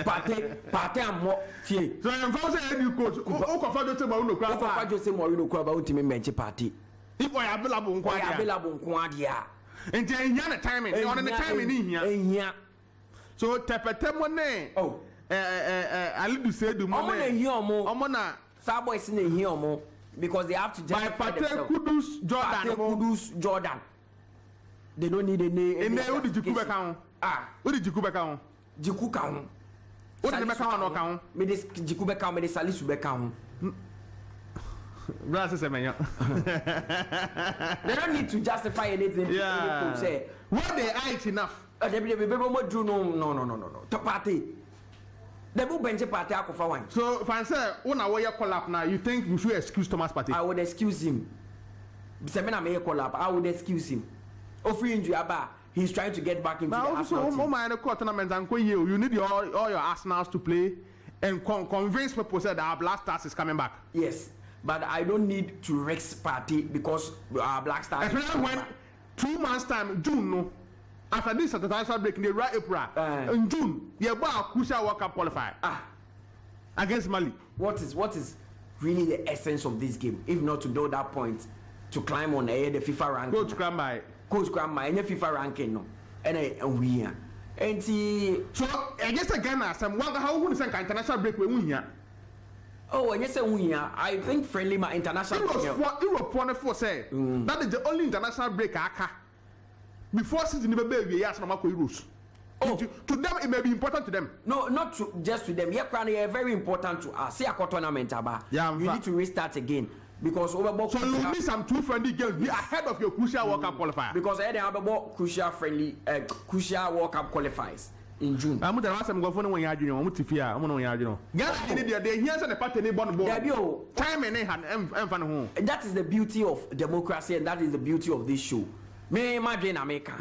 party am mo tie. So I'm for say any coach. O ko fa Jose Mourinho kwa. O ko fa Jose Mourinho kwa ba untimi menche party. If I available nko dia. Available nko dia. Enti ehia na timing. E on the timing ni hia. Ehia. So tepetemo ne. Oh. Alidu Sedu mo. Omo na ehia omo. Omo na Star Boys na ehia omo because they have to justify themselves. Kudus Jordan. They don't need any. And then who did you come back? Who did you come back? Jiku kaun. What did you make no kaun? Me this Jiku be kaun, me this Salisu be kaun. Brother say menya. They don't need to justify anything. Yeah. Say what they are it enough. They mo do no. To party. They will bench party akofa wan. So if I say una we collab now, you think we should excuse Thomas Partey? I would excuse him. Say me na me collab, I would excuse him. Offering injury aba. He's trying to get back into the Arsenal team. You need all your Arsenals to play and convince people that our Black Stars is coming back. Yes, but I don't need to risk party because our Black Stars. Especially when 2 months time, June, no, after this international break in the right April, in June, you have a crucial World Cup qualifier against Mali. What is really the essence of this game, if not to build that point to climb on the FIFA ranking? Go to climb by. Coach Grandma and FIFA ranking no and we here and so I guess again some one how would say international break we win here. Oh, and yes we here I think friendly my international Europe one for say that is the only international break aka before season the baby yes no mako Euros. Oh, to them it may be important to them. No, not to just to them. Yeah, very important to us. See a tournament about. Yeah, you need to restart again. Because so you need some 2 friendly games be ahead of your crucial World Cup qualifier. Because I have about crucial World Cup qualifiers in June. I'm the last time go for when you are doing. I'm to fear. I'm on you know. Yes, they here's the party they born board. Time and home. That is the beauty of democracy, and that is the beauty of this show. Me imagine America.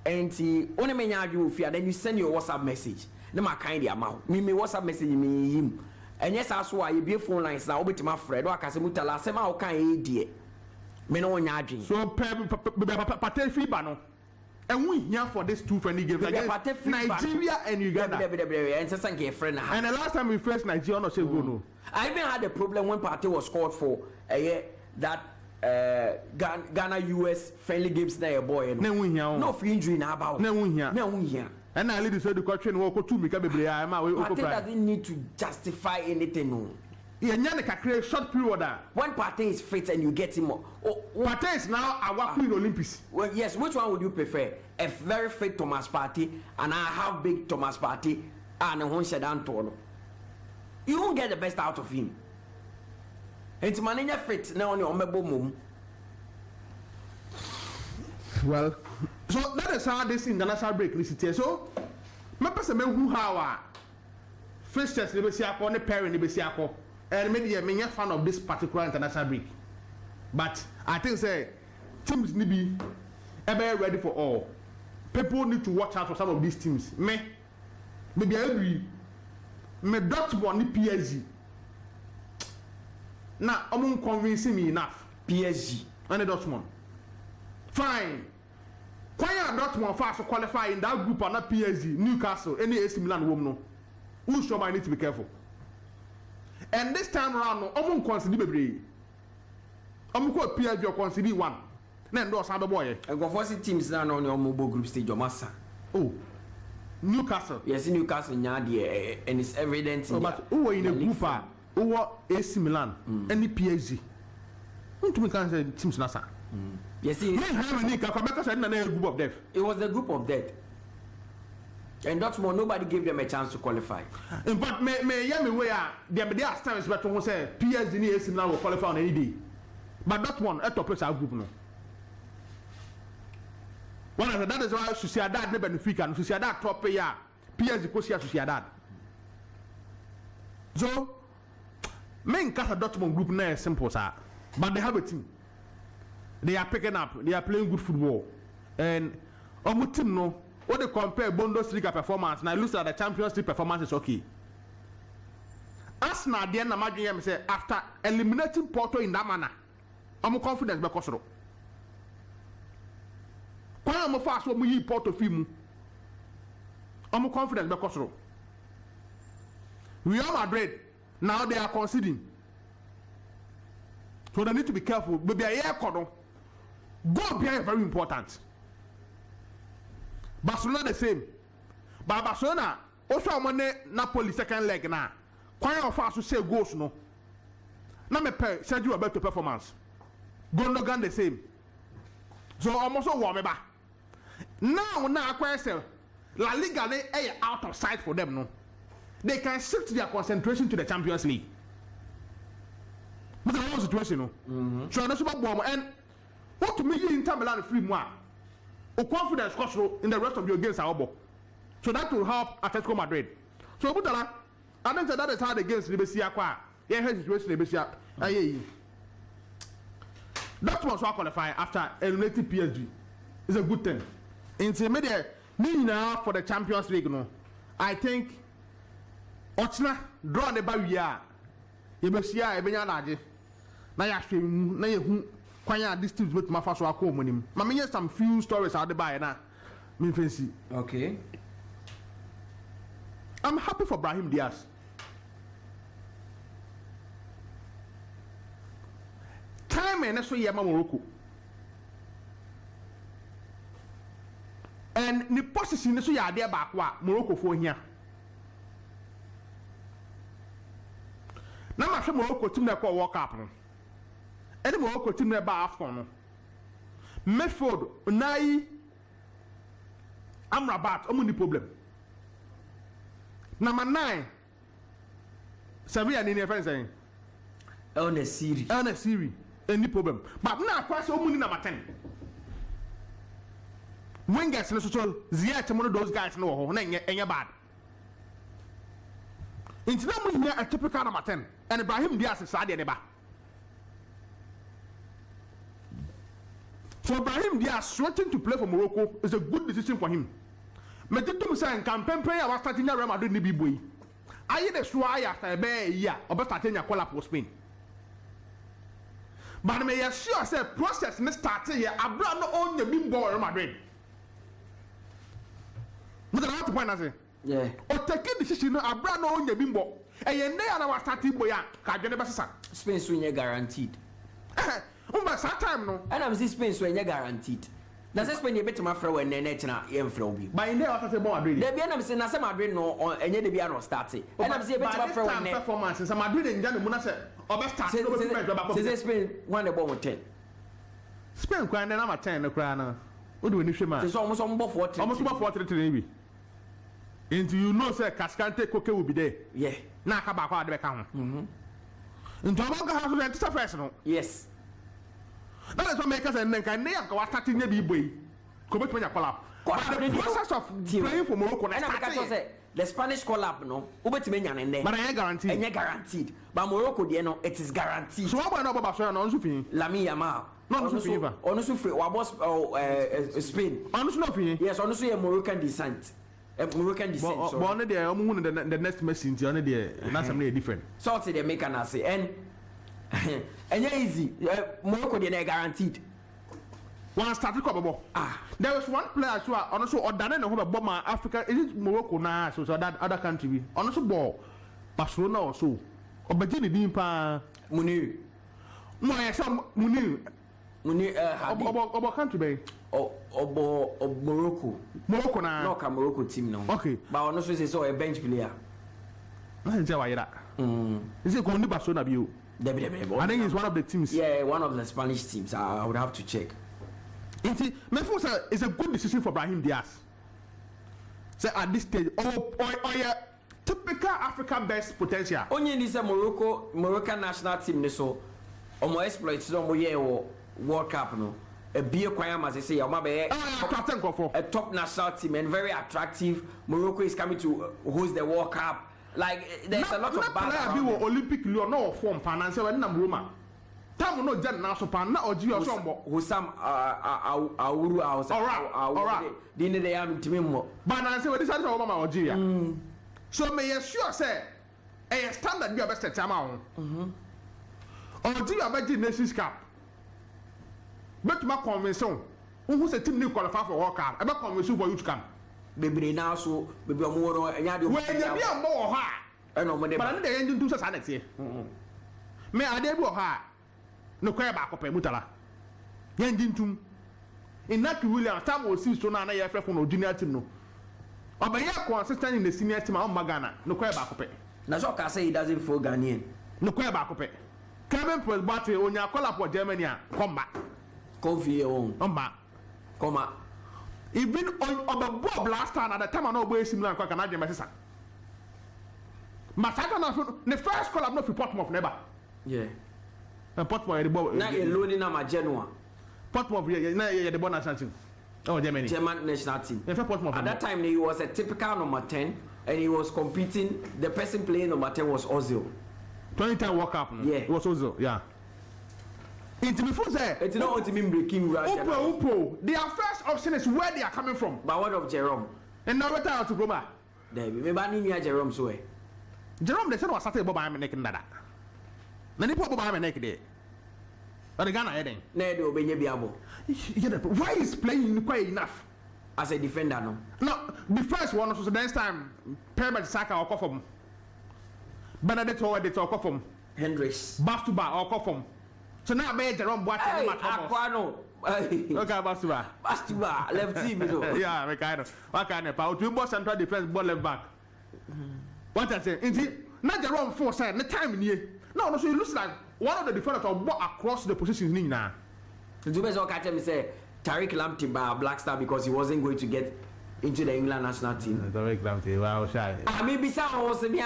And only me you fear. Then you send your WhatsApp message. No my kind of amount. Me WhatsApp message me him. And yes, that's why you be phone lines now. Obeti my friend, or I say Mutala, say my okay idea. Me no nyadwin. So Partey free bano. And we here for these 2 friendly games against Nigeria and Uganda. And say friend. And the last time we faced Nigeria, no say go no. I even had a problem when Partey was called for that Ghana US friendly games there boy. No free injury now about. No here. And I lead the country and walk to me. Partey doesn't need to justify anything. No. Yeah, create short period. When Partey is fit and you get him, Partey is now our Queen Olympics. Well, yes. Which one would you prefer? A very fit Thomas Partey and I have big Thomas Partey and a Honchedan Toro. You won't get the best out of him. It's manager fit now on your mum. Well. So that is how this international break is here. So, my person who how fixtures the Besiako, the parent the Besiako, and maybe I'm a fan of this particular international break. But I think say teams need be ever ready for all. People need to watch out for some of these teams. Maybe I agree. Me Dortmund ni PSG. Now, I'm convincing me enough. PSG and the Dortmund. Fine. Why are Dortmund fast to qualify in that group and not PSG, Newcastle, any AC Milan woman? Who sure I need to be careful. And this time around, I'm going to consider Bebli. I'm going to PSG or consider one. Then those other boy. And go for teams now on your mobile group stage or massa. Oh, Newcastle. Yes, Newcastle, yeah, and it's evident. But who are in a group? Who are AC Milan, any PSG? Who to me can say teams Nasa? Yes, it was the group of death. And that's more nobody gave them a chance to qualify. In fact, me where there are times where to say PSG AC Milan will qualify on any day. But that one at top place our group no. One of that is why Sociedad never Benfica and Sociedad top player PSG go see Sociedad. So men cast a Dortmund group now is simple sir. But they have a team. They are picking up. They are playing good football. And on team no, what they compare Bundesliga performance now looks at the Champions League performance is okay. Arsenal the end imagine say after eliminating Porto in that manner, I'm confident because of. When I'm fast when we Porto film, I'm confident because of. Real Madrid, now they are conceding. So they need to be careful. But a year corner, goal behind very important. Barcelona the same. But Barcelona also money Napoli second leg now. Quite often to say goals no. Now me pay Sergio Roberto performance. Gundogan the same. So almost warm me back. Now question La Liga they out of sight for them no. They can shift their concentration to the Champions League. But the whole situation no. So that's about bomb and what to me in Milan free more. O confidence cost in the rest of your games are able. So that will help Atletico Madrid. So Mutala, I think that is how the games will be see aqua. Yeah, situation will be see. That was what qualify after eliminating PSG. It's a good thing. Intermediate now for the Champions League no. I think Ochna draw the barrier. You be see a benya naje. Na ya hwe na ye hu kwanya district with my first work home. Mama some few stories out the buy na. Me fancy. Okay. I'm happy for Brahim Diaz. Time and so yeah Morocco. And the position so yeah there back wa Morocco for here. Now my Morocco team na call World Cup no. Any Morocco team na ba AFCON no. Medford Unai Amrabat omuni problem. Number 9 Sevilla ni friend saying on a series any problem but now kwase omuni number 10 wingers no so Ziyech one of those guys no ho na enye bad into na mu a typical number 10 and Ibrahim Diaz is ade ne ba so Ibrahim Diaz switching to play for Morocco is a good decision for him. Me didum say campaign player was starting Real Madrid ni biboy. Aye the so aye after be year obe starting ya call up for Spain. But me sure say process me start here abra no on the bimbo Real Madrid. But the last point I say. Yeah. O take decision no abra no on the bimbo. E ye na na was starting boy ka dwene be sesa. Spain so nye guaranteed. That time no. And I'm see Spain so nye guaranteed. Na se Spain ye beto ma fra we na na ye mfra obi. By in there after say Madrid. Dey bia na say na say Madrid no enye dey bia no start. And I'm say beto ma fra we na performance say Madrid nja no mu na say obe start no be match ba. Say Spain one the ball with 10. Spain kwa na number 10 no kra na. Odo we ni hwe ma. Say so almost 40. Almost 43 bi. Into you know say Cascante Koke will be there. Yeah. Na ka ba kwa de be ka ho. Into Abanga has to enter first no. Yes. That is what makes us and then can they go starting maybe boy. Come to collab. The process of playing for Morocco and I say the Spanish collab no. Ubetime nya ne. But I ain't guaranteed. Ain't guaranteed. But Morocco there no it is guaranteed. So what about Barcelona on Sufin? Lami Yamal. No Sufin. On Sufin wa boss Spain. On Sufin. Yes, on Sufin Moroccan descent. Moroccan descent. But on there the next message on there that's something different. So they make an say and yeah, easy. Morocco they guaranteed. One started couple. There was one player who also ordered no have bomb Africa. Is it Morocco now? So that other country. Also ball Barcelona also. Obajini dimpa Munir. No, I saw Munir. Obo country be. Obo Morocco. Morocco na. No, Morocco team now. Okay. But also say so a bench player. I didn't say why that. Is it going to Barcelona be? I think he's one of the teams. Yeah, one of the Spanish teams. I would have to check. It's a good decision for Brahim Diaz. So at this stage, yeah, typical African best potential. Only in this Moroccan national team, so omo exploit so mo ye World Cup no. A beer choir as I say, a top national team and very attractive. Morocco is coming to host the World Cup. Like there's a lot of bad Olympic no form financial and Roma. Time no jet now so pan na oji or sombo. Husam Auru Alright. Didn't they am to me more. But I say what is over my Algeria. So may you sure say a standard you best time out. Algeria by Nations Cup. But my convention. Who's a team new qualify for World Cup? About convention for you to come. Bebli now so bebe omo and ya de when you be more ha no mo de but na engine 2 say sa next year me ade bi o ha no kwa ba akopɛ Mutala engine 2 in that Williams time was see so na ye frɛ for no junior team no obaye consistent in the senior team am Ghana no kwa ba akopɛ na so ka say he doesn't feel Ghanaian no kwa ba akopɛ Kevin Presbate onya call for Germany come back Kofi on come back even on Bob last time at the time I know boy similar kwa kana Germany sisa masaka na the first call up no for Portsmouth never yeah and Portsmouth the ball na alone na ma Genoa Portsmouth yeah the ball national team oh German national team at that time he was a typical number 10 and he was competing the person playing number 10 was Ozil 2010 World Cup yeah it was Ozil yeah it's before say it's not what mean breaking Upo their first option is where they are coming from but what of Jerome and now return to Roma there me ba ni Jerome so Jerome they said was started Boba America ndada na ni Boba America there but the Ghana heading na do obenye biabo why is playing quite enough as a defender no the first one was the next time Perman Saka or from Benedict or the talk from Hendricks Bastuba or from so now me Jerome Boateng Aquano okay Bastuba left team yeah we kind of what kind of power two boss central defense ball left back what I say indeed not Jerome four side the time in here no so it looks like one of the defenders are across the positions now the two best catch me say Tariq Lamptey by Black Star because he wasn't going to get into the England national team. Tariq Lamptey, wow, shy. Maybe some was me.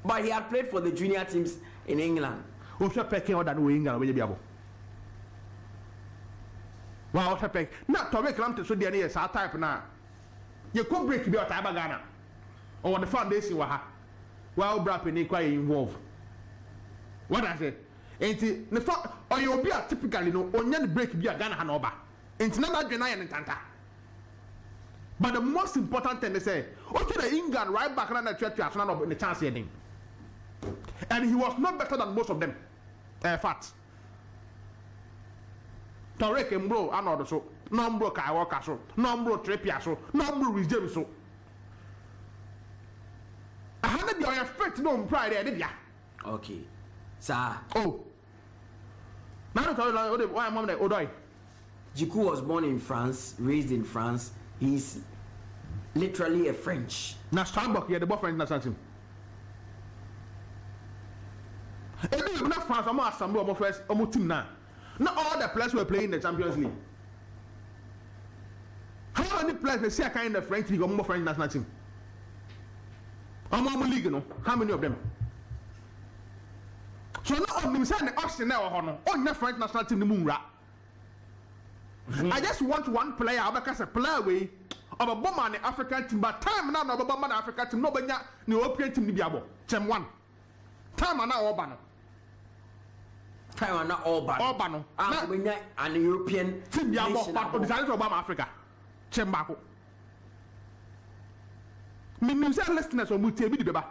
But he had played for the junior teams in England. Wow, Tariq. Not Tariq Lamptey, so the idea is our type now. You could break your time Ghana or the foundation. Well, Brapin quite involved. What I say? Enti ne fa oyo obi a typically no onya the break bi a Ghana ha no ba enti na dwena ye ntanta but the most important thing is say okay the England right back na twetwe aso na the chance here then and he was not better than most of them fact Tariq Mbro anodo so no Mbro Kai Walker so no Mbro Trippier so no Mbro Reece James so ahana bi oya fit no pride there dey okay sir oh now why mom like Odoi Jiku was born in France, raised in France. He's literally a French. Now Starbuck here the boyfriend national team. Even not France, I'm assemble first team now. Not all the players were playing in the Champions League. How many players they see a kind of French league or more French national team? I'm league, no? How many of them? So now I'm saying the option now on the French national team the moon. I just want one player because a player way of a bomber on the African team, but time now no bomber on the African team, no banya no European team nibiabo. Team one. Time now Obano. Time now Obano. And the European team biabo but decided to Obama Africa. Team bako. Me say listeners or mutie bi beba.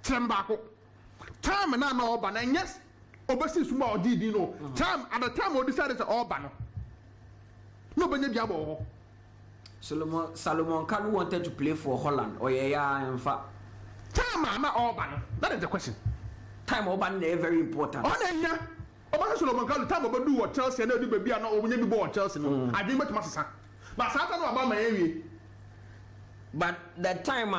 Team bako. Time now no Obano and yes, overseas small DD no. Time at the time we decided to Obano. No, but Solomon Kalu wanted to play for Holland. Oh yeah, in fact. Time not Orban. That is the question. Time Orban is very important. Oh yeah. About Solomon Kalu, time about do what Chelsea and do baby and not when you be born Chelsea. I didn't make Massa. But Satan about my area. But that time,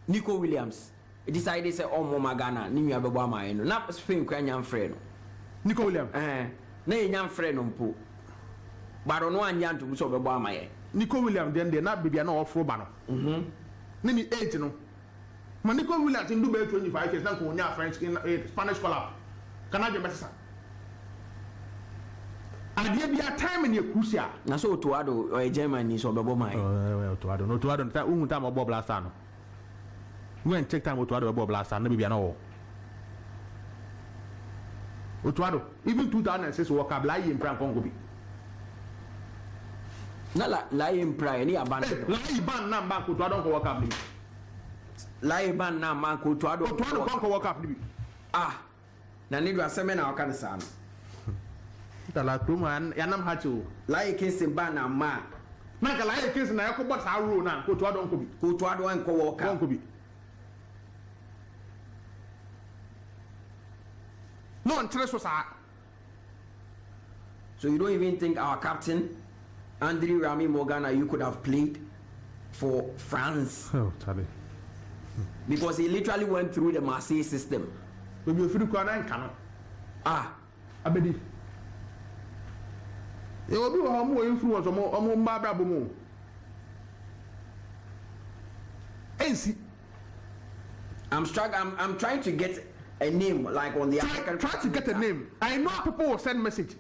Nico Williams decided to say, "Oh, Mama Ghana, Nimia Babama, and not Spain, Ukrainian friend." Nico Williams. Nay, young friend on Pooh. But on one young to so Obama. Nico Williams then they not be no off for Bano. Nini 8 no. Man Nico Williams in Dubai 25 years now ko French in Spanish collab. Canadian messa. And there be a time in your crucia. Na so Tuado or a German so Obama. Oh Tuado no Tuado that time of Bob last time. When check time Tuado Bob last time maybe no. Tuado even 2006 work up lie in Frank Congo. Na lying prayer ni abandon. Lie ban na man ko to adon ko work up ni. Lie ban na man ko to adon ko work up ni. Ah. Na ni do aseme na waka nsa no. Tala kuma ya nam ha chu. Lie case ban na ma. na ga like case na yakọ box aro na ko to adon ko bi ko to adon ko wo ka no interest so sa. So you don't even think our captain Andrew Rami Morgana you could have played for France? Oh, Charlie. Because he literally went through the Marseille system. Maybe you feel quite cannot. Ah, Abedi. You will be more influence or more Barbara Bomo. AC. I'm trying to get a name like on the African. Try to get a name. I know people will send message.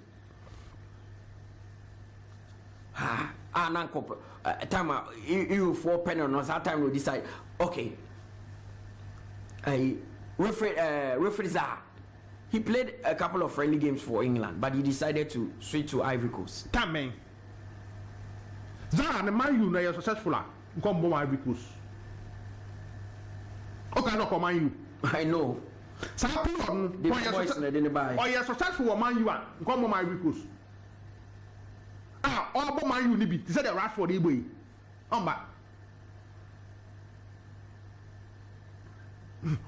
Nanko, time you for pen on us. That time we decide. Okay. Referee Zaha. He played a couple of friendly games for England, but he decided to switch to Ivory Coast. Tammy. Zaha and Man U na you successful. Come bomb Ivory Coast. Okay, no come Man U. I know. Some people oh yeah, successful Man U. Come bomb Ivory Coast. All about Man U nibi. They said the Rashford Igwe. Back.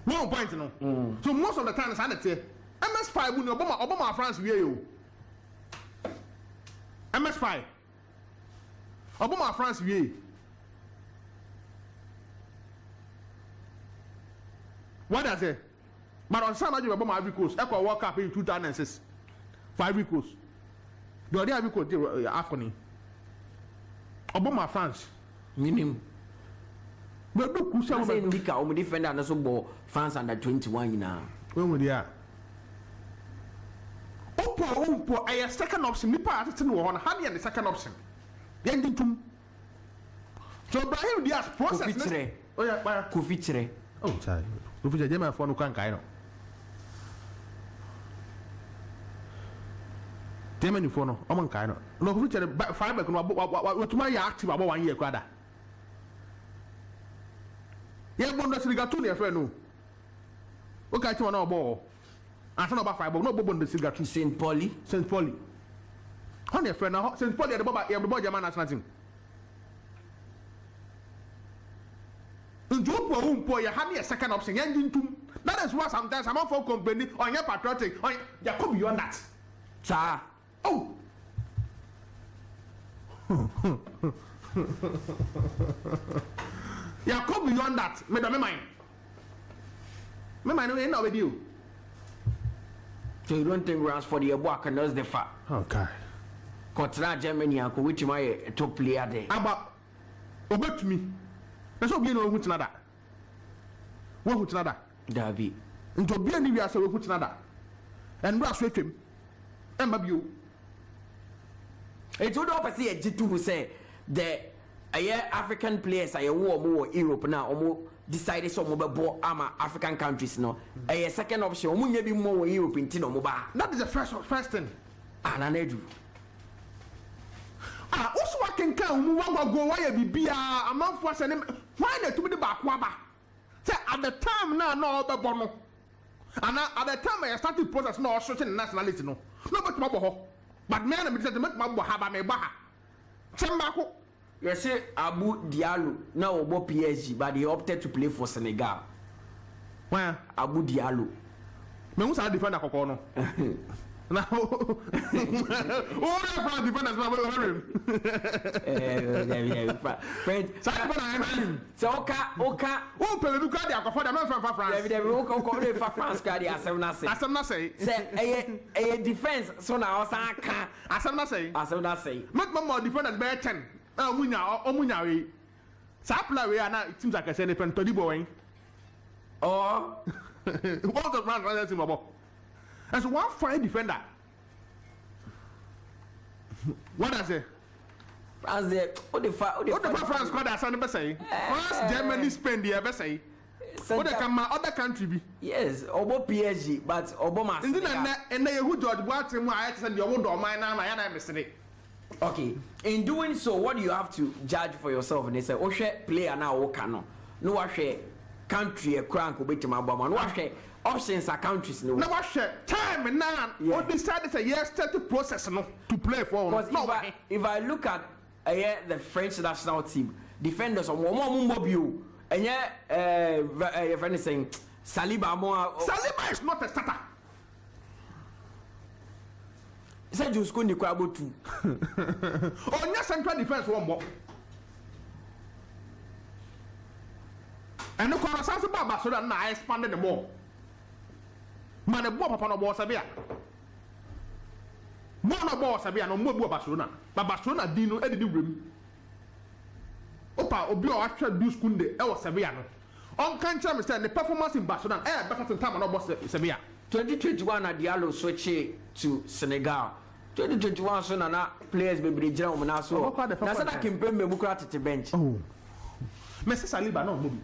1 point no. So most of the time I say MS5 no Obama France we you. MS5. Obama France we. What does it? But on some of Obama Ivory Coast, Echo World Cup in 2006. 5 Ivory Coast. The other Ivory Coast Afcon. Obama France. Minimum. But look, who's saying Nika or defender and also ball France under 21 now. When we are. Opo, I second option. Nipa assistant one, Hani and the second option. The ending to. So Brahim Diaz process. Oh yeah, Kufitre. Oh, sorry. Kufitre, Jema for no can kind. Jema for no, Oman kind. No, Kufitre, 5 back. What my active about 1 year, Quada. Yeah, Bundesliga 2 near friend. Okay, to an ball. I don't know about 5, but no Bundesliga 2. St. Pauli. Honey, friend, now St. Pauli at the boy, German has nothing. In Joe Poe, you have a second option. That is why sometimes I'm for company on your patriotic. You could be beyond that. Sir. Oh. Yeah, come beyond that. Me mind. Me mind no end with you. So you don't think Rashford the Abuaka knows the fact? Okay. Contra Germany and which my top player there. About obey to me. That's what being with another. What with another? Davi. Into be any we are so with another. And Rash with him. And Babu. It's all up see a G2 who say the African players are more Europe now or decided some more African countries no. A second option maybe more Europe in Tino Moba. That is the first thing. And I do. Also I can come go why be a month for sending why not to be the back waba. Say at the time now no the bono. And at the time I started process no certain nationality no. No but mabo. But me and me say make mabo haba me baha. Chembako. You say Abu Diallo now about PSG, but he opted to play for Senegal. Where Abu Diallo. Me who's a defender kokono. Now, oh, the defenders now. Friend, so Oka. Oh, Peluka, they are for the man from France. They will call it for France. As I'm not saying, a defense. So now, as I'm not saying, not more defenders better 10. Munya, Sapla, we are now, it seems like I said, a pentodibo. Oh, what the France is about? As one fine defender. What does it? France, what the France got as I say? France, Germany, Spain, the ever say. What can my other country be? Yes, Obo PSG, but Obama. And they who judge what I said your own mine and I am missing. Okay, in doing so, what do you have to judge for yourself? And they say, oh, player now, Okano. No, I share country, a crank, will be to my bomb. No, I share options are countries. No, I share time and now. What decided a yes, 30 process no, to play for. Because if I look at the French national team defenders on one mobile and your friend is saying Saliba is not a starter. Said you school the crab too. On your central defense one more. And the Coruscant Baba so that I expanded the more. Man, the ball upon a ball Sabia. One ball Sabia, no more Barcelona. But Barcelona didn't edit the room. Opa, Obio actually do school the El Sabiano. On can't understand the performance in Barcelona. Better than time on boss Sabia. 2021 at Diallo switch to Senegal. 2021 so na players Bebli Nana Adu. Na sana kimpe Memukra to the bench. Oh. Messi Saliba no movie.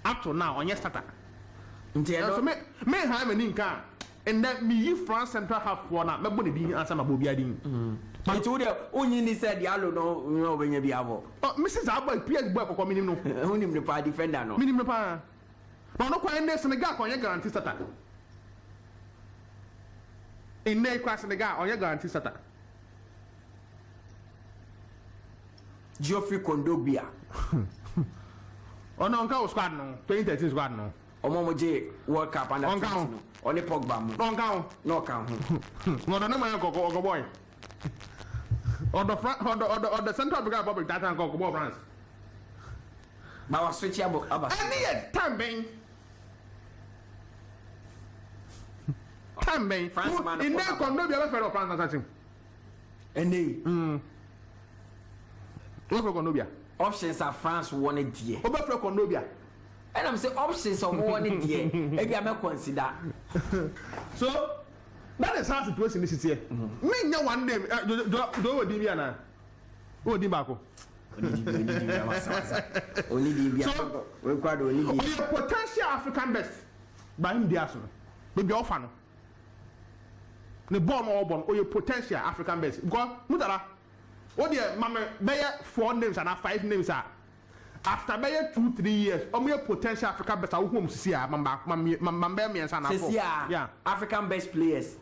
Up to now on your starter. So me ha me nka and that me France central half one me body bi answer my bobi adin. But you there only ni said Diallo no benye bi abo. Oh Mrs. Abo PS boy ko minim no. Onim the pa defender no. Minim pa. But no kwa Senegal ko your guarantee starter. In there kwa Senegal on your guarantee starter. Geoffrey Kondogbia. Oh no, nka squad no 2013 squad no. Omomoje World Cup and on count. Only Pogba mo. On count. No count. No no man go boy. On the Central African Republic that time go France. But was switch aba. Any time bang. Time bang. France man. In there Kondogbia be France attaching. And What for Kondogbia? Options are France wanted dear. Oba for Kondogbia. And I'm saying options are wanted dear. Maybe I may consider. So that is how situation is here. Me nya one name do odi bia na. Odi bako. Only the bia. We quite only the potential African best. By him dia so. Maybe offer no. The bomb or bomb or your potential African best. Because Mutala what the mama bear 4 names and 5 names are after bear 2-3 years your potential African best home see yeah African best players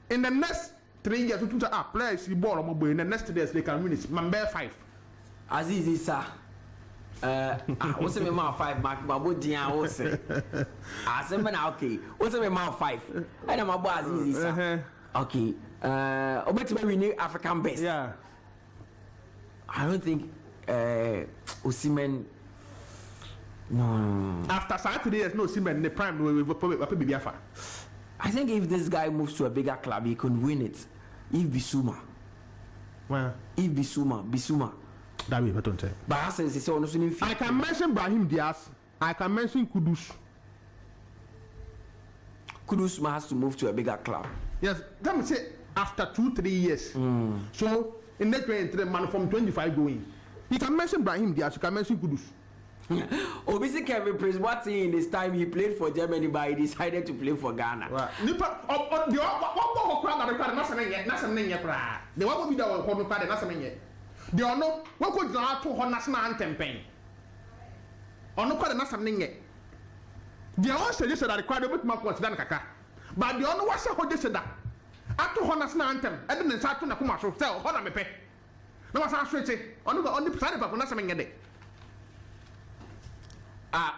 in the next 3 years we players you ball in the next 3 years they can win it bear 5 Azizi sir what's me ma 5 mark babo dia wo say asem na okay what's me ma 5 and am abo Azizi sir okay obeti we win African best yeah I don't think Osimhen. No. After 3 years, no Osimhen in the prime. We probably be far. I think if this guy moves to a bigger club, he can win it. If Bissouma. Well, if Bissouma. That way, don't say. But I can mention Brahim Diaz. I can mention Kudus. Kudus has to move to a bigger club. Yes, let me say after 2-3 years. So. In that 23 man from 25 going. You can mention Brahim Diaz, you can mention Kudus. Obviously, Kevin Prince, what's in this time he played for Germany, but he decided to play for Ghana. The one video of the national they are no what could not to her national anthem pain. Or no, quite national name. They all suggested that the crowd of my consider Kaka. But the only was a whole that. After Hona's anthem, I didn't start to Nakumasho, tell Hona me pay. No, I was straight, only presided by Nasaman Yade.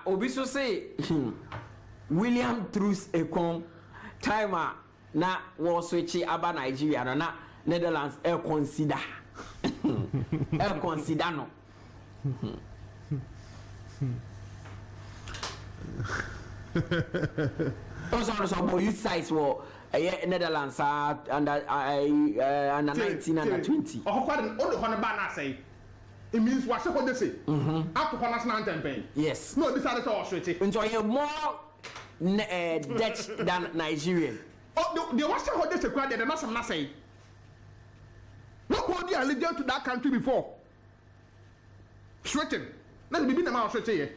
Obiso say, William Truss Ekong, timer, na was switching about Nigeria, na Netherlands, consider. Consider no. Also, youth size were. Netherlands under 19 under 20. Oh, quite an old Honabana say. It means what they say. After Honasnan campaign. Yes. No, this is all straight. Enjoy more Dutch than Nigerian. Oh, the was what they say, they're not some say. What would you allegiance to that country before? Switching. Let me be the mouth switch.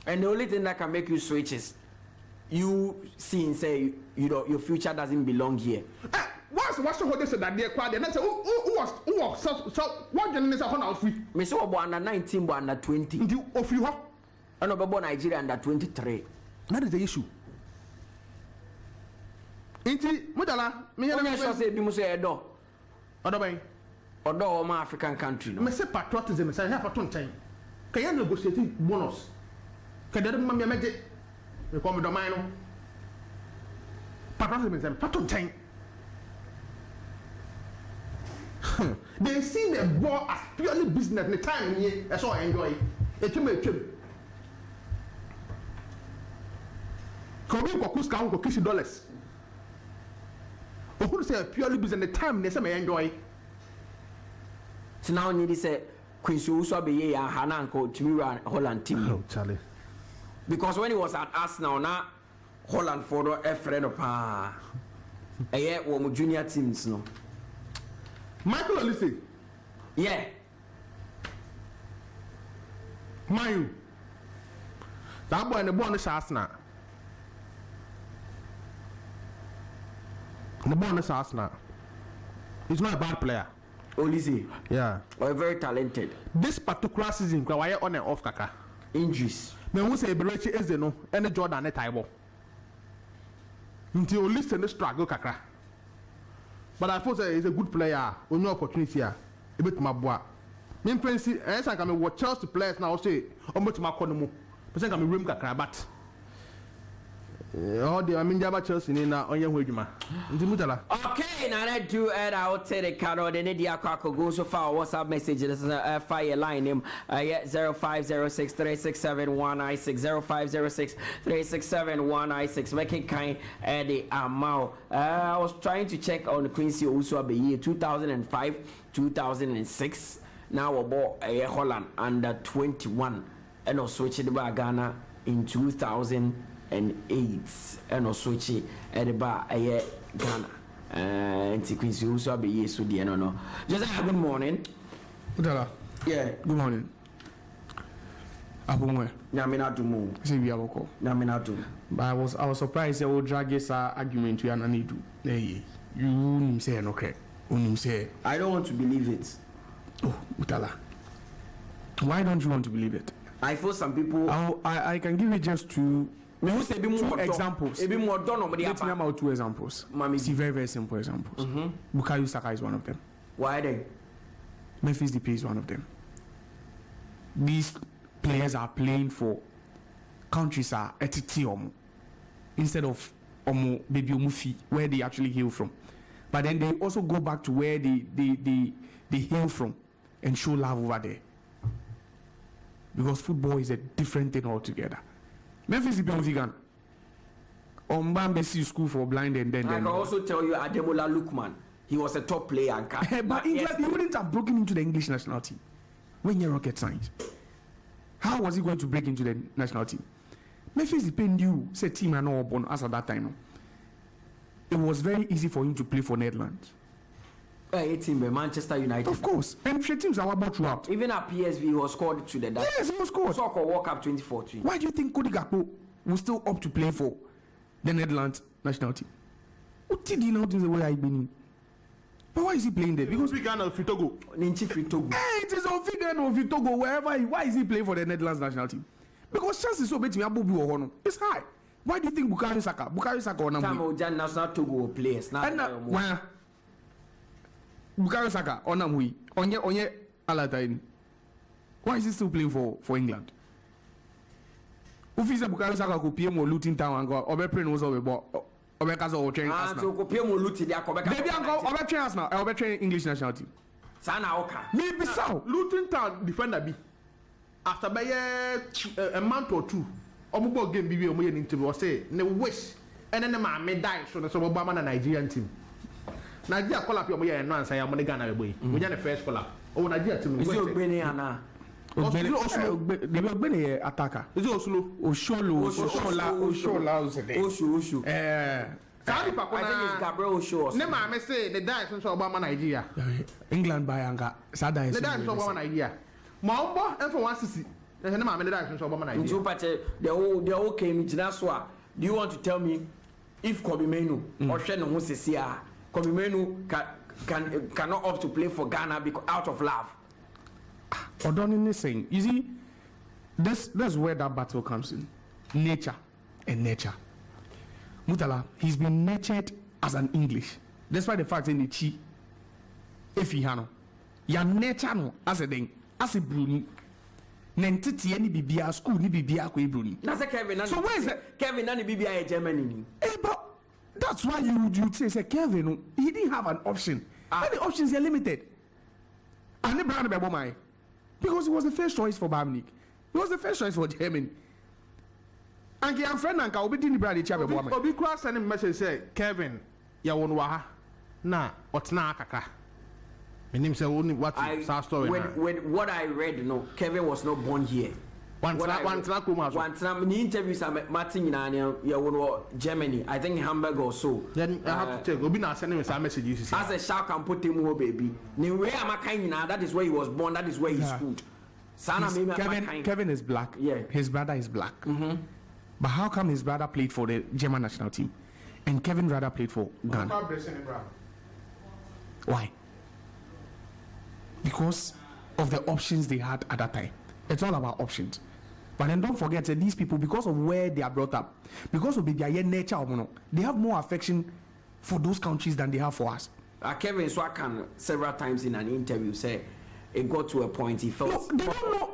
And the only thing that can make you switch is you see and say your future doesn't belong here. What's the whole day that they're quiet? And I say, who was so what generation is on free? Me so under 19, but under 20. You of you have? I know about Nigeria under 23. That is the issue. Inti Mutala, me I say you must say do. Other way. Although my African country, no. Me say patriotism. Say have a ton time. Can you negotiate bonus? Can you remember me? Me call me Domino. Patriotism is a ton time. They see the ball as purely business. The time here, that's all I enjoy. It's me. Come in, Kokus can go $50. But who say purely business? The time they say me enjoy. So now you need to say Quincy also be here and Hananko to me Holland team. Oh, Charlie. Because when he was at Arsenal, now Holland for a friend of a year or junior teams no. Michael Olise. Yeah. Mayu. That boy in the born is Arsenal. The born is Arsenal. He's not a bad player. Olise. Yeah. Or very talented. This particular season, why on and off kaka. Injuries. Me who say Belechi is no any Jordan at table. Until Olise no struggle kaka. But I thought he's a good player. Only opportunity here. A bit my boy. Me fancy. I say I'm watch Chelsea players now. Say, I'm going to my corner. But I'm room kakra but. Oh, the Aminjaba Chelsea na on your way, ma. Mutala. Okay, now that do and I'll take the card or the Nidia Kako go so far. WhatsApp message. This is a fire line him. 0506 367 196 0506 367 196. Make it kind the amount. I was trying to check on Quincy also the year 2005, 2006. Now about Holland under 21 and also switch the Ghana in 2008 and also switch at the bar Ghana and Quincy also be yes so dear no. Just good morning. Mutala. Yeah, good morning. Abumwe. Nyamina to move. See we have call. Nyamina to. But I was surprised they would drag this argument to Ananidu. Hey, you say okay. Say I don't want to believe it. Oh, Mutala. Why don't you want to believe it? I feel some people. I can give you just two examples. Let me out two examples. See very, very simple examples. Bukayo Saka is one of them. Why then? Memphis Depay is one of them. These players are playing for countries are etitium instead of baby Omufi, where they actually hail from. But then they also go back to where they hail from and show love over there. Because football is a different thing altogether. Memphis is vegan. Mbambesi school for blind and then. I can also tell you Ademola Lookman. He was a top player. But England, he wouldn't have broken into the English national team when you're rocket science. How was he going to break into the national team? Memphis knew say team and all born as at that time. It was very easy for him to play for Netherlands. Manchester United. Of course. And teams are about throughout. Even at PSV, he was called to the Dutch. Yes, he was called. Soccer World Cup 2014. Why do you think 𝐶𝐶 was still up to play for the Netherlands national team? What did he not do the way I've been in? But why is he playing there? Because we of Togo. It is on Figano of Togo, wherever why is he playing for the Netherlands national team? Because chances so big it's high. Why do you think Bukayo Saka on Time national Togo players now. Bukayo Saka on Namui onye Alatain. Why is he still playing for England? Ufisa Bukayo Saka ko PM or Luton Town and go Obetrain was over Obekazo or train Arsenal. So PM or Luton dia ko Maybe I go Obetrain Arsenal, Obetrain English national team. Sana Oka. Maybe so. Luton Town defender be after by a month or two. Omubo game bibi omo yen interview say ne wish and then ma me die so so Obama na Nigerian team. Nigeria call up your no answer ya money Ghana boy. We the first call up. Oh Nigeria team. Is it Ogbeni ana? Ogbeni attacker. Is it Oslo? Oshola. Osho. I think it's Gabriel Osho. Ne ma me say the die so Obama Nigeria. England by anga. Sada is. The die so Obama Nigeria. Ma ombo en for 160. The ma me the die so Obama Nigeria. So pache the whole came Jinaswa. Do you want to tell me if 𝐶𝐶 or Sheno Musisia 𝐶𝐶 cannot opt to play for Ghana because out of love? Odoni saying, you see, that's where that battle comes in. Nature and nurture. Mutala, he's been nurtured as an English. Despite the fact in the chi, if he hano, your nature no as a thing, as a Bruni. Nentiti any BBA school, ni BBA Bruni. So where is it? Kevin and BBI Germany. But that's why you say Kevin, he didn't have an option. And the options are limited. And the brand of because it was the first choice for Bayern Munich. It was the first choice for Germany. And your friend and Obi didn't brand each other. Obi cross sending message say Kevin, ya won waha. Na what's na kaka. My name say only what story. With what I read, no, Kevin was not born here. One time in the interviews I'm Martin in Germany, I think Hamburg or so. Then I have to check. Obi na sending me some messages. As a shark can put him over, baby. That is where he was born, that is where he schooled. Kevin is black. Yeah. His brother is black. But how come his brother played for the German national team and Kevin rather played for Ghana? Why? Because of the options they had at that time. It's all about options. But then don't forget that these people, because of where they are brought up, because of their nature, they have more affection for those countries than they have for us. Kevin Swakan several times in an interview said it got to a point he felt.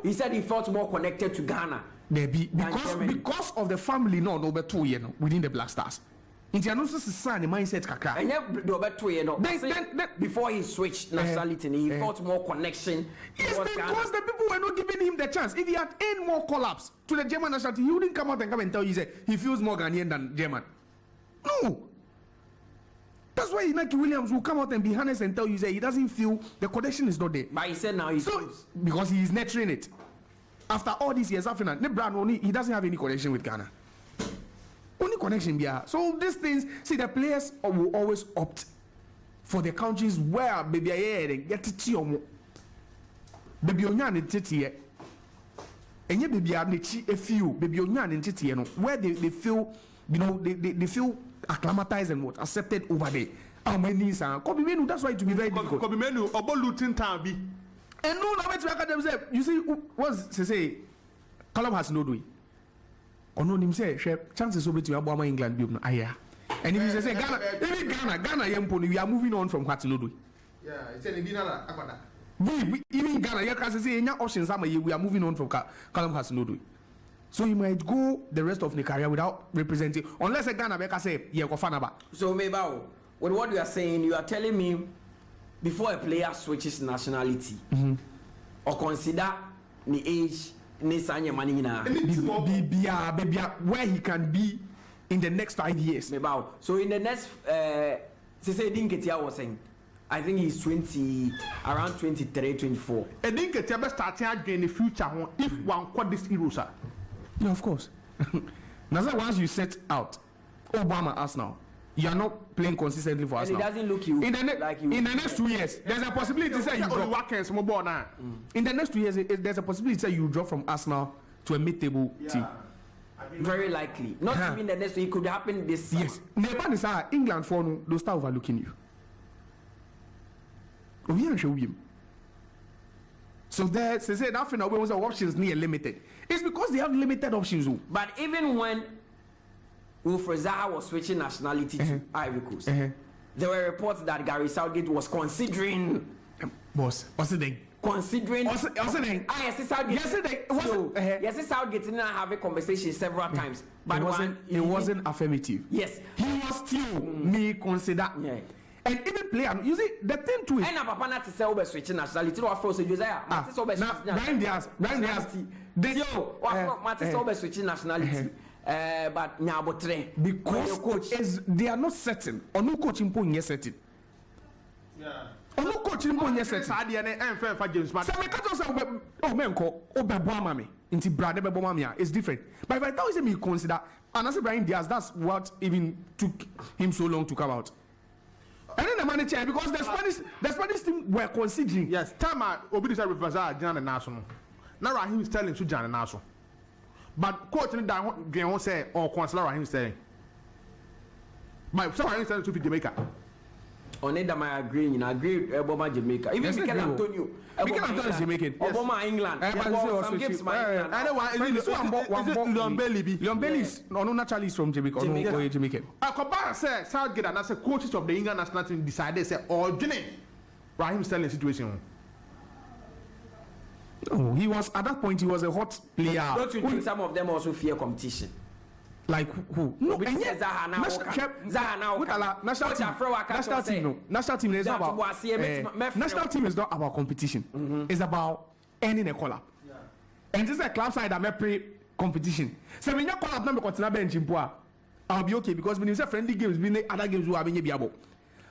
He said he felt more connected to Ghana. Because of the family, over 2 years within the Black Stars. In the mindset kakra. And over 2 years before he switched nationality, he felt more connection. Yes, because the people were not giving him the chance. If he had any more collapse to the German nationality, he wouldn't come out and tell you that he feels more Ghanaian than German. No. That's why Inaki Williams will come out and be honest and tell you that he doesn't feel the connection is not there. But he said now he feels. Because he is nurturing it. After all these years, he doesn't have any connection with Ghana. Only connection here. So these things, see, the players will always opt for the countries where baby get to baby onyan titi and yet baby a few baby onyan titi where they feel they feel acclimatized and what accepted over there. How many that's why it will be very difficult. And no, you see, what's to say? Column has no doing. Or no, him say, chances will be to Abama England. And if you say Ghana, we are moving on from what no doing. Yeah, it's a dinner. Even Ghana, you can say, options we are moving on from Column has no doing. So you might go the rest of the career without representing, unless a Ghana Beka say, yeah, go fanaba. So, maybe with what you are saying, you are telling me before a player switches nationality or consider the age where he can be in the next 5 years. So in the next 𝐒𝐏𝐬𝐄 was saying, I think he's 20, around 23, 24. 𝐒𝐏𝐬𝐄 starting in the future if one quad this Euros. No, of course. Now once you set out Obama Arsenal, you are not playing consistently for us. And it doesn't look you in the next 2 years. There's a possibility that you drop. In the next 2 years, there's a possibility that you drop from Arsenal to a mid-table team. Very likely. Not even the next week. It could happen this summer. Yes. England for they'll start overlooking you. So they say that options near limited. It's because they have limited options. But even when Wilfred Zaha was switching nationality to Ivory Coast, there were reports that Gary Southgate was considering. Boss, what's the thing? Considering. What's the thing? Yes, Southgate. Yes, Southgate didn't have a conversation several times, but it wasn't affirmative. Yes, he was still me consider. Yeah. And even player, you see the thing too is. And Papa not to say over switching nationality. No, for Josiah. Brian Diaz. Mattis over switching nationality. But because they are not certain or no coaching point yet certain. Yeah. Or no coaching point yet certain. It's different. But if I tell you me consider, and I say Brian Diaz, that's what even took him so long to come out. And then the manager, because the Spanish team were considering. Yes, time Obidisa represents Jan and National. Now Raheem Sterling to Jan and National. But coach and Dan say or consider Raheem Sterling. My so Raheem Sterling to be Jamaica. On it, I agree. Obama Jamaica. Even Mikel Antonio. Mikel Antonio is Jamaican. Obama England. Some gives my England. Leon Bailey is no naturally from Jamaica. Or Jamaican. Akobara said Southgate and I said coaches of the England national team decided say or Raheem Sterling situation. No, he was at that point. He was a hot player. Don't you think some of them also fear competition? Like who? No, and yet national team. National team is not about. National team is not about competition. It's about earning a collab. And this is a club side that may play competition. So when you call up number continue bench in Poa, I'll be okay because when you say friendly games, we other games will have been able.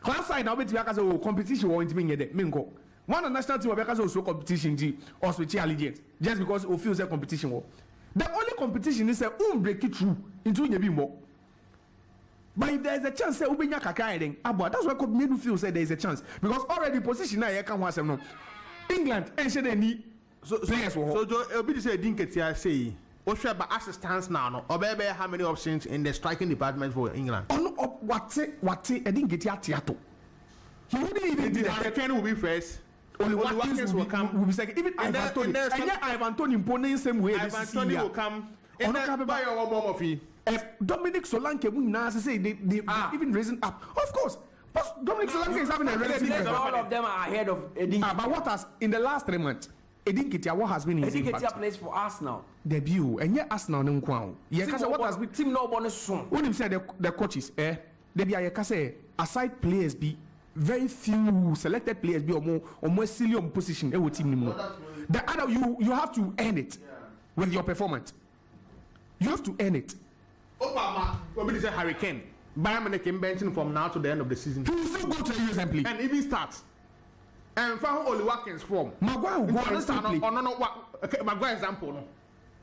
Club side now bet because of competition won't be there. Mingo. One of national team because also competition or special allegiance just because we feel that competition war. The only competition is break it through into your bimbo. But if there is a chance, say Ubenya Kakaiding, that's why made you feel say there is a chance because already position now you can't want some. England and say they need players. So Joe, be say 𝐿𝐷𝐀𝐂𝐊 say. What's your as it stands now? No, or baby, how many options in the striking department for England? Oh no, what 𝐿𝐷𝐀𝐂𝐊. He wouldn't even do that. Harry Kane will be first. Only Watkins will come. Will be second. Even Ivan Toney. And yet Ivan Toney imposing same way. Ivan Toney will come. And then buy your one more fee. Dominic Solanke now say they even raising up. Of course. But Dominic Solanke is having a relative. All of them are ahead of 𝐿𝐷𝐀𝐂𝐊. But what has in the last 3 months? 𝐿𝐷𝐀𝐂𝐊 what has been his impact? 𝐿𝐷𝐀𝐂𝐊 plays for Arsenal. Debut and yet Arsenal no kwao. What has been team no bonus soon. When him say the coaches they be say aside players be very few selected players be or more silly position with team anymore. The other you have to earn it with your performance. You have to earn it. Obama, when we say Harry Kane, Bayern Munich came benching from now to the end of the season. He will still go to the assembly and even starts. And for only Watkins form. Maguire will go and start play. Oh no, Maguire example no.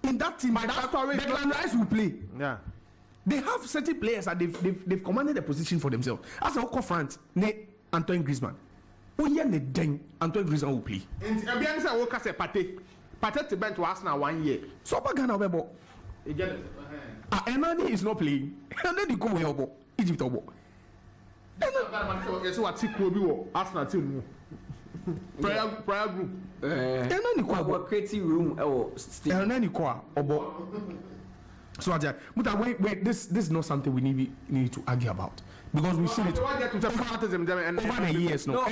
In that team, Declan Rice will play. Yeah. They have certain players that they've commanded a position for themselves. As a Oko France, Antoine Griezmann. Oh yeah, Antoine Griezmann will play. And Bianca Woka say Pate to bench to Arsenal 1 year. So Ghana Webo. Enani is not playing. And then you go where Egypt or Yes, what 𝐶𝐿𝐷𝐂𝐊 Arsenal team. Prayer group. Enani Our creative room. Enani Obo. So wait, this is not something we need to argue about because we've seen it over the years. No,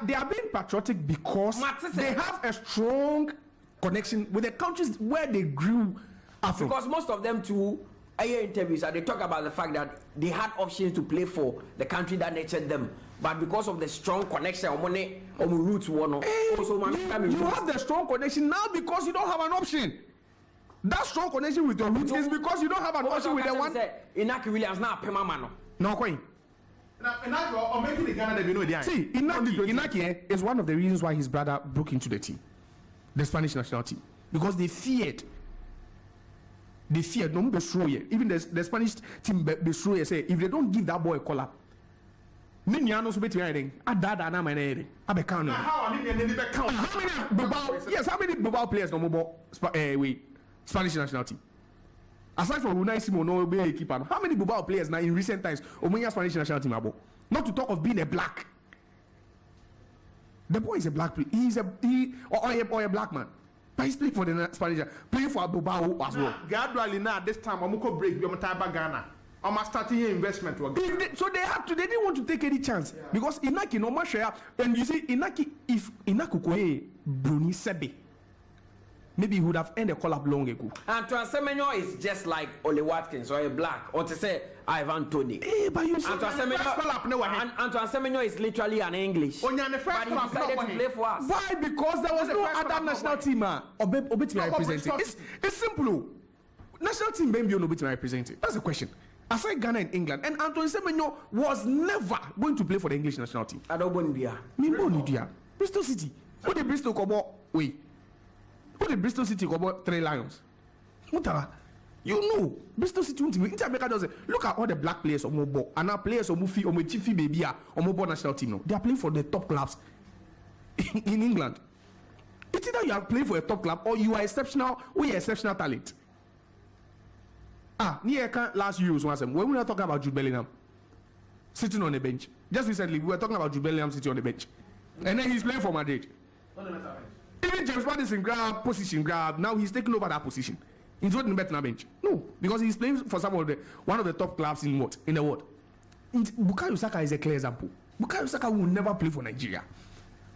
they are being patriotic because they have a strong connection with the countries where they grew up from. Because most of them too, I hear interviews and they talk about the fact that they had options to play for the country that nurtured them, but because of the strong connection, money, roots, you have the strong connection now because you don't have an option. That strong connection with your roots is because you don't have an option with the one. 𝐿𝐷𝐀𝐂𝐊 Williams now pay my man. No coin. Now, making the Ghana they know the see, 𝐿𝐷𝐀𝐂𝐊 is one of the reasons why his brother broke into the team, the Spanish national team, because they feared. No be sure even the Spanish team be sure say if they don't give that boy a call up. How many Bilbao players no more Spanish national team? Aside from Unai Simon, no be keeper. How many Bilbao players now in recent times Spanish national team abo? Not to talk of being a black. The boy is a black player. Or a black man. But he's playing for the Spanish, playing for Bilbao as well. Gradually now, this time I'm going to break your entire Ghana. I'm starting investment. So they didn't want to take any chance because 𝐿𝐷𝐀𝐂𝐊 no more share. And you see, if 𝐿𝐷𝐀𝐂𝐊 Quaye Bruni Sebe, maybe he would have ended the call-up long ago. And Semenyo is just like Oli Watkins or a black, or to say Ivan Toney. But you see, Antoine Semenyo is literally an English. But he decided to play for us. Why? Because there was no other national team representing. It's simple. National team Bembio no be represented. That's the question. Aside Ghana and England, and Antoine Semenyo was never going to play for the English national team. Bristol City. What did Bristol Kobo? Wait. What did Bristol City Kobo 3 Lions? Mutala. You know, Bristol City Inter does it. Look at all the black players on Mobo and now players on Mufi or Chifi Baby or Mobo national team. No, they are playing for the top clubs in England. It's either you are playing for a top club or you are exceptional or you are exceptional talent. Last year when we were talking about Jude Bellingham sitting on the bench. Just recently we were talking about Jude Bellingham sitting on the bench. And then he's playing for Madrid. Even James Madison grab, now he's taking over that position. He's not in the bench. No, because he's playing for one of the top clubs in the world. Bukayo Saka is a clear example. Bukayo Saka will never play for Nigeria.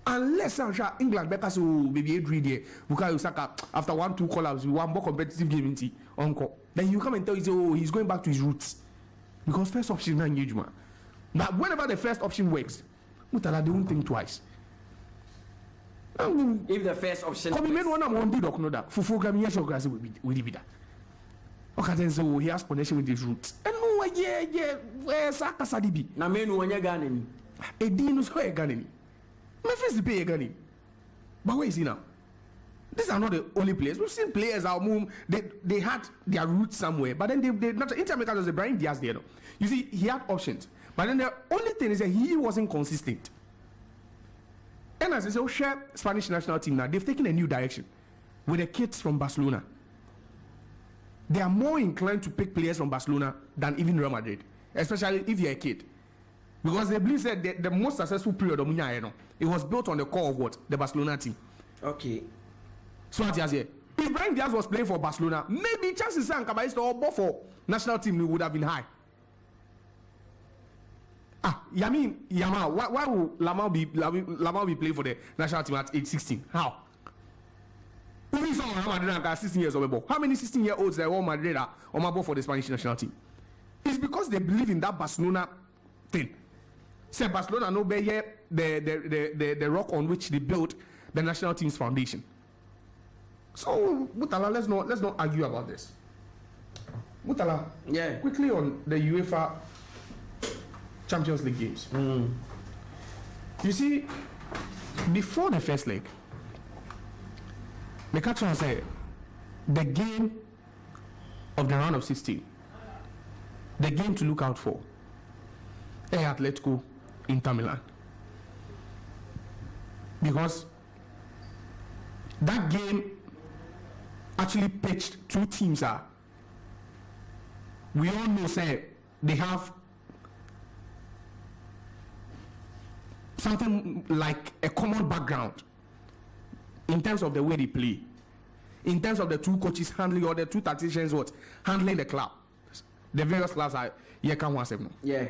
Unless England because maybe there, Bukayo Saka after 1-2 call-ups, we want more competitive game in Uncle. Then you come and tell you, he's going back to his roots. Because first option is not engagement. But whenever the first option works, Mutala, they won't think twice. If the first option come in one on do doc know that for program yes your grass will be that. Okay, then so he has connection with his roots. And no where Saka Sadibi. Na menu when you gane. E dinu so e gane. My first pay again. But where is he now? These are not the only players. We've seen players out move. They had their roots somewhere, but then they not Inter America was the Brian Diaz there. No? You see, he had options, but then the only thing is that he wasn't consistent. And as I say, share Spanish national team now, they've taken a new direction with the kids from Barcelona. They are more inclined to pick players from Barcelona than even Real Madrid, especially if you're a kid. Because they believe that the most successful period of Munya, it was built on the core of what? The Barcelona team. Okay. So what you say? If Brian Diaz was playing for Barcelona, maybe chances are Kabaista or for national team would have been high. Yama, why would Lamar be playing for the national team at age 16? How? Who is on Real Madrid 16 years old? How many 16-year-olds are on Madrid are on my board for the Spanish national team? It's because they believe in that Barcelona thing. Say Barcelona no be here the rock on which they built the national team's foundation. So Mutala, let's not argue about this. Mutala, yeah. Quickly on the UEFA Champions League games. You see, before the first leg, the catch on say the game of the round of 16, the game to look out for, Atletico Inter Milan, because that game actually pitched two teams. We all know say they have something like a common background in terms of the way they play, in terms of the two coaches handling, or the two tacticians handling the club. The various clubs are yeah.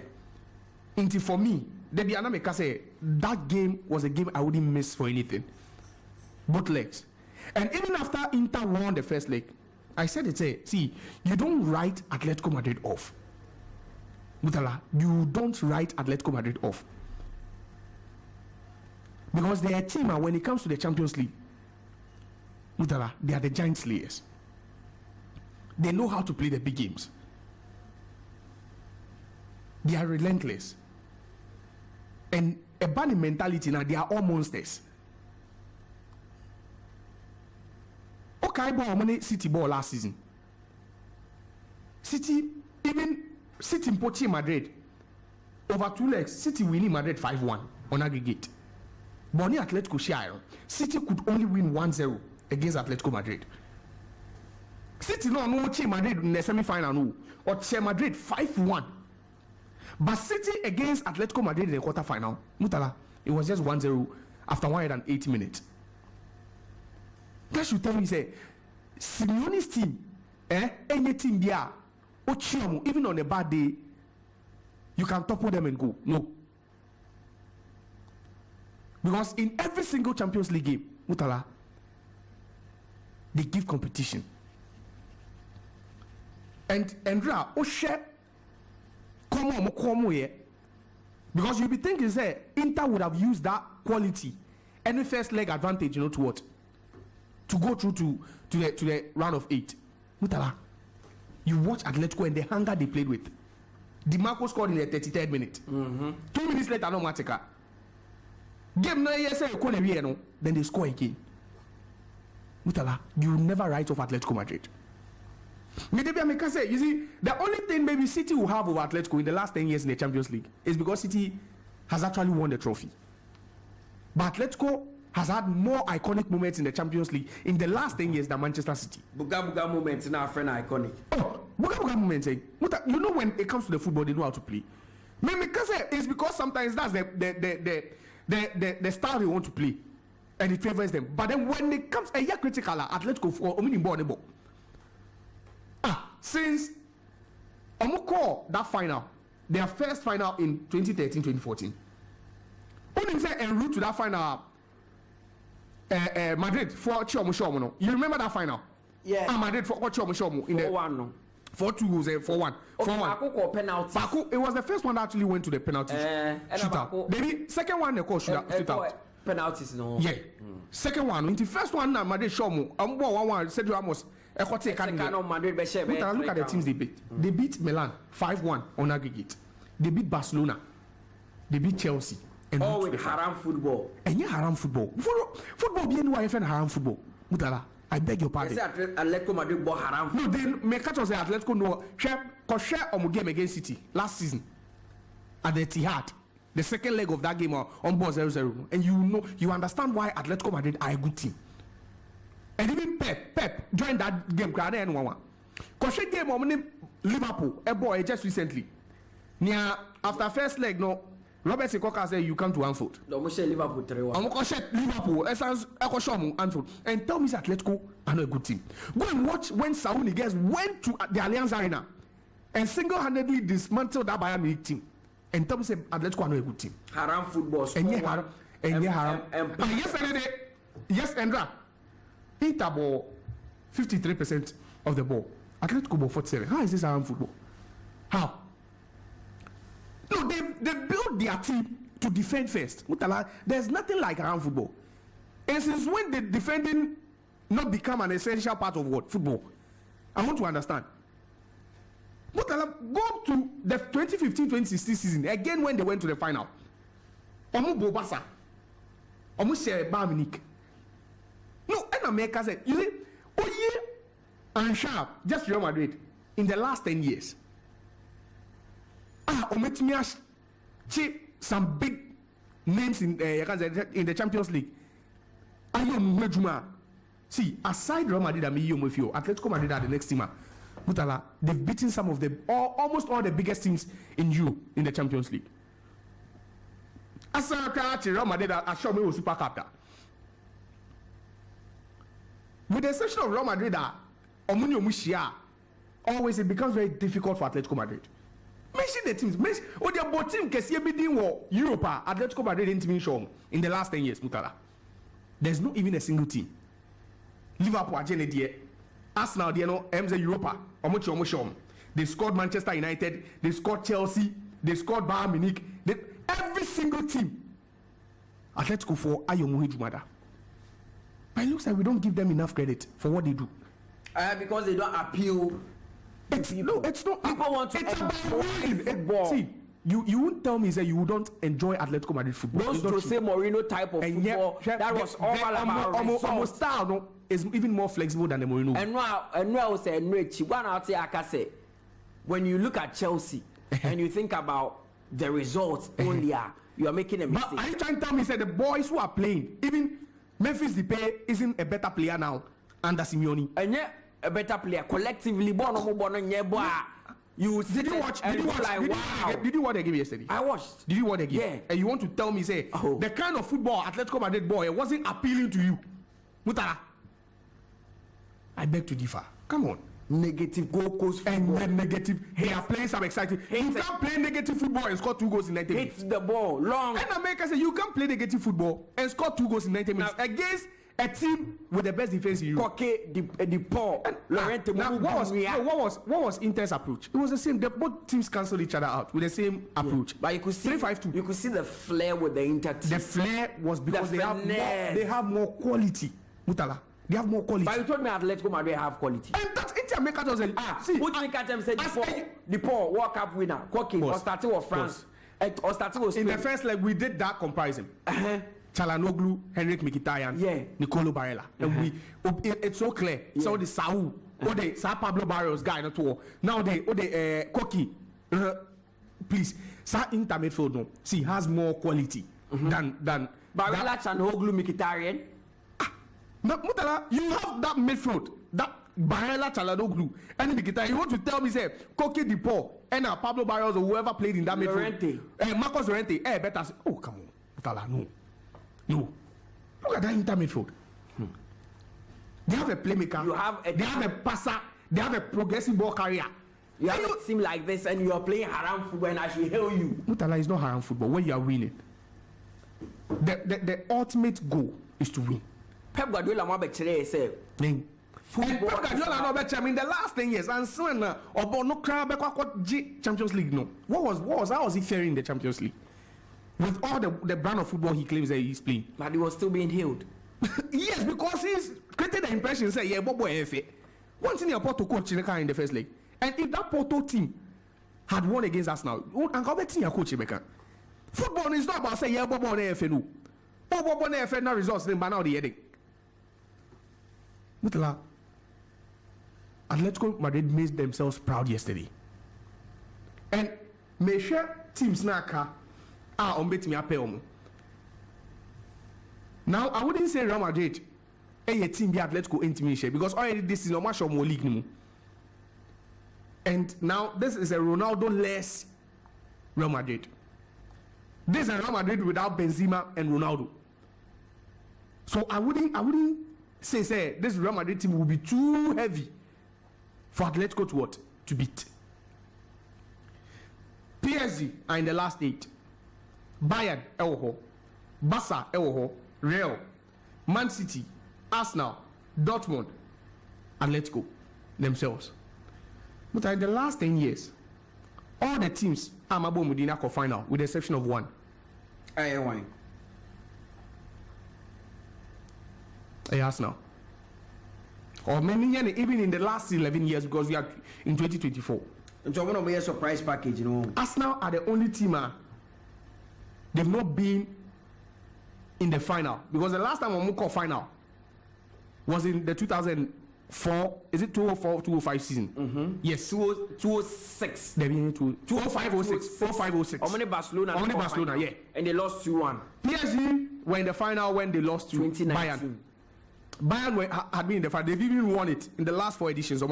Until for me, the Bianameka say that game was a game I wouldn't miss for anything. Both legs. And even after Inter won the first leg, I said it, see, you don't write Atletico Madrid off. Mutala, you don't write Atletico Madrid off. Because they are a team, and when it comes to the Champions League, Mutala, they are the giant slayers. They know how to play the big games. They are relentless. And a bad mentality now, they are all monsters. Okay, ball money City ball last season. City in Pochi Madrid over 2 legs. City winning Madrid 5-1 on aggregate. Boni Atletico share. City could only win 1-0 against Atletico Madrid. City no Madrid in the semi-final no, or Madrid 5-1. But City against Atletico Madrid in the quarter-final, Mutala, it was just 1-0 after 180 minutes. That should tell me, say, Simeone's team, any team there, even on a bad day, you can topple them and go. No. Because in every single Champions League game, Mutala, they give competition. And share. Come here. Because you'll be thinking, say, Inter would have used that quality, any first leg advantage, to what? To go through to the round of 8. Mutala, you watch Atletico and the hunger they played with. DiMarco scored in the 33rd minute. 2 minutes later, no Matica. Game no, then they score again. Mutala, you never write off Atletico Madrid. You see, the only thing maybe City will have over Atletico in the last 10 years in the Champions League is because City has actually won the trophy. But Atletico has had more iconic moments in the Champions League in the last 10 years than Manchester City. Buga moments in our friend iconic. Oh, Buga moments. You know, when it comes to the football, they know how to play. It's because sometimes that's the style they want to play, and it favors them. But then when it comes a year critical, Atletico for Ominimbo. Since Omoko that final, their first final in 2013-2014, only say en route to that final, Madrid for Chomo no. You remember that final? Yeah. Madrid for Chomo in the 4-1 no. 4-2 goals 4-1. 4-1. Penalty. It was the first one that actually went to the penalty shootout. Maybe second one they call shootout. Penalties no. Yeah. Second one, in the first one na Madrid Chomo. 1-1 Sergio Ramos. Look at the teams they beat. They beat Milan 5-1 on aggregate. They beat Barcelona. They beat Chelsea. And all with haram football. And yeah, haram football. Football be anywhere FN haram football. Mutala, I beg your pardon. Atletico Madrid bought haram football. No, then me catch us the Atletico no share on game against City last season at the Etihad. The second leg of that game on board 0-0. And you understand why Atletico Madrid are a good team. And even Pep joined that game. Because game on Liverpool, a boy just recently. Near after first leg, no, Robert Sekoka said you come to Anfield. No, I'm Liverpool 3-1. I'm going to Liverpool. Anfield. And tell me Atletico are not a good team. Go and watch when Saul Niguez went to the Allianz Arena and single-handedly dismantled that Bayern Munich team. And tell me Atletico are not a good team. Haram football. And yesterday, yes, Andra. Inter ball 53% of the ball. Atletico ball 47%. How is this haram football? How? No, they built their team to defend first. Mutala, there's nothing like haram football. And since when did defending not become an essential part of what? Football? I want to understand. Mutala, go to the 2015-2016 season again when they went to the final. Omu Bobasa. Omu Shere Bayern Munich. No, and America said, you see, Oye and Sharp, just Real Madrid, in the last 10 years. Ometimias chip some big names in the Champions League. See, aside Real Madrid and Atletico Madrid are the next team. Mutala, they've beaten some of the almost all the biggest teams in Europe in the Champions League. As Real Madrid are sure me Super Cup. With the exception of Real Madrid, always it becomes very difficult for Atletico Madrid. Mention the teams. Their both team can see everything Europe, Atletico Madrid didn't mean shown in the last 10 years, Mutala. There's not even a single team. Liverpool, Arsenal, MZ Europa, they scored Manchester United, they scored Chelsea, they scored Bayern Munich. Every single team. Atletico for Ayomuhi Jumada. But it looks like we don't give them enough credit for what they do. Because they don't appeal. It's not. People want to enjoy football. See, you won't tell me that you don't enjoy Atletico Madrid football. Those Jose Mourinho type of football, that was all about almost style is even more flexible than the Mourinho. And now I will say, one out there, I can say, when you look at Chelsea and you think about the results only, you are making a mistake. But are you trying to tell me that the boys who are playing, even Memphis Depay isn't a better player now under Simeone? And yet, a better player collectively. You did you watch what they gave yesterday? I watched. Did you watch the game? Yeah. And you want to tell me the kind of football Atletico Madrid boy wasn't appealing to you? Mutala, I beg to differ. Come on. Negative goals and then negative. They are playing some exciting. You can't play negative football and score 2 goals in 90 minutes. Hits the ball long. And America said you can't play negative football and score 2 goals in 90 minutes against a team with the best defense in Europe. What was Inter's approach? It was the same. Both teams cancelled each other out with the same approach. But you could see 3-5-2. You could see the flair with the Inter team. The flair was because they have more quality. Mutala, they have more quality. But you told me Atletico Madrid have quality. And that's Inter America doesn't. See, what Inter said before the Paul World Cup winner, Koki, or starting with France, or starting with Spain. In the first leg, we did that comparison. Chalanoglu, Henrik Mkhitaryan, Nicolo Barella. And it's so clear. So the Saul, or the Sao Pablo Barrios guy not all. Now the Koki. Please, Sa Inter midfield no. See, has more quality than Barella, Chalanoglu, Mkhitaryan. Mutala, you have that midfield, that Barella, Chalanoglu, and Mkhitaryan. You want to tell me say Koki Depaul and Pablo Barrios or whoever played in that midfield. Marcos Llorente. Better. Oh come on, Mutala, no. No. Look at that Inter midfield. They have a playmaker. They have a passer. They have a progressive ball carrier. You have a team like this and you are playing haram football and I should hail you. Mutala is not haram football when you are winning. The ultimate goal is to win. Pep Guardiola mo be chere say. Football. Pep Guardiola no be chere. I mean the last 10 years and so na obo no cry be kwa Champions League no. How was he faring in the Champions League? With all the brand of football he claims that he's playing. But he was still being hailed. Yes, because he's created the impression say yeah Bobo Efe. One thing Porto coach in the first leg. And if that Porto team had won against us now, and how team coach Rebecca? Football is not about say yeah Bobo Efe no. Bobo Efe no results then by now the headache. Mutala, Atletico Madrid made themselves proud yesterday. And make sure teams naka are on bet me apel. Now I wouldn't say Real Madrid a team be Atletico intimidation because already this is no match of more league anymore. And now this is a Ronaldo-less Real Madrid. This is a Real Madrid without Benzema and Ronaldo. So I wouldn't say this Real Madrid team will be too heavy for Atletico to what? To beat. PSG are in the last 8. Bayern, Ewoho. Barca, Ewoho. Real. Man City, Arsenal, Dortmund, Atletico themselves. But in the last 10 years, all the teams are Mabo Medina final with the exception of one. Why? Arsenal. Or many even in the last 11 years because we are in 2024. And so one of a surprise package, you know. Arsenal are the only team they've not been in the final because the last time we final was in the 2004, is it 2004 2005 season? Yes, 2006. They've been 2005-06, 2005-06. How many Barcelona? Yeah, and they lost 2-1. PSG were in the final when they lost to Bayern. Bayern had been in the final. They've even won it in the last 4 editions.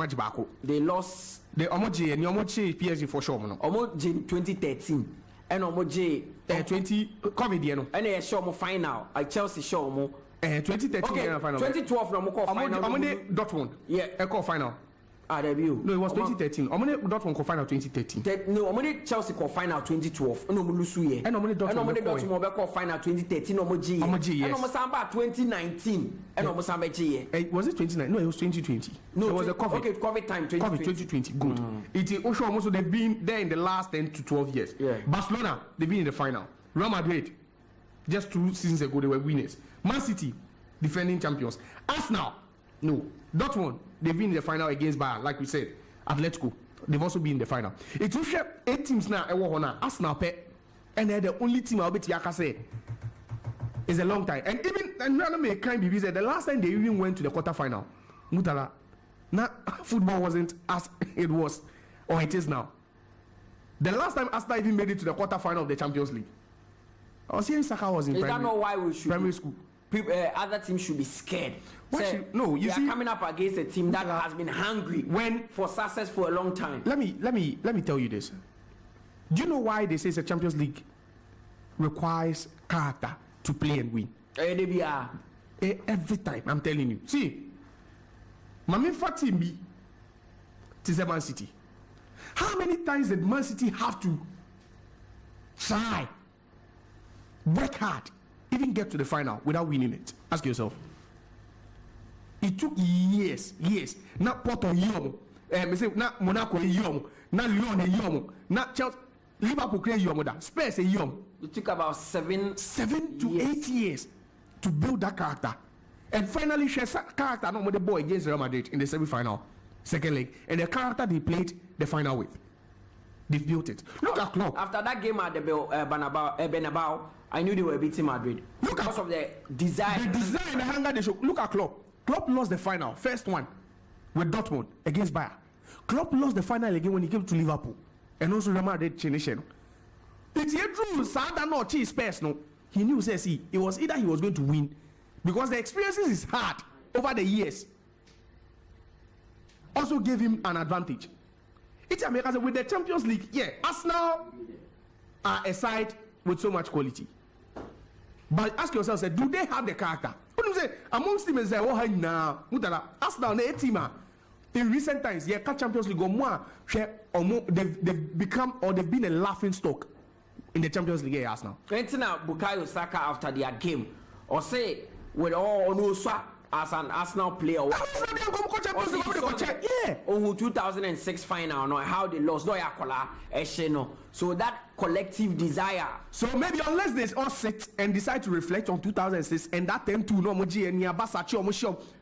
They lost. They PSG for sure. Omoji 2013. And Omoji 20 COVID. And they show mo final. Chelsea show mo. 2013 okay, final. 2012 no mo call final. Dortmund. Yeah. Call final. Debut. No, it was 2013. Dortmund call final 2013. No, Chelsea call final 2012. No mo lusu ye. And Dortmund call final 2013 no mo G. And no samba 2019. And no samba G. Was it 2019? No, it was 2020. No, it was a COVID. Okay, COVID time 2020. Good. It is also almost they've been there in the last 10 to 12 years. Yeah. Barcelona, they've been in the final. Real Madrid, just 2 seasons ago, they were winners. Man City, defending champions. Arsenal, no. Dortmund, they've been in the final against Bayern, like we said. Atletico, they've also been in the final. It's 8 teams now. Arsenal, and they're the only team I'll bet Yaka say. It's a long time. And even another kind of said the last time they even went to the quarterfinal, Mutala, now football wasn't as it was or it is now. The last time Arsenal even made it to the quarterfinal of the Champions League, I was hearing Saka was in is that not why we should primary school? Other teams should be scared. No, you see, are coming up against a team that has been hungry for success for a long time. Let me tell you this. Do you know why they say it's a Champions League requires character to play and win? Every time, I'm telling you. See, Mami Fatimbi, it's Man City. How many times did Man City have to try, work hard, even get to the final without winning it? Ask yourself. It took years. Not Porto yom, not Monaco yom, not Lyon yom, not Chelsea, Liverpool create yom, Spurs yom. It took about 7 to 8 years to build that character, and finally share character not with the boy against Real Madrid in the semi-final, second leg, and the character they played the final with. They built it. Look at Klopp. After that game at the Bernabeu, I knew they were beating Madrid because of the desire. The desire and the hunger they show. Look at Klopp. Klopp lost the final, first one, with Dortmund against Bayern. Klopp lost the final again when he came to Liverpool, and also Real Madrid Chinesian. It's true. Sada no cheese Spurs no. He knew it was either he was going to win, because the experiences is hard over the years. Also gave him an advantage. It's America with the Champions League. Yeah, Arsenal are a side with so much quality. But ask yourself, do they have the character? What do you say? Amongst them, say, oh, now, Arsenal, the team in recent times, yeah, Champions League, they've become or they've been a laughing stock in the Champions League. Arsenal. Now, Bukayo Saka after their game, or say with all no swap. as an Arsenal player. Yeah. Oh, 2006 final, no, how they lost, no, so that collective desire. So maybe unless they all sit and decide to reflect on 2006 and that time too, no,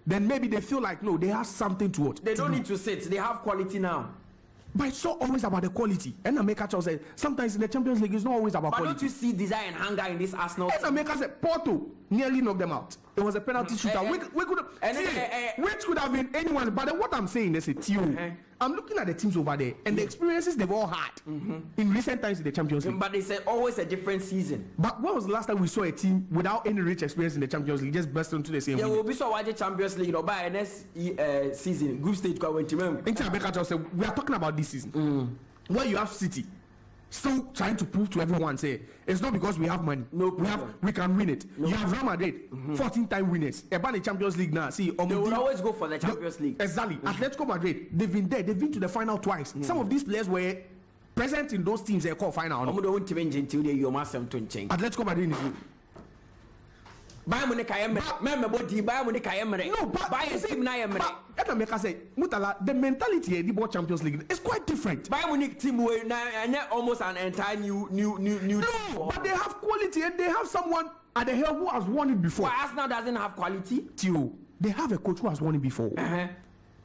then maybe they feel like no, they have something to it. They don't need to sit. They have quality now. But it's not always about the quality. And I make a say sometimes in the Champions League it's not always about quality. But don't you see desire and hunger in this Arsenal? And I make say Porto nearly knocked them out. It was a penalty shootout. We could which could have been anyone. But what I'm saying is I'm looking at the teams over there and the experiences they've all had in recent times in the Champions League. But it's always a different season. But when was the last time we saw a team without any rich experience in the Champions League just burst into the same? Yeah, we'll be so watching Champions League by next season. Group stage went to we are talking about this season. Where you have City still trying to prove to everyone say it's not because we have money. No, we can win it. You have Real Madrid, 14-time winners. About the Champions League now. See, they will always go for the Champions League. Exactly. Atletico Madrid, they've been there. They've been to the final twice. Some of these players were present in those teams. They call final. Atletico Madrid. Bayern Munich Mutala, the mentality of the Champions League is quite different. Bayern Munich team were almost an entire new No, but they have quality and they have someone at the helm who has won it before. But Arsenal doesn't have quality. They have a coach who has won it before.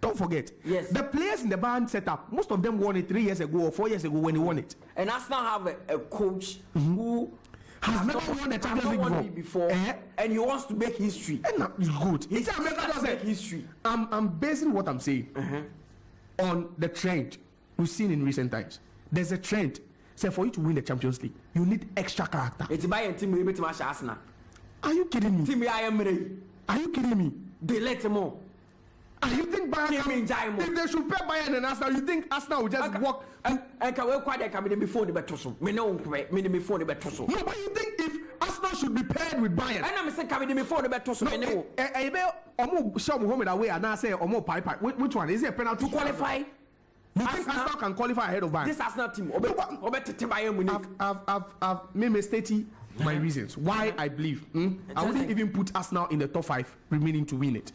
Don't forget. Yes. The players in the Bayern setup, most of them won it 3 years ago or 4 years ago when he won it. And Arsenal have a coach who has never won the Champions League before. And he wants to make history. And it's good. He does make history. I'm basing what I'm saying on the trend we've seen in recent times. There's a trend. So for you to win the Champions League, you need extra character. It's by a team able to match Arsenal. Are you kidding me? Team I am ready. Are you kidding me? They let him on. And you think Bayern, if they should pay Bayern and Arsenal, you think Arsenal will just walk? And can we quite come in before the battle? Me no before the battle. No, but you think if Arsenal should be paired with Bayern? And I'm saying coming before the battle. No, Omo show me home away and I say Omo pipe. Which one is it? A penalty to qualify? You think Arsenal can qualify ahead of Bayern? This Arsenal team, Bayern Munich. I've made stating my reasons why I believe I wouldn't even put Arsenal in the top 5 remaining to win it.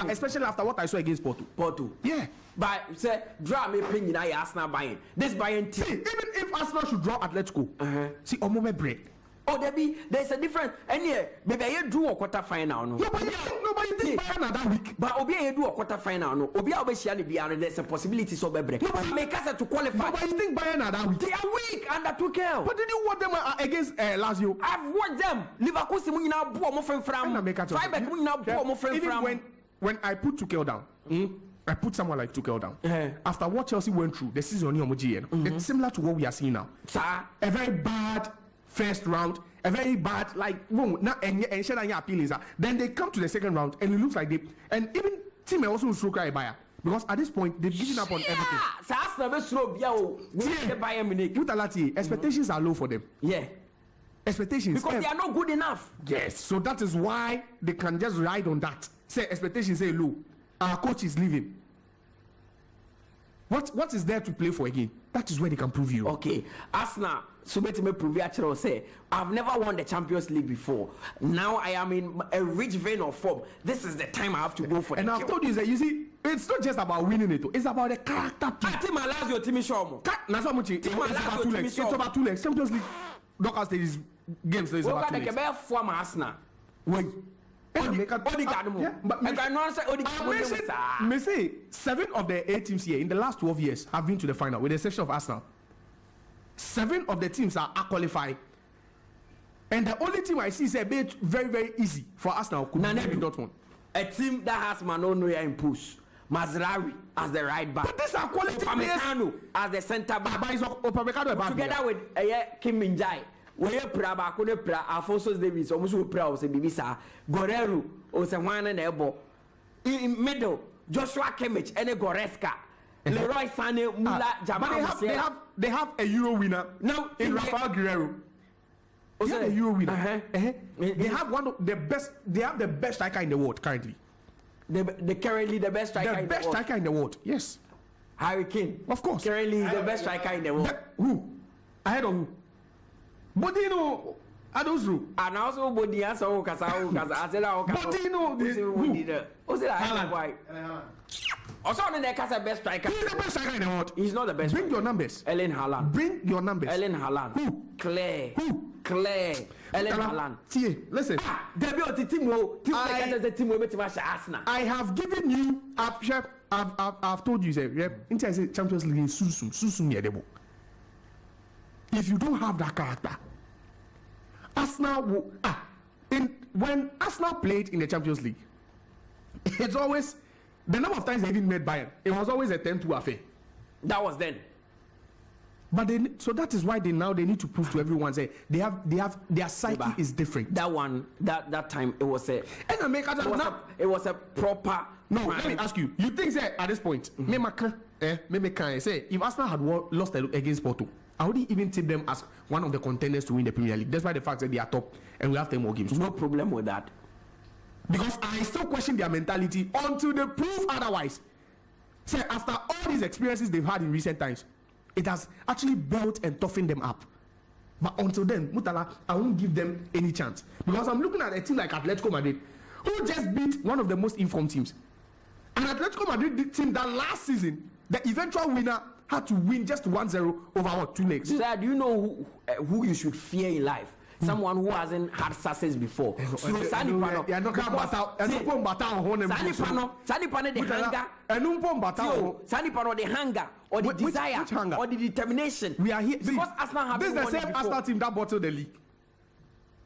Especially after what I saw against Porto. Yeah. But say draw me playing in Arsenal Bayern. This Bayern team. See, even if Arsenal should draw Atletico, see Omo break. Oh, there's a difference. And yeah, maybe I do a quarter final. Nobody think Bayern are that weak. But Obi I do a quarter final. No, Obi I be there's a possibility so break. Nobody make us to qualify. Nobody think Bayern are that weak. They are weak under 𝐾𝐂𝐊. But did you watch them against Lazio? I've watched them. Liverpool si mu nyina bo mo from. Freiburg mu nyina bo mo from. Even when I put 𝐾𝐂𝐊 down, I put someone like 𝐾𝐂𝐊 down. After what Chelsea went through the season it's similar to what we are seeing now. A very bad first round, a very bad then they come to the second round and it looks like and even team also stroke Bayern because at this point they've given up on everything. Expectations are low for them. Yeah. Expectations because they are not good enough. Yes, so that is why they can just ride on that. Say expectations say low. Our coach is leaving. What is there to play for again? That is where they can prove you. Okay, Arsenal. So me prove actually say I've never won the Champions League before. Now I am in a rich vein of form. This is the time I have to go for. And I've told you that you see, it's not just about winning it. It's about the character. Team allows your team show. It's about 2 legs. Champions League knockout stages games. It's about 2 legs. Arsenal. Wait. Me say 7 of the 8 teams here in the last 12 years have been to the final, with the exception of Arsenal. 7 of the teams are qualified, and the only team I see is a bit very, very easy for Arsenal could be Dortmund. A team that has Manonoya in push, Mazraoui as the right back, but these are quality players as the centre back. Together with Kim Min-jae. Where Praba could pra Alfonso Davies almost proud say Bibisa Guerrero or someone and elbow in middle Joshua Kimmich and a Goretzka Leroy Sané Mula Jamal. They have a Euro winner now in Rafael Guerrero. They have a Euro winner. They have one of the best. They have the best striker in the world currently. Currently the best striker. The best striker in the world. Yes. Harry Kane. Of course. Currently is the best striker in the world. Who? Ahead of who? But you know, I don't know. And also, body answer, I said, but you know, who said I why? Also, on the Casa best striker. He's the best striker in the world. He's not the best. Bring your numbers. Erling Haaland. Bring your numbers. Erling Haaland. Who? Claire. Who? Claire. Erling Haaland. See, listen. I have given you. I've told you, say, until I say Champions League, susum. If you don't have that character, Arsenal will. When Arsenal played in the Champions League, it's always. The number of times they even met Bayern, it was always a 10-2 affair. That was then. But so that is why they need to prove to everyone say their psyche is different. That time it was a proper. No, let me ask you. You think say at this point, maybe can say if Arsenal had lost against Porto, I wouldn't even tip them as one of the contenders to win the Premier League. Despite the fact that they are top and we have 10 more games. No problem with that. Because I still question their mentality until they prove otherwise. Say after all these experiences they've had in recent times, it has actually built and toughened them up. But until then, Mutala, I won't give them any chance. Because I'm looking at a team like Atletico Madrid, who just beat one of the most informed teams. And Atletico Madrid team that last season, the eventual winner had to win just 1-0 over 2 legs. Do you know who you should fear in life? Someone who hasn't had success before. So Sani Pano, the hunger or the desire or the determination. We are here because Arsenal have. This is the same Arsenal team that bottled the league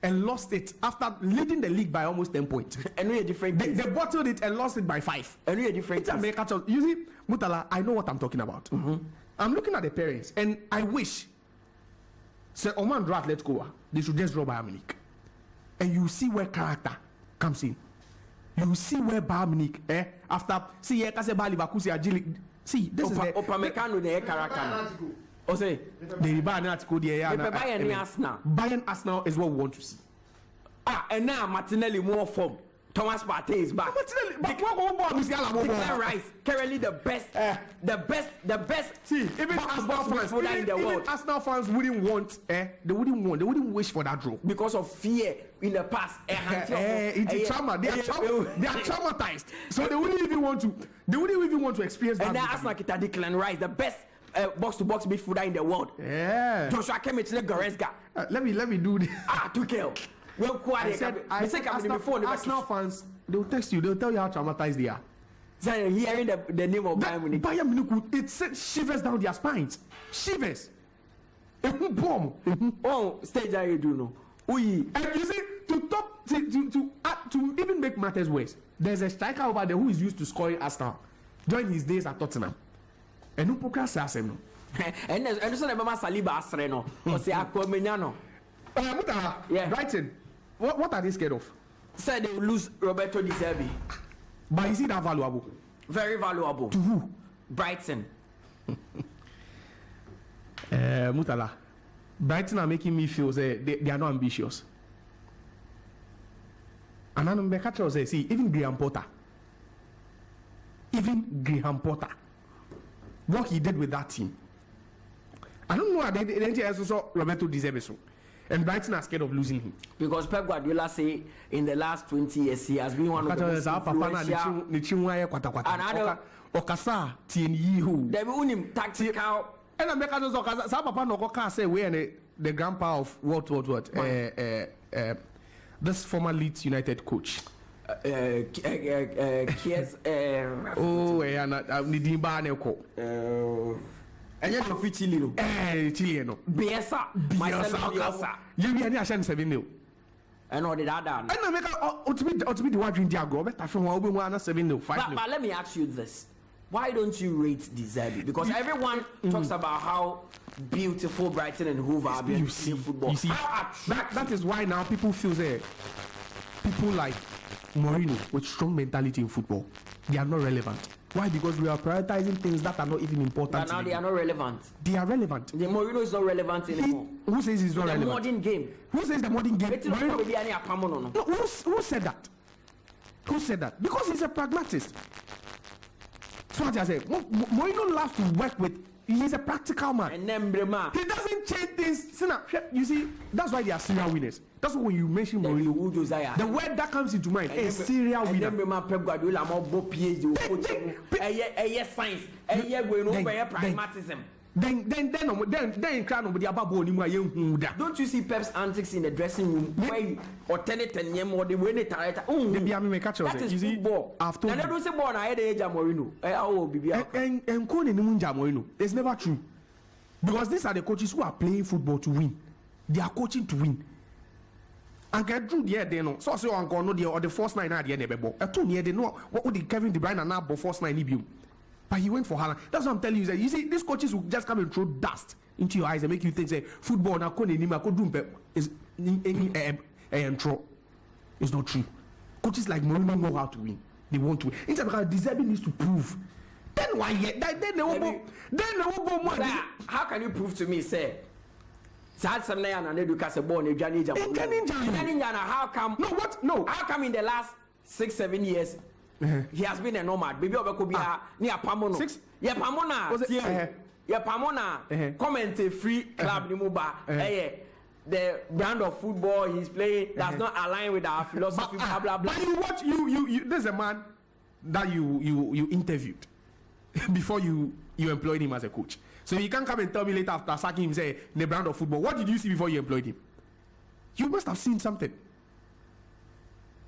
and lost it after leading the league by almost 10 points. And we are different. They bottled it and lost it by 5. And we are different. You see, Mutala, I know what I'm talking about. I'm looking at the parents and I wish. Say Oman draw Atletico, they should just draw Bayern Munich, and you see where character comes in. You see where Bayern Munich, after see see this is the Opamecano the character. O say the Bayern Atletico Bayern Arsenal is what we want to see. And now Martinelli more form. Thomas Partey is back. Declan Rice, currently the best. See, even Arsenal fans, in the world. Arsenal fans wouldn't want, they wouldn't wish for that draw because of fear in the past. It's trauma. They are traumatized, so they wouldn't even want to experience that. And now Arsenal kita Declan Rice, the best box-to-box midfielder in the world. Yeah. Joshua Quaye, Goretzka. Let me do this. Tuchel. I said Arsenal fans, they'll text you, they'll tell you how traumatized they are. So hearing the name of Bayern Munich. Bayern Munich, it sent shivers down their spines. Shivers. Oh, stage I do know. And you see, to even make matters worse, there's a striker over there who is used to scoring Arsenal during his days at Tottenham. And no poker says him. And so the Mama Saliba Asreno, or say Aquamenano. Yeah. Brighton. What are they scared of? Said they will lose Roberto Di Zerbi. But is it that valuable? Very valuable. To who? Brighton. Mutala. Brighton are making me feel they are not ambitious. And I'm going to say, even Graham Potter, what he did with that team. I don't know. They didn't also saw Roberto Di Zerbi. And Brighton are scared of losing him. Because Pep Guardiola say in the last 20 years he has been one of the most influential. Okasa TNU. They will him tactical. And I'm making Okasa. Some papa no go say we are the grandpa of what? This former Leeds United coach. 𝐋𝐈𝐕𝐄. Oh, yeah, Nidimba Neko. And yet, no Chile, no. Chile, no. Bielsa. You be any ashamed 7-0. I know that. And I make ultimately the one dream Diago, but I from 7-0, 5-0. But let me ask you this: why don't you rate De Zerbi? Because everyone talks about how beautiful Brighton and Hove are in football. You see, that is why now people feel people like Mourinho with strong mentality in football, they are not relevant. Why? Because we are prioritizing things that are not even important. But now they are not relevant. They are relevant. The Mourinho is not relevant anymore. Who says he's not relevant? The modern game. Who says the modern game? No, who said that? Who said that? Because he's a pragmatist. So what I say, Mourinho loves to work with he's a practical man. And then he doesn't change things. You see, that's why they are serial winners. That's what when you mention Mourinho, Josiah, the word that comes into mind is serial winner. And then Pep Guardiola more PhD, science, pragmatism. Then crown over the ababo ni mu Don't you see Pep's antics in the dressing room where he alternate and yem or the way they tire? That is football. After I don't say born I had age Mourinho. And calling him Mourinho. It's never true. Because these are the coaches who are playing football to win. They are coaching to win. And get through the they know. So on no the or the first nine at the end of the two near they know what would the Kevin De Bruyne and now first nine you. But he went for Haaland. That's what I'm telling you. That you see, these coaches will just come and throw dust into your eyes and make you think, say, football now is intro. It's not true. Coaches like Mourinho know how to win. They want to win. Instead because deserving needs to prove. Then why yet? Then they won't go more. How can you prove to me, say? How come? No, what? No. How come in the last 6-7 years? He has been a nomad. Baby Obekobia near Pamono. 6? Yeah, Pamona. Yeah, Pamona. Comment free club Nimuba. The brand of football he's playing does not align with our philosophy. Blah blah blah. But you watch you. There's a man that you interviewed before you employed him as a coach. So you can't come and tell me later after sacking him say the brand of football. What did you see before you employed him? You must have seen something.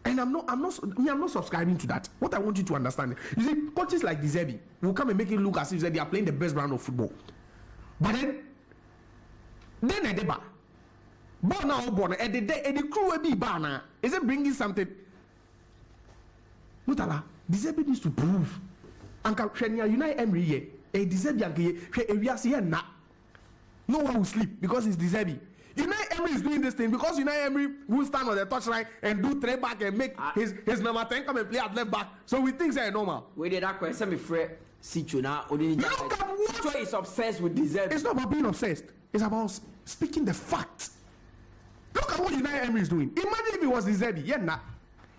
And I'm not subscribing to that. What I want you to understand, you see, coaches like Deserbi will come and make it look as if they are playing the best brand of football. But then a deba, born now born, and the crew will be banner. Is it bringing something? Mutala, Deserbi needs to prove. And Kenya United every year, a Deserbi no one will sleep because it's Deserbi. Unai Emery is doing this thing because Unai Emery will stand on the touchline and do three back and make his number 10 come and play at left back. So we think it's normal. We did that question before. Situ now. Situ is obsessed with Deserbi. It's not about being obsessed. It's about speaking the facts. Look at what Unai Emery is doing. Imagine if it was Deserbi. Yeah, nah.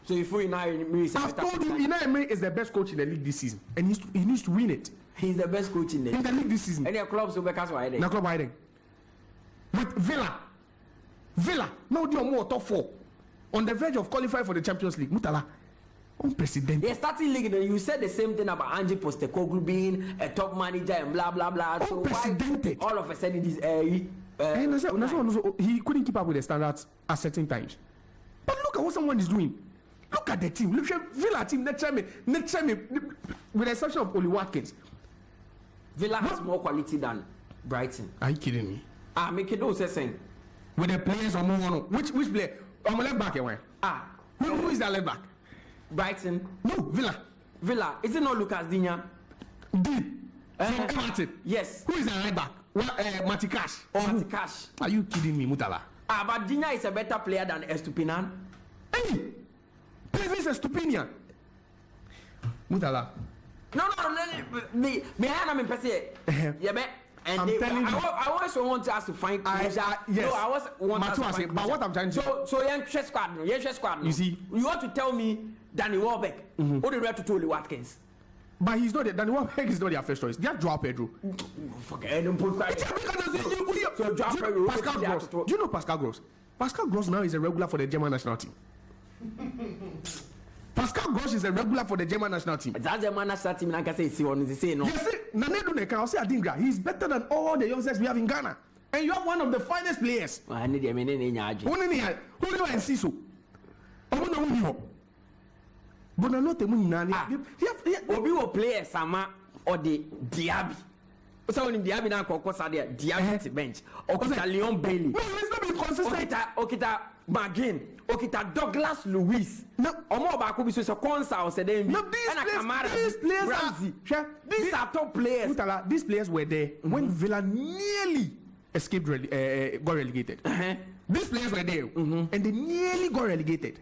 So if Unai Emery is I've told you, Unai Emery is the best coach in the league this season, and he needs to win it. He's the best coach in the league this season. Any clubs will be cast wide. No club hiding. With Villa, now they are more top 4 on the verge of qualifying for the Champions League. Mutala, unprecedented. Yeah, starting league, you said the same thing about Ange Postecoglou being a top manager and blah blah blah. Unprecedented. So all of a sudden, this he couldn't keep up with the standards at certain times. But look at what someone is doing. Look at the team. Look at Villa team. Next time, with the exception of Oli Watkins, Villa has more quality than Brighton. Are you kidding me? Make it no sense. With the players on which player? On my left back, who is that left back? Brighton. No, Villa. Is it not Lucas Digne? From Everton. Yes. Who is that right back? Matikash. Matikash. Are you kidding me, Mutala? But Digne is a better player than Estupinan. Hey, Previs Estupinian. Mutala. No. Me I'm impressed. Yeah, and I'm telling you. I also want us to find yes. No, I was want us to find but what I'm trying to so young squad. You see, you want to tell me Danny Welbeck or the rest to Oli Watkins. But he's not Danny Welbeck is not their first choice. They have Joao Pedro. Forget him. So Joao Pedro. Pascal Gross. Do you know Pascal Gross? Pascal Gross now is a regular for the German national team. Pascal Gross is a regular for the German national team. That German national team, like I say, say no. Yes, Nanedu Neka, I'll say Adingra. He's better than all the youngsters we have in Ghana. And you have one of the finest players. I need him in Who and Siso. But not the moon. Obi will play a Sama or the Diaby. So when Diaby now call there, Diaby bench. Okita Leon Bailey. No, let's not be consistent. Okita Magin. Okita Douglas Lewis. No, Omo Bakubi so Konsa or Sedem. No, these players are these are top players. Mutala, these players were there when Villa nearly escaped got relegated. These players were there and they nearly got relegated.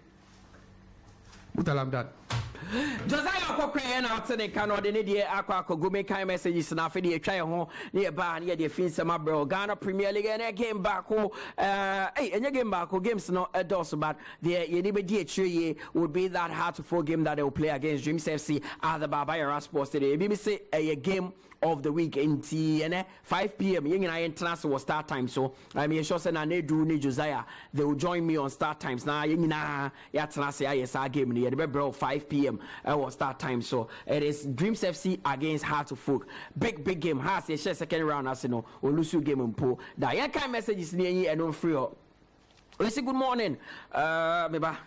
Mutala, I'm done. Josiah Quaye na outside Canada de die akwa akogome kind messages na afedi etwa ho ne ba ne de fin sama bro Ghana Premier League and game back ho enye game back games no adults but the ye be die etwe would be that hard-to-fall game that they will play against Dreams FC at the Barbara Sports today. Maybe say a game of the week in 5 p.m. International was start time, so I'm sure say na do ni Josiah they will join me on start times. Now yes game near the 5 p.m. was start time, so it is Dreams FC against Heart-to-Folk. Big game. Has a second round as you know. Olusu game and po. That kind messages near you and on free. Let's say good morning. Meba.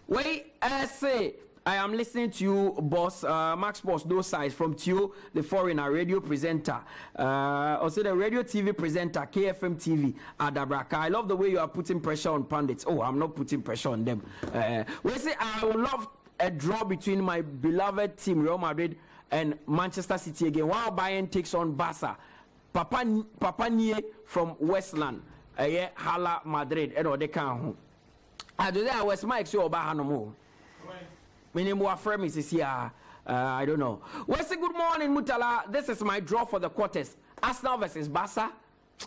Wait, I say. I am listening to you, boss. Max Boss, those sides from Tio, the foreigner radio presenter. Also the radio TV presenter, KFM TV, Adabraka. I love the way you are putting pressure on pundits. Oh, I'm not putting pressure on them. We say I would love a draw between my beloved team, Real Madrid, and Manchester City again. While Bayern takes on Barca. Papa Nye from Westland. Hala Madrid. They can't. I do that. West Mike, so Bahanomo. I don't know. Well, say good morning, Mutala. This is my draw for the quarters. Arsenal versus Barca,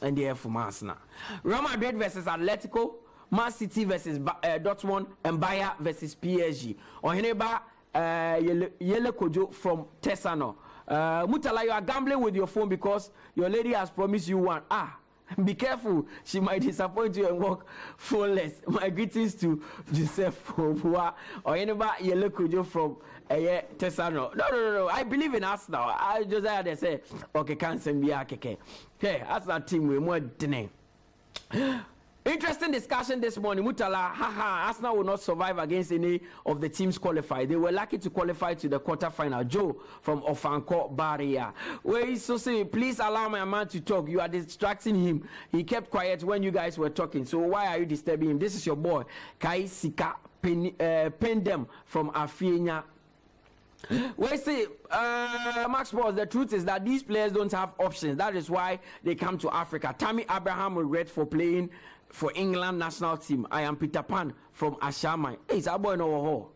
and the F for Arsenal. Real Madrid versus Atletico, Man City versus Dortmund, and Bayern versus PSG. Oheneba Yele Kojo from Tesano. Mutala, you are gambling with your phone because your lady has promised you one. Be careful, she might disappoint you and walk phoneless. My greetings to Joseph Quaye or anybody you look from Tesano. No. I believe in us now. I just had to say, okay, can't send me a keke. Okay, that's our team. We're more than interesting discussion this morning. Mutala, Arsenal will not survive against any of the teams qualified. They were lucky to qualify to the quarterfinal. Joe from Ofanko Barrier. Where so say, please allow my man to talk. You are distracting him. He kept quiet when you guys were talking. So why are you disturbing him? This is your boy, Kaisika Pendem from Afienya. We say, Max Boss, the truth is that these players don't have options. That is why they come to Africa. Tammy Abraham will read for playing for England national team. I am Peter Pan from Ashamai. Hey, it's a boy no ho.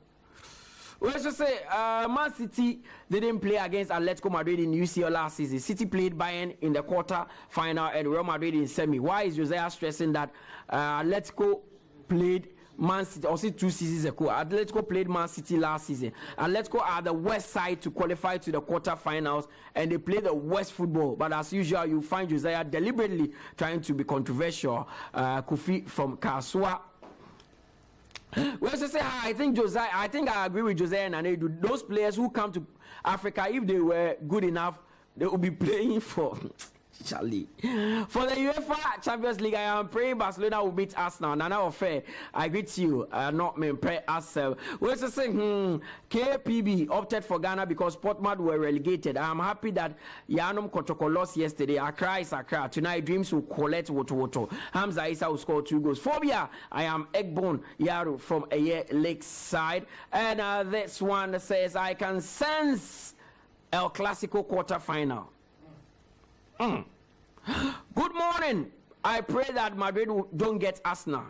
We also say, Man City didn't play against Atletico Madrid in UCL last season. City played Bayern in the quarter final and Real Madrid in semi. Why is Josiah stressing that Atletico played Man City, also 2 seasons ago? Atletico played Man City last season. Atletico are the west side to qualify to the quarterfinals, and they play the west football. But as usual, you find Josiah deliberately trying to be controversial. Kofi from Kasua. We also say, I think I agree with Josiah and Anedu. Those players who come to Africa, if they were good enough, they will be playing for Charlie. For the UEFA Champions League, I am praying Barcelona will beat Arsenal. Nana Ofe, I greet you. Not me, pray ourselves. We also say, KPB opted for Ghana because Portmad were relegated. I am happy that Yanum Kotoko lost yesterday. Accra is Accra. Tonight, Dreams will collect Woto. Hamza Isa will score 2 goals. Phobia, I am Egbon Yaru from Lakeside. And this one says, I can sense El Clasico quarter-final. Good morning. I pray that Madrid don't get Arsenal.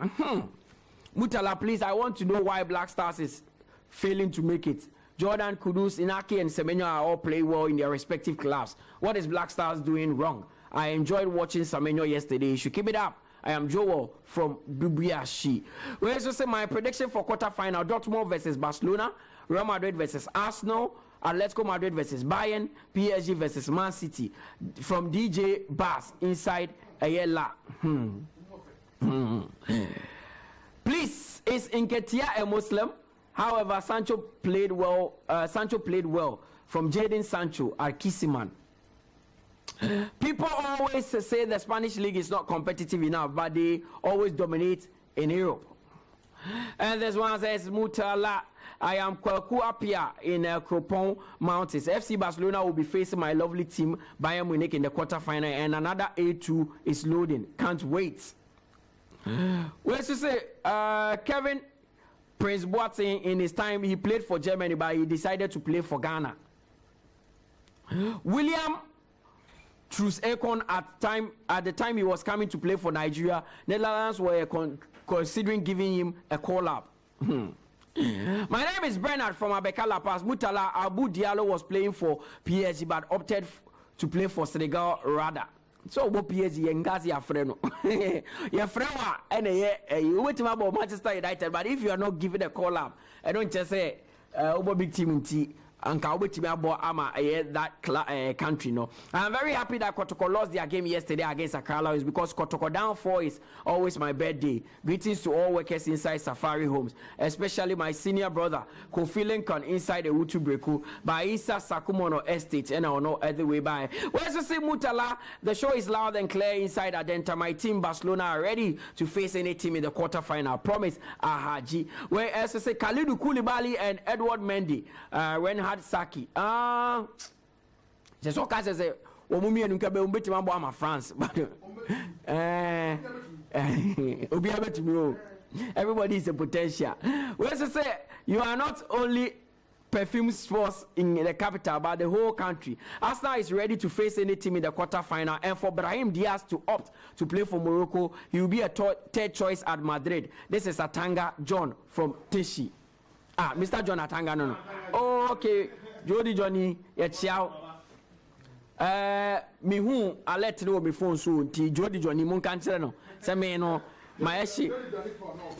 Mutala, please, I want to know why Black Stars is failing to make it. Jordan, Kudus, Inaki, and Semenyo are all playing well in their respective clubs. What is Black Stars doing wrong? I enjoyed watching Semenyo yesterday. You should keep it up. I am Joel from Bubuyashi. We also say my prediction for quarterfinal: Dortmund versus Barcelona, Real Madrid versus Arsenal, Atletico Madrid versus Bayern, PSG versus Man City. From DJ Bass inside Ayala. Please, is 𝐒𝐏𝐂𝐊 a Muslim? However, Sancho played well. From Jadon Sancho at Kisiman. People always say the Spanish league is not competitive enough, but they always dominate in Europe. And this one says, Mutala, I am Kuapia in Cropon Mountains. FC Barcelona will be facing my lovely team, Bayern Munich, in the quarterfinal, and another A2 is loading. Can't wait. Let's just say, Kevin Prince Boateng, in his time, he played for Germany, but he decided to play for Ghana. William Truss Ekon, at the time he was coming to play for Nigeria, Netherlands were considering giving him a call-up. My name is Bernard from Abeka La Paz. Mutala Abu Diallo was playing for PSG but opted to play for Senegal rather. So what PSG Ngazi Afreno. Your friend and you wait about Manchester United, but if you are not giving a call up, I don't just say over big team in T. And that country, no. I'm very happy that Kotoko lost their game yesterday against Akala, because Kotoko down 4 is always my birthday. Greetings to all workers inside Safari Homes, especially my senior brother Kofi Lincoln inside the Utu Breku by Isa Sakumono Estate, and I will know other way by. Where's the same Mutala? The show is loud and clear inside Adenta. My team Barcelona are ready to face any team in the quarterfinal. Promise Ahaji. Whereas I say Kalidou Koulibaly and Edward Mendy, Renhard Saki. Just so I say, Omumi and Nkabe Umbetima Boama France. Everybody is a potential. Whereas I say, you are not only perfume sports in the capital, but the whole country. Arsenal is ready to face any team in the quarterfinal, and for Brahim Diaz to opt to play for Morocco, he will be a third choice at Madrid. This is Atanga John from Tishi. Mr. John Atanga, no. Oh, okay. Jody Johnny, ciao. Me who I let know my phone soon. Jody Johnny Munkanchano. Say no. My ashi.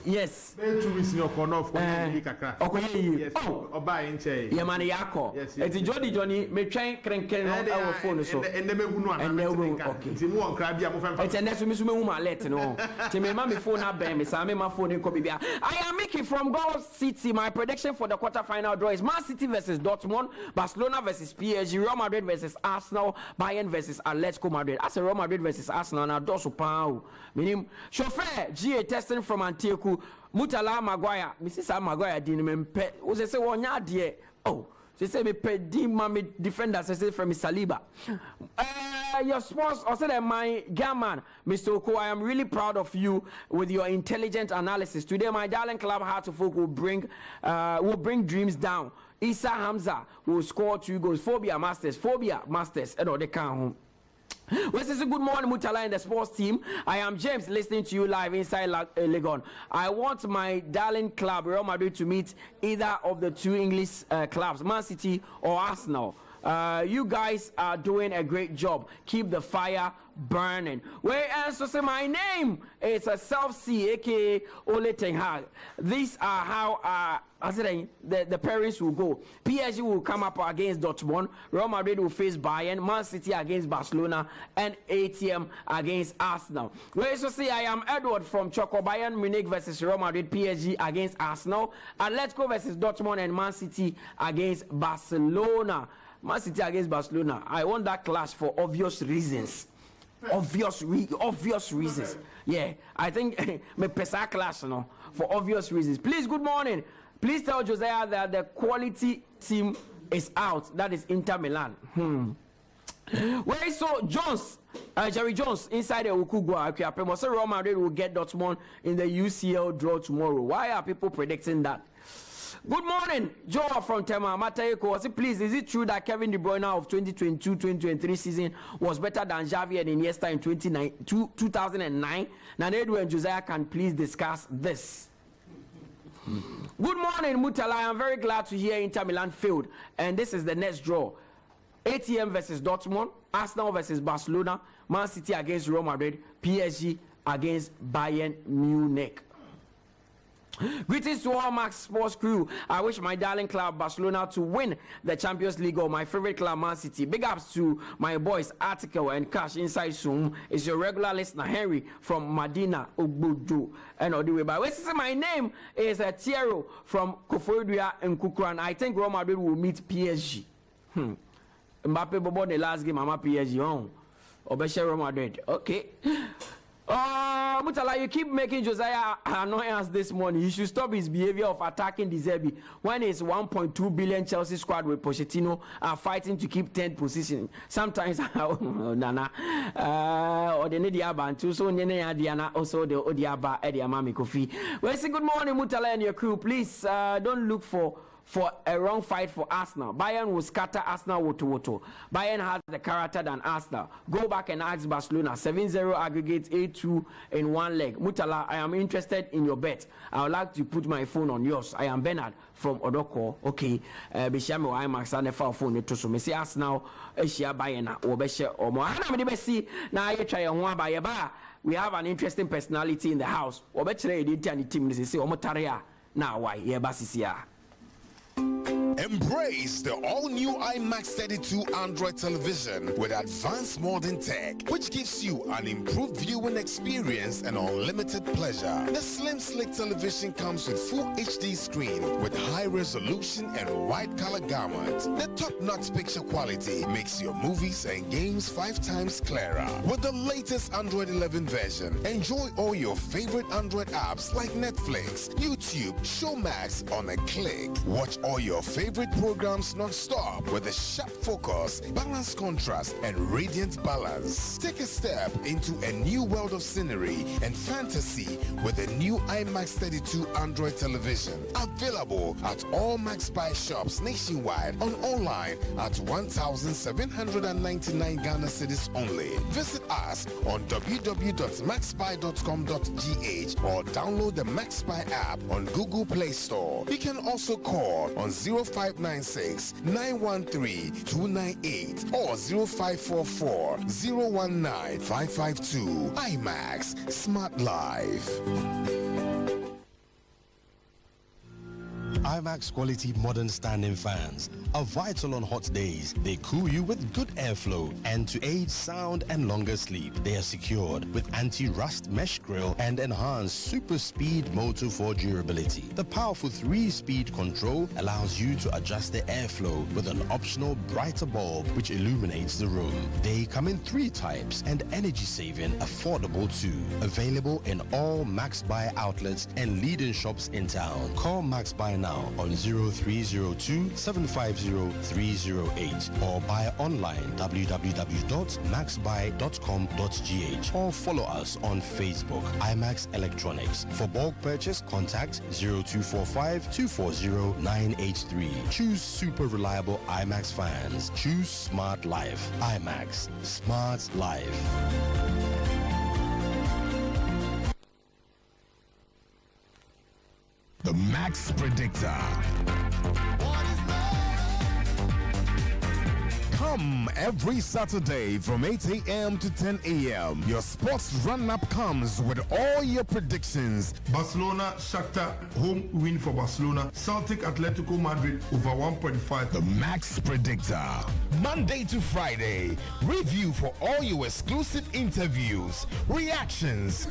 Yes. 2 weeks in your corner of yes. Oh, buy in chair. Yamani Yako. Yes. It's Jody Johnny. Me train cranking on our phone so. And they will okay. It's more crabby. It's a next woman let no. To me, mommy phone up, baby. So I'm my phone in Kobibia. I am Mickey from Goal City. My prediction for the quarterfinal draw is Man City versus Dortmund, Barcelona versus PSG, Real Madrid versus Arsenal, Bayern versus Atletico Madrid. I say Real Madrid versus Arsenal. Now Dorso Pau. Meaning chauffeur. GA testing from Antioku, Mutala Maguire, Mrs. Maguire didn't pay. Was they say 1 year dear? Oh, they say me pay mommy defenders, I say from Saliba. Your sports, also that my gaman, Mr. Oko, I am really proud of you with your intelligent analysis. Today, my darling club Heart of Folk will bring dreams down. Issa Hamza will score 2 goals. Phobia Masters, and all they come home. Well, this is a good morning, Mutala, and the sports team. I am James, listening to you live inside Legon. I want my darling club, Real Madrid, to meet either of the 2 English clubs, Man City or Arsenal. You guys are doing a great job. Keep the fire burning. Whereas to say my name is a self-C, aka Ole Ten Hag. These are how the pairings will go. PSG will come up against Dortmund. Real Madrid will face Bayern. Man City against Barcelona, and ATM against Arsenal. Whereas to say I am Edward from Choco. Bayern Munich versus Real Madrid. PSG against Arsenal. Atletico versus Dortmund, and Man City against Barcelona. Man City against Barcelona. I want that clash for obvious reasons. Obvious reasons. Yeah, I think me pesa clash no for obvious reasons. Please, good morning. Please tell Josiah that the quality team is out. That is Inter Milan. Where is so Jones? Jerry Jones inside the Ukugwa. So Real Madrid will get Dortmund in the UCL draw tomorrow. Why are people predicting that? Good morning, Joe from Tema Matayeko. Please, is it true that Kevin De Bruyne of 2022-2023 season was better than Xavi and Iniesta in 2009? Nanedu and Josiah can please discuss this. Good morning, Mutala. I am very glad to hear Inter Milan failed, and this is the next draw. ATM versus Dortmund, Arsenal versus Barcelona, Man City against Real Madrid, PSG against Bayern Munich. Greetings to all Max Sports crew. I wish my darling club Barcelona to win the Champions League, or my favorite club Man City. Big ups to my boys Article and Cash inside Zoom. It's your regular listener Henry from Medina Ogbudu and all the way by. My name is Thierry from Koforidua and Kukran. I think Real Madrid will meet PSG. Mbappe Bobo the last game, I'm PSG on. Obeshe Real Madrid. Okay. Mutala, you keep making Josiah annoy us this morning. You should stop his behavior of attacking the Zerbi when his 1.2 billion Chelsea squad with Pochettino are fighting to keep 10th position. Sometimes, Nana, or the Nidiaba, and so Diana, also the Odiaba, Eddie Amami Kofi. Well, say good morning, Mutala and your crew. Please don't look for for a wrong fight for Arsenal. Bayern will scatter Arsenal woto. Bayern has the character than Arsenal. Go back and ask Barcelona. 7-0 aggregate, 8-2 in one leg. Mutala, I am interested in your bet. I would like to put my phone on yours. I am Bernard from Odoko. Okay. Bishame wa IMAX and the phone to so me see Arsenal Asia Bayern or Besha or more. Now you try on one by bar. We have an interesting personality in the house. Or better they did team say Omotaria. Now why? Yeah, Basisia. Embrace the all-new IMAX 32 Android television with advanced modern tech, which gives you an improved viewing experience and unlimited pleasure. The slim, slick television comes with full HD screen with high resolution and wide color gamut. The top-notch picture quality makes your movies and games 5 times clearer. With the latest Android 11 version, enjoy all your favorite Android apps like Netflix, YouTube, Showmax on a click. Watch all your favorite programs non-stop with a sharp focus, balanced contrast, and radiant balance. Take a step into a new world of scenery and fantasy with the new IMAX 32 Android television. Available at all MaxBuy shops nationwide on online at 1,799 Ghana cedis only. Visit us on www.maxbuy.com.gh or download the MaxBuy app on Google Play Store. You can also call on 0596 913 298 or 0544 019 552. IMAX Smart Life. IMAX quality modern standing fans are vital on hot days. They cool you with good airflow, and to aid sound and longer sleep, they are secured with anti-rust mesh grille and enhanced super speed motor for durability. The powerful 3-speed control allows you to adjust the airflow with an optional brighter bulb which illuminates the room. They come in 3 types and energy saving, affordable too. Available in all MaxBuy outlets and leading shops in town. Call MaxBuy now on 0302 750 308 or buy online www.maxbuy.com.gh or follow us on Facebook. IMAX Electronics. For bulk purchase, contact 0245 240 983. Choose super reliable IMAX fans. Choose smart life. IMAX. Smart life. The Max Predictor. Come every Saturday from 8 a.m. to 10 a.m. Your sports run-up comes with all your predictions. Barcelona, Shakhtar, home win for Barcelona. Celtic, Atletico Madrid, over 1.5. The Max Predictor. Monday to Friday. Review for all your exclusive interviews, reactions,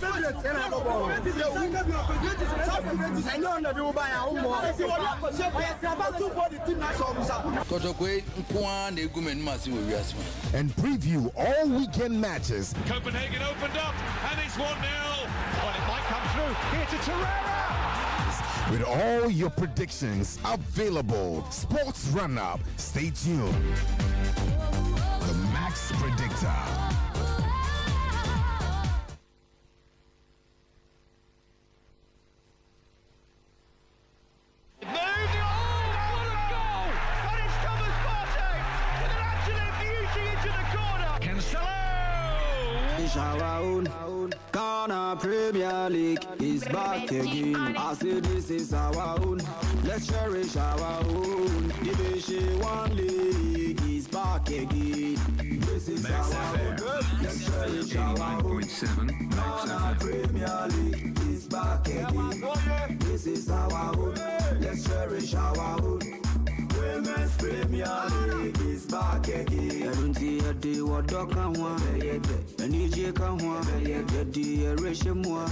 and preview all weekend matches. Copenhagen opened up and it's 1-0. Well, it might come through. Here to Torreira. With all your predictions available. Sports Run-Up. Stay tuned. The Max Predictor. Ghana Premier League is back again. I say this is our own. Let's cherish our own. Division 1 League is back again. This is our own. Let's cherish our own. Ghana Premier League is back again. This is our own. Let's cherish our own. Women's Premier League is back again. I don't see a day what dog can want. I need you can want. The day ratio more. I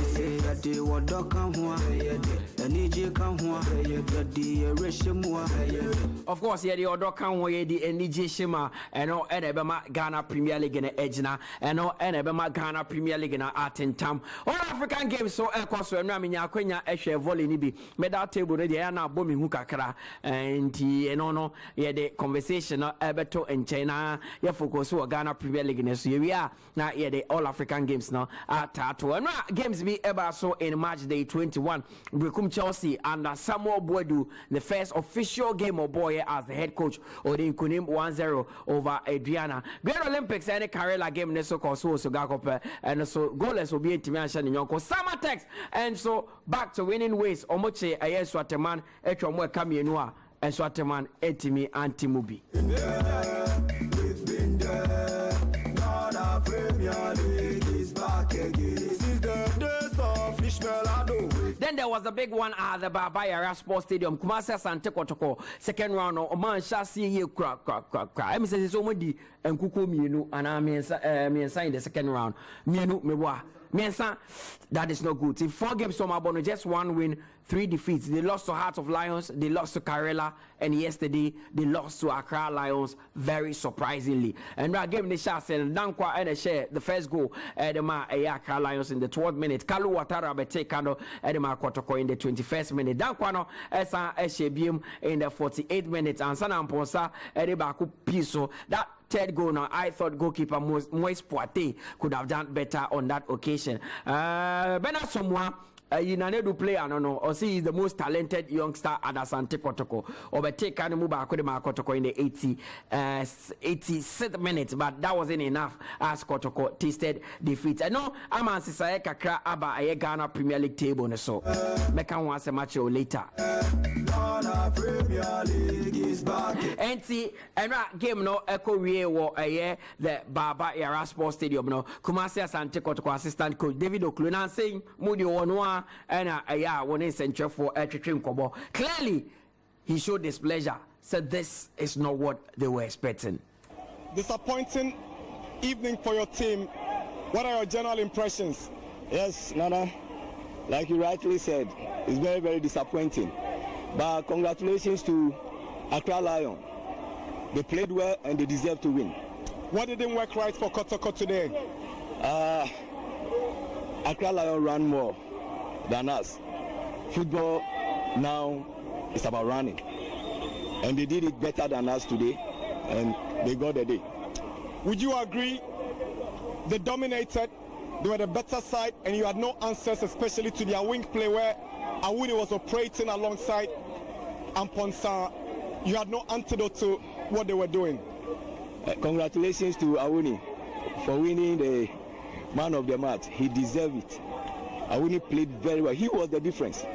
say a day what dog can want. I need you can want. The day ratio more. Of course, yeah, the other can weigh the NJ Shima and all Enebema Ghana Premier League in Edgena and all Enebema Ghana Premier League in Atentam. All African games so Equas and Raminia Quenya Eshe Volley Nibi. Medal table ready and now booming Hukakra and no, yeah, the conversation Ebeto and China. You focus on Ghana Premier League in this year. Now, yeah, the All African Games now are tattoo. And games be ever so in March day 21. Become Chelsea under Samuel Boadu, the first official game of boy as the head coach. Or the Kunim 1-0 over Adriana. Great Olympics and Karela game neso koso so Gakope and so goalless will be in Timian in Yonko Samatex. And so back to winning ways. Omoche Ayes Swateman, Echomwe Kamienua, and Swateman Etimi Antimubi. We've been there. Ghana Premier League is back again. This is the days of 𝐒𝐿𝐕𝐄 Adu. Then there was a big one at the Baba Sports Stadium. Kumasi Asante Kotoko, second round. Oman Shasi ye crack. I say so many and Kuku Mienu and I mean sign the second round. Mienu mewa. Miensa, that is not good. In 4 games from Abono, just 1 win, 3 defeats. They lost to Heart of Lions, they lost to Karela, and yesterday they lost to Accra Lions, very surprisingly. And that game they shot and Dankwa and share the first goal at the Accra Lions in the 12th minute. Kalu Watara Bete Kano Edema Kotoko in the 21st minute. Dankwano Esa Eshebium in the 48th minute. And Sana Amponsa Edebaku Piso. That third goal now, I thought goalkeeper Moise Poite could have done better on that occasion. Bena Somwa, Yinanedu player, no, or see he's the most talented youngster at Asante Kotoko. Or take Kanemuba Kodema Kotoko in the 86th minute, but that wasn't enough as Kotoko tasted defeat. I know Aman Sisaye Kakra Aba Aye Ghana Premier League table, so Mekan wants a match later. Ghana Premier League is back. And see, and that game no echo we were the Baba Yara Sports Stadium no Kumasi Asante Kotoko assistant coach David Okluna saying Mudi Onwa and one in central for Trim Kobo. Clearly, he showed displeasure. Said this is not what they were expecting. Disappointing evening for your team. What are your general impressions? Yes, Nana, like you rightly said, it's very, very disappointing. But congratulations to Accra Lion. They played well and they deserve to win. What didn't work right for Kotoko today? Accra Lion ran more than us. Football now is about running. And they did it better than us today. And they got the day. Would you agree they dominated, they were the better side, and you had no answers, especially to their wing play where Awuni was operating alongside Amponsa? You had no antidote to what they were doing. Congratulations to Awuni for winning the man of the match. He deserved it. Awuni played very well. He was the difference.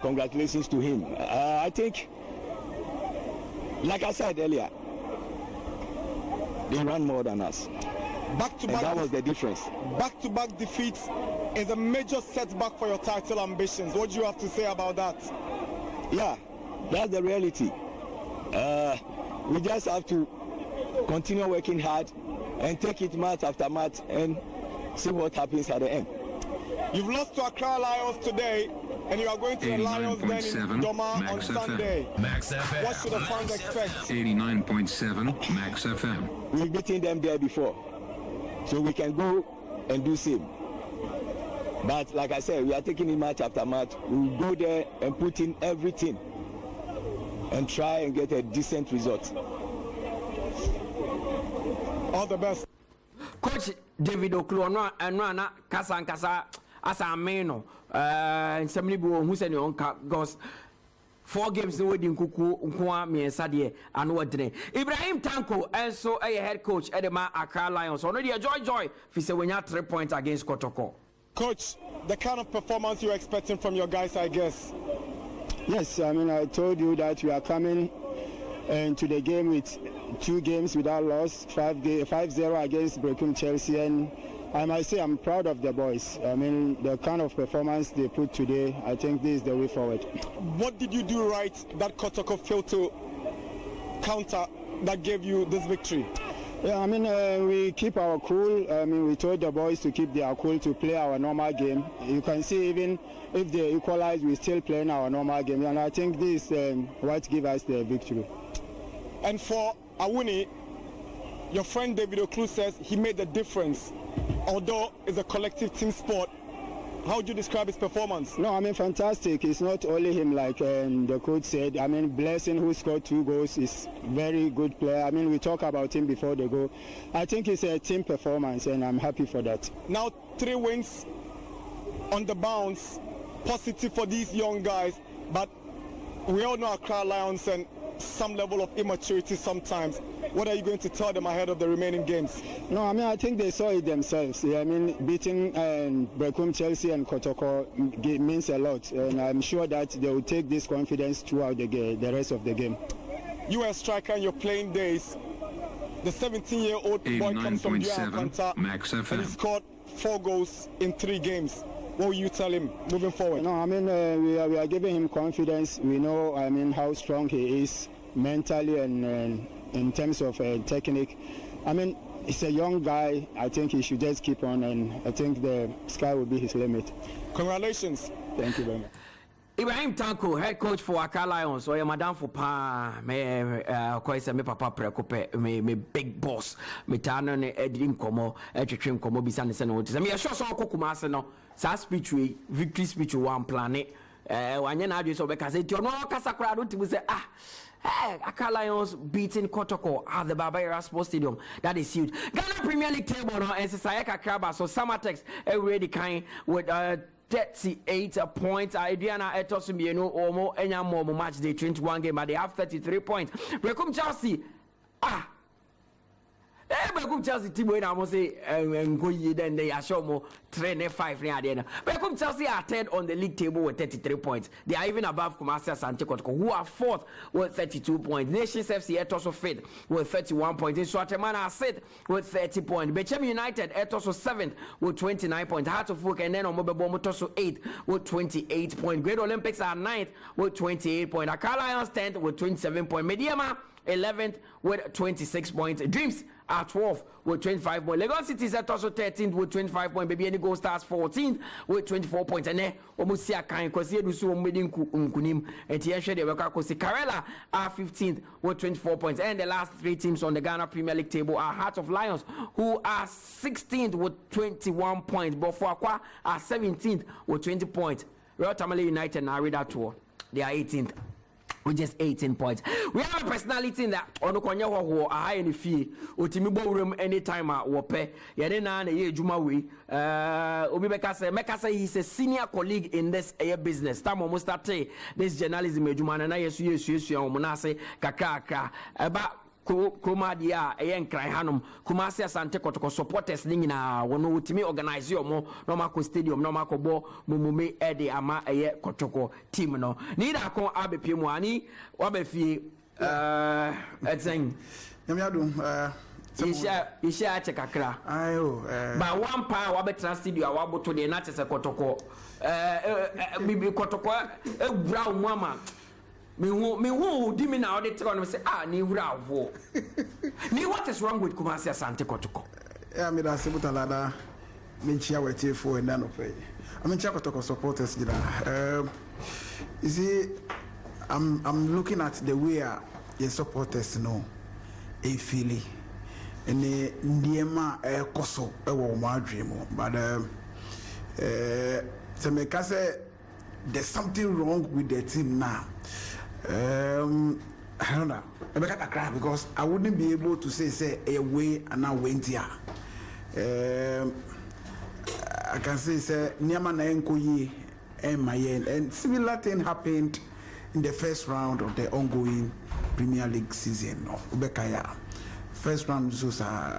Congratulations to him. I think, like I said earlier, they ran more than us. Back-to-back, that was the difference. Back-to-back defeats is a major setback for your title ambitions. What do you have to say about that? Yeah, that's the reality. We just have to continue working hard and take it match after match and see what happens at the end. You've lost to Accra Lions today, and you are going to the Lions then in Doma on Sunday. Max FM. What should the fans expect? 89.7 Max FM. We've beaten them there before, so we can go and do same. But like I said, we are taking it match after match. We'll go there and put in everything and try and get a decent result. All the best. Coach David Oklo and Rana Kasa Asameno and somebody who said your own goes 4 games no wedding kuku nkwa miensadie and what day. Ibrahim Tanko and so a head coach Edema Accra Lions. Already a joy if say when you 3 points against Kotoko. Coach, the kind of performance you're expecting from your guys, I guess. Yes, I mean, I told you that we are coming into the game with 2 games without loss, 5-0 against 𝐒𝐿𝐕𝐄, and I must say I'm proud of the boys. I mean, the kind of performance they put today, I think this is the way forward. What did you do right that Kotoko failed to counter that gave you this victory? Yeah, I mean, we keep our cool. I mean, we told the boys to keep their cool, to play our normal game. You can see even if they equalize, we're still playing our normal game. And I think this is what gives us the victory. And for Awuni, your friend David Oklu says he made the difference. Although it's a collective team sport, How would you describe his performance? No, I mean, fantastic. It's not only him, like the coach said. I mean, Blessing, who scored 2 goals, is very good player. I mean, we talk about him before the goal. I think it's a team performance, and I'm happy for that. Now 3 wins on the bounce, positive for these young guys, but we all know Accra Lions and some level of immaturity sometimes. What are you going to tell them ahead of the remaining games? No, I mean, I think they saw it themselves. Yeah, I mean, beating 𝐾𝐂𝐿, Chelsea and 𝐾𝐀𝐂𝐊 means a lot, and I'm sure that they will take this confidence throughout the rest of the game. You are a striker in your playing days. The 17-year-old boy comes from Kanta, and he scored 4 goals in 3 games. What will you tell him moving forward? No, I mean, we are giving him confidence. We know, I mean, how strong he is mentally and in terms of technique. I mean, he's a young guy. I think he should just keep on, and I think the sky will be his limit. Congratulations. Thank you very much. Ibrahim Tanko, head coach for Accra Lions. So, madam for pa, me papa prekope, me big boss, me tano ne edin komo, etwetwem komo bisa ne se no wote. Me sure so kokuma ase no, sa speech we, victory speech one planet. Wanye na adwe so be kase ti ono kasa kra do tibu say Accra Lions beating 𝐾𝐂𝐿 at the Barbara Sports Stadium. That is huge. Ghana Premier League table no, and Josiah Quaye, so Samatex already kind with 38 points. Adriana Etosumbieno Omo Enyamo match day 21 game, but they have 33 points. Brecum Chelsea, Brecum Chelsea team when I must say 𝐾𝐂𝐕𝐄 then they are show more 3-5 near the end. Brecum Chelsea are third on the league table with 33 points. They are even above Kumasi Asante Kotoko, who are fourth with 32 points. Nations FC also fifth with 31 points. Swatemana are sixth with 30 points. Bechem United also seventh with 29 points. Heart of Oak and then Omobebo also eighth with 28 points. Great Olympics are ninth with 28 points. Accra Lions 10th with 27 points. Mediama 11th with 26 points. Dreams are 12th with 25 points. Lagos City is also 13th with 25 points. Baby any Gold Stars 14th with 24 points. And then almost see a kind because here do so many kunim and here they work out. Karela are 15th with 24 points. And the last 3 teams on the Ghana Premier League table are Heart of Lions, who are 16th with 21 points. Bofuakwa are 17th with 20 points. Royal Tamale United now read that tour. They are 18th. With just 18 points. We have a personality in that on the Konya who are high in the fee. Utimibo room anytime wope. Yadena na ye Juma we. Meka say he's a senior colleague in this business. Time almost start this journalism Juma na yesu omunase kakaka. Eba Kroma dia enkran hanom Kumasi Asante Kotoko supporters ni na wono utimi organize omo no mako stadium no mako bo mumume ede ama Kotoko team no ni da kon abepi mu ani wabefie etsen nyamiadum isha ache kakra ayo ba one pa wabetra studio waboto de na tese Kotoko bibi Kotoko ebura mu ama me who did me now they tell me say ni bravo. Ni what is wrong with Kumasi Asante Kotoko? Yeah, me da se Mutala me chia wete for and no pay. I mean chia Kotoko supporters gida. You see I'm looking at the way your supporters know a feeling and the ndiema koso e wo ma dream but to make us say there's something wrong with the team now. I don't know. I can't cry because I wouldn't be able to say a way and now went here. I can say Niama na 𝐾𝐂𝐕𝐄 and my end, and similar thing happened in the first round of the ongoing Premier League season. Ubekaya. First round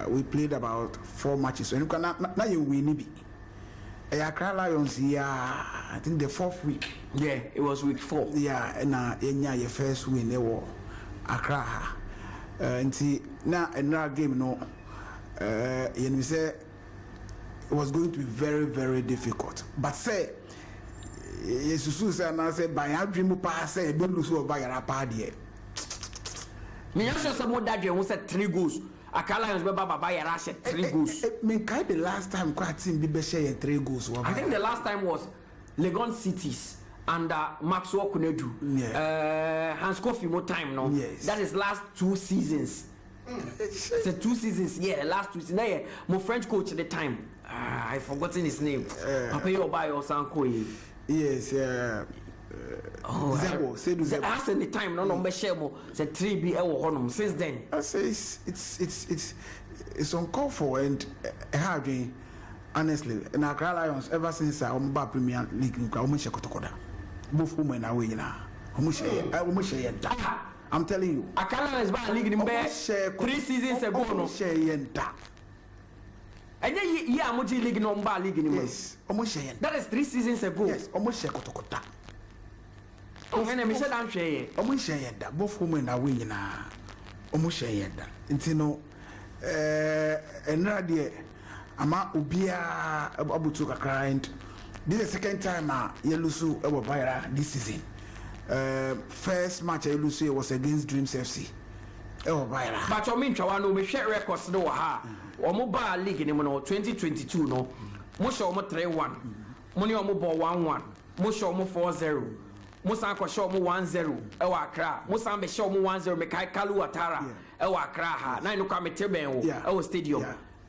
we played about 4 matches. And now you win. Accra Lions, I think the 4th week. Yeah, it was week 4. Yeah, and your first win, they were Accra. And see, now another game, and we say it was going to be very, very difficult. But say, Jesus and I said, by our dream, pass, say, don't lose over your party. Me also someone that you said 3 goals. Accra Lions Baba Bayara 3 goals. The last time quite team be share 3 goals. I think the last time was Legon Cities under Maxwell Kunedu. Yeah. Hans Kofi more time now. Yes. That is last 2 seasons. So 2 seasons, yeah, last 2 seasons. My French coach at the time. I've forgotten his name. Papa Yoba or Sankoye. Yes, Zebo, say do Zebo. Ask any time, no number shemo. Said 3B honum. Since then, I say it's uncalled for and hard. Honestly, and Accra Lions ever since I'm back Premier League, I'm both women are winning now. I'm telling you, Accra Lions back league in bed 3 seasons ago. No share yenta. And then yeah, I'm league no bar league anymore. Yes, almost share. That is 3 seasons ago. Yes, almost share kotokota. Oh, and I said I'm share. Almost share yenta. Both women are winning now. Almost share yenta. It's no, and radio. Ama ubia abutu kakra and this is the second time Yelusu ever viral this season. First match Yelusu was against Dreams FC. Ever viral. But I mean, Chawano we share records no ha. Omo ba league in 2022 no. Mo show mo 3-1. Money omo ball 1-1. Mo show mo 4-0. Mo san ko show mo 1-0. Ewa Accra. Mo san be show mo 1-0 me kai Kalu Atara. Ewa Accra ha. Na inu kwa me teben wo. Ewa stadium.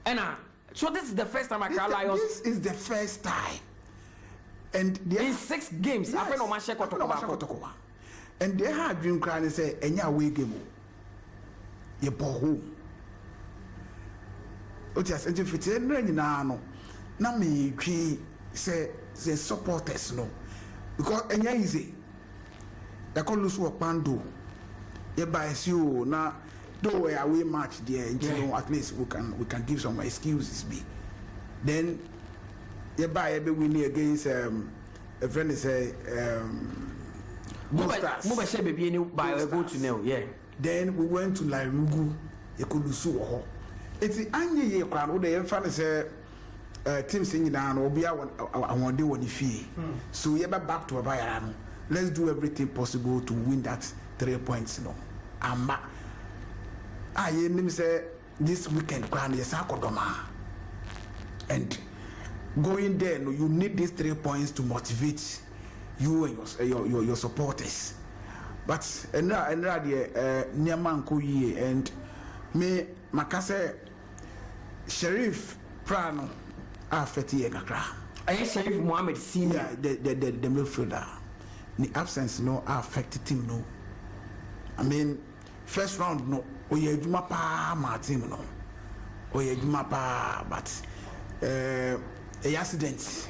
Ena so this is the first time Accra Lions. This is the first time, and in 6 games, yes, after no match kotokoba. And they had dream crying and say, "Enya away game, you ball home." What you saying? If it's no, na me say supporters no, because enya easy. They call lose work pando. You buy you na. Though we away match there, you know, at least we can give some excuses. Then you buy a big winning against a friend is Then we went to Lairugu, you could lose. It's the Anya crowd, the fan is team singing down or be I want to do one fee. So we are back to a Bayern. Let's do everything possible to win that 3 points. No, I'm back. I hear say this weekend grand is Akodoma. And going there, no, you need these 3 points to motivate you and your supporters. But Niaman Koye and me Makase Sheriff Prano Afeti Egakra. I Sheriff Mohammed Senior, the midfielder. The absence no affected him no. I mean first round no. Oye juma pa my team no. Oye juma pa but a accident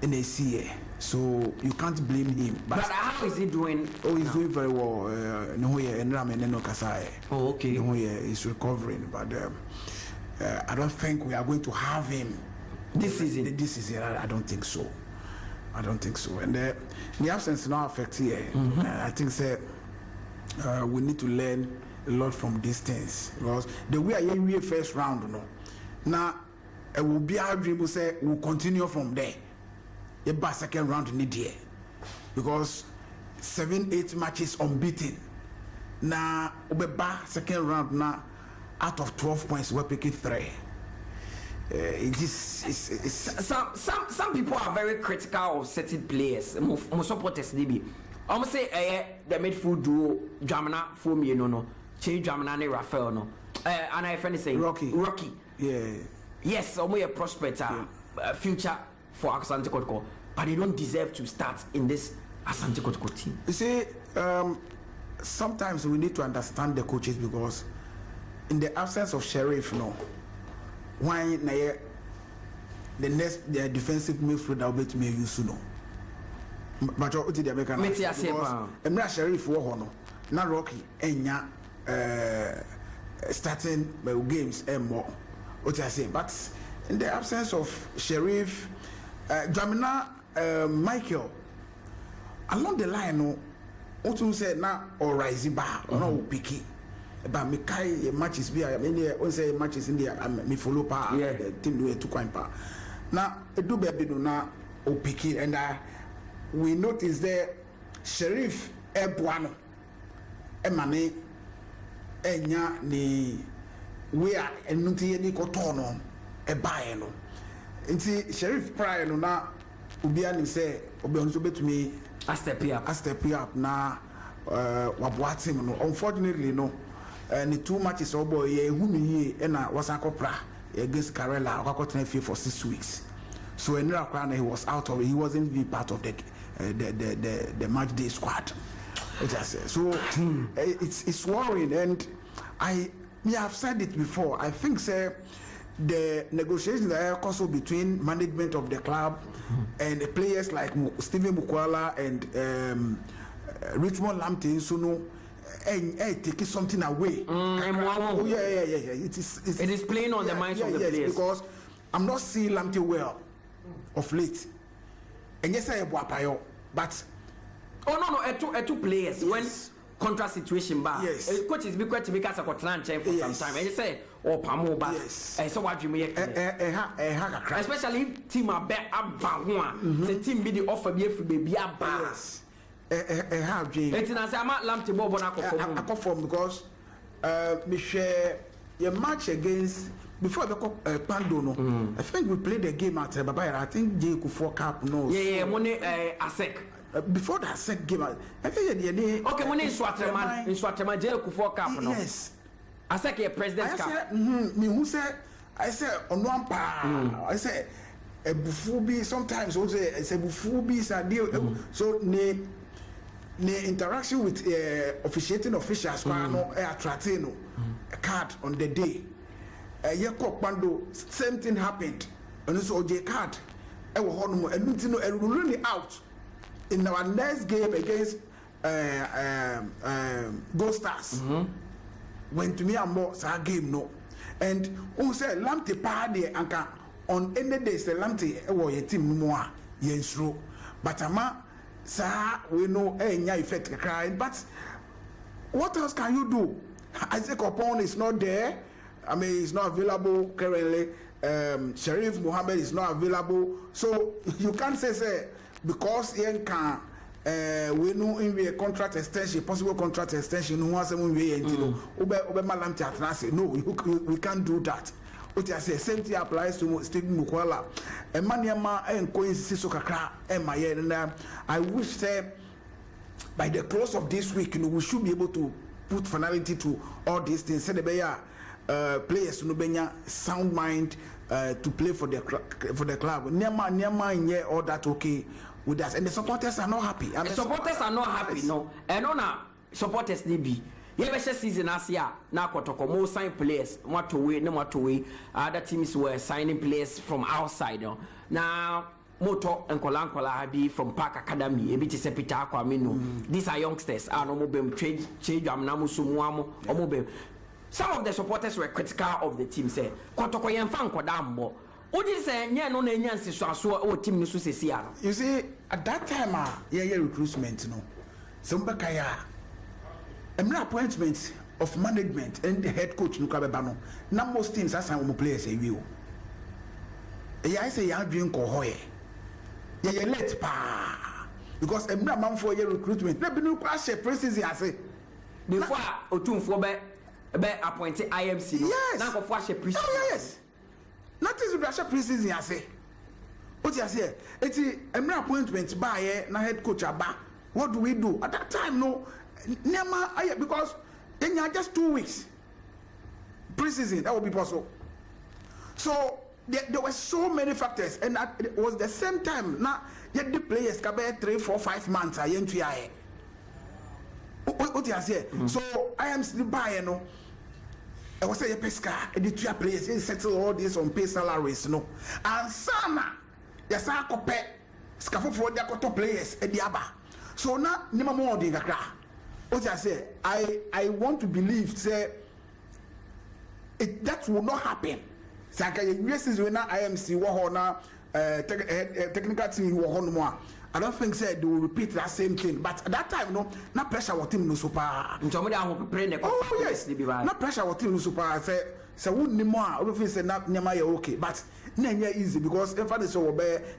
in a CA. So you can't blame him. But how is he doing? Oh, he's doing very well. No here and Ramen no Kasai. Oh, okay. No here is recovering, but I don't think we are going to have him this season. This season, I don't think so. I don't think so. And the absence now affects here. I think we need to learn a lot from these things because the way I hear first round, no. Now it will be our dream to say we'll continue from there. The second round need here because 7-8 matches unbeaten. Now we second round now out of 12 points we're picking 3. Some people are very critical of certain players. Most supporters they be. I'm say the midfield duo Jamana for me no. Change Jamana and Raphael no. And I friend say Rocky. Yeah. Yes, I'm a prospect future for Asante Kotoko, but they don't deserve to start in this Asante Kotoko team. You see, sometimes we need to understand the coaches because in the absence of Sheriff, no, why the defensive midfielder will be used to know. But what did the American? Because Emra Sheriff war no, na Rocky enya starting games and more. What I say, but in the absence of Sheriff, Jamina, Michael, along the line, no, what you say now or rising bar or no picky. But me kai matches be I mean there say matches in there me follow pa the team do 2 coin pa. Now do baby do na o picky and we notice there Sheriff Ebuano Emane enya ni we are enunti ni kotono e bae no nti Sheriff Pride no na obi ani say obi onso betumi a step up na waboa team no unfortunately no ni 2 matches obo ye hu ni e na wasakopra against Karela Okakotene field for 6 weeks. So in Irakwana he was out of it. He wasn't even part of the match day squad. So it's worrying, and I have said it before. I think the negotiations that are also between management of the club and the players like Stephen Mukwala and Richmond Lamptey, and taking something away. It is playing on the minds of the players. Because I'm not seeing Lamptey well of late. And yes, I have but two players when contract situation bad. Yes. Coach is because to make us a contract for some time. And you say Pamo, but so what you make especially if team are back up the team be the offer be baby up. Have Jane. It's not I'm not Lamptey Bob on form because we share your match against before the Pando. I think we played the game at Babaya. I think 𝐏𝐀𝐂𝐊 Cup no. Yeah, money ASEC. Before that SEC game, okay, money in Swaterman 𝐏𝐀𝐂𝐊 Cup no. Yes. ASEC President's Cup. Me who said I said on one part. I said a bufubi sometimes also I say bufubi is a deal. So the interaction with officiating officials attracting a card on the day. Same thing happened. And so the card and running out in our next game against Gold Stars. When to me and more game no. And who said Lamptey party anka on any day say Lamptey your team more yensro. But sir, we know effect crying. But what else can you do? Isaac Opon is not there. I mean, he's not available currently. Sharif Mohammed is not available. So you can't say because he can we know in a contract extension, possible contract extension. Who has someone we no, we can't do that. What I say, same thing applies to Stephen Mukwala. And Maniama and coincidences Kakra and my and I wish by the close of this week, we should be able to put finality to all these things. Players to Nubenya sound mind to play for the club. Nyama all that okay with us, and the supporters are not happy. The supporters are not happy, no. And on supporters need be. Yebesha season last year, now Kotoko more sign players, what to wait, no what to wait. Other teams were signing players from outside. Now Moto and Kolankola Habi from Park Academy, a bit is a Peter Kwamino. These are youngsters. I don't know trade Namusumuamo or mobile. Some of the supporters were critical of the team. Say, Kotoko Yanfan Kodambo. What is a no team? You see, at that time, recruitment, no. Sombakaya, appointment of management and the head coach, Nukabano. Now, most teams are some players. I say, you drink 𝐒𝐿𝐻𝐿. You let pa because a man for your recruitment. Let me know class precisely. I say, before Otun for be appointed IMC. Yes. Now for precisely. Oh yes. Nothing to Russia precisely. I say. What you say? It's a appointment by na head coach Aba. What do we do at that time? No, because then you just 2 weeks. Precisely that would be possible. So there were so many factors, and it was the same time. Now yet the players can be 3, 4, 5 months. I ain't what you say? So I am still buying. No. I was saying pesca, the 2 players settle all this on pay salaries, no. And Sana, yes, I compare scaffold for the players at the Aba. So now, Nima more than what I say, I want to believe, say, that will not happen. Saka, yes, is when IMC Wahona, technical team Wahonwa. I don't think they will repeat that same thing. But at that time, no pressure what team no super. Oh yes, no pressure what team no super. I say wouldn't more. Obviously, say not Nema okay, but Nenya easy because if I saw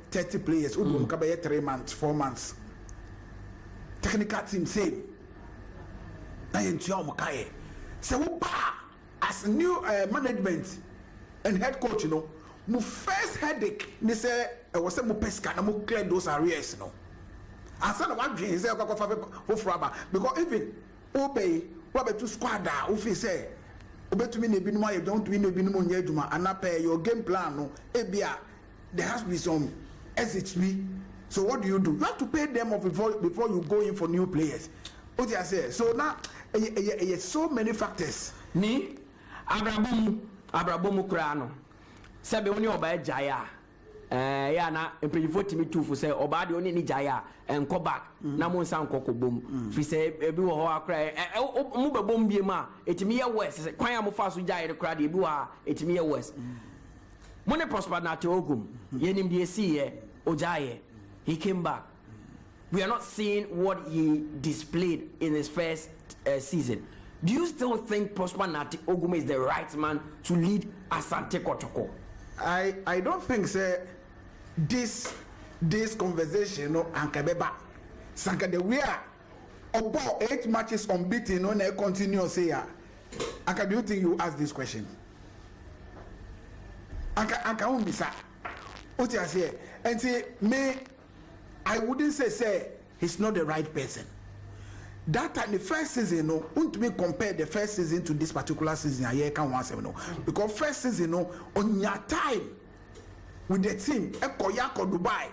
30 players, would come 3 months, 4 months. Technical team same. Now you Mukai. So as new management and head coach, you know, my first headache. They say I was saying pesca, na clear those areas, no. And some of what dream say because even obey what to squad that if say obetumi na ebinom aye don't win ebinom onye adwuma anapa your game plan no ebia there has to be some SHB. So what do? You have to pay them off before you go in for new players. What do I say? So now so many factors. Ni abrabomu krano sebe oni oba jaya ya na empanyifo timi tufu say oba de oni ni jaya enko back na mo nsan kokko bom fi say ebi wo ho akra mu bebom bie ma etimi ye west kwan amofa so jaya de kra de ebi wo ha etimi ye west mo ne prosper na te ogum yenim de see ye ojaye he came back. We are not seeing what he displayed in his first season. Do you still think Prosper Nati Ogume is the right man to lead Asante Kotoko? I don't think this conversation no ankabeba sanka the we are about 8 matches unbeaten no na continue say ya. Anka, do you think you ask this question? Anka umbisa. What you say? And say me I wouldn't say he's not the right person. That time the first season, no, won't me compare the first season to this particular season. I can't want to know because first season, no, on your time with the team, Ekoyako Dubai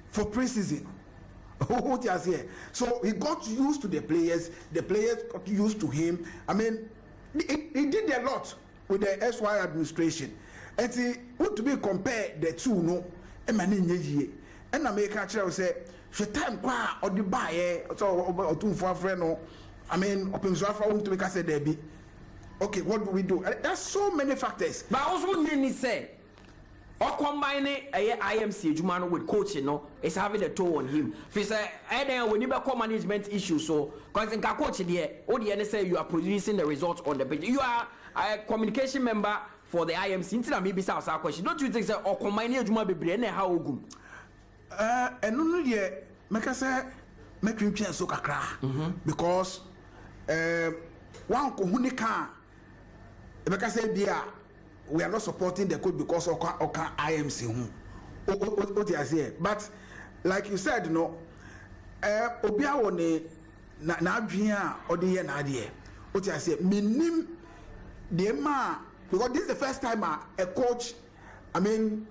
for pre-season. What you say? So he got used to the players got used to him. I mean, he did a lot with the SY administration, and see what to be compare the two, no, and I make a chair say, "She time qua or the buy or two for a friend." No, I mean, open Zafra to make us say Debbie. Okay, what do we do? There's so many factors. But also, many say, or combining IMC Jumano with coaching, no, it's having a toll on him. If you say, when you become management issues, so because in coach there, all the NSA you are producing the results on the page. You are a communication member for the IMC. Instead of maybe South question, don't you think that or combining Juma Bebli and how good? And no yet make us say make him change so kakra because one kohunika make us say bia we are not supporting the code because of IMC what I say, but like you said, no obia woni na adwia odi ye na ade what I say minim the ma because this is the first time a coach, I mean,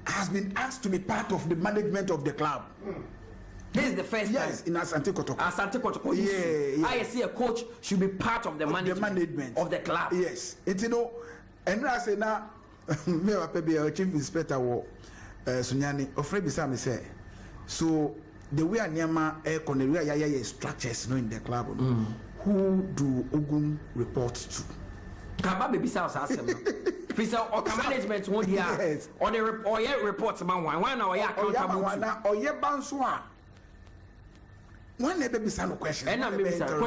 has been asked to be part of the management of the club. This is the first time in Asante Kotoko. Asante Kotoko. Yeah. I see a coach should be part of the management of the club. Yes. It's and I say now, me a chief inspector wo Sunyani ofre bisa me say so the way Anyama air structures no in the club. Who do Ogun report to? Kaba baby sa asem no. Fisa or management won dia or the reports man one now ya accountable or ye banswa. One never be some question. And I'm Mr.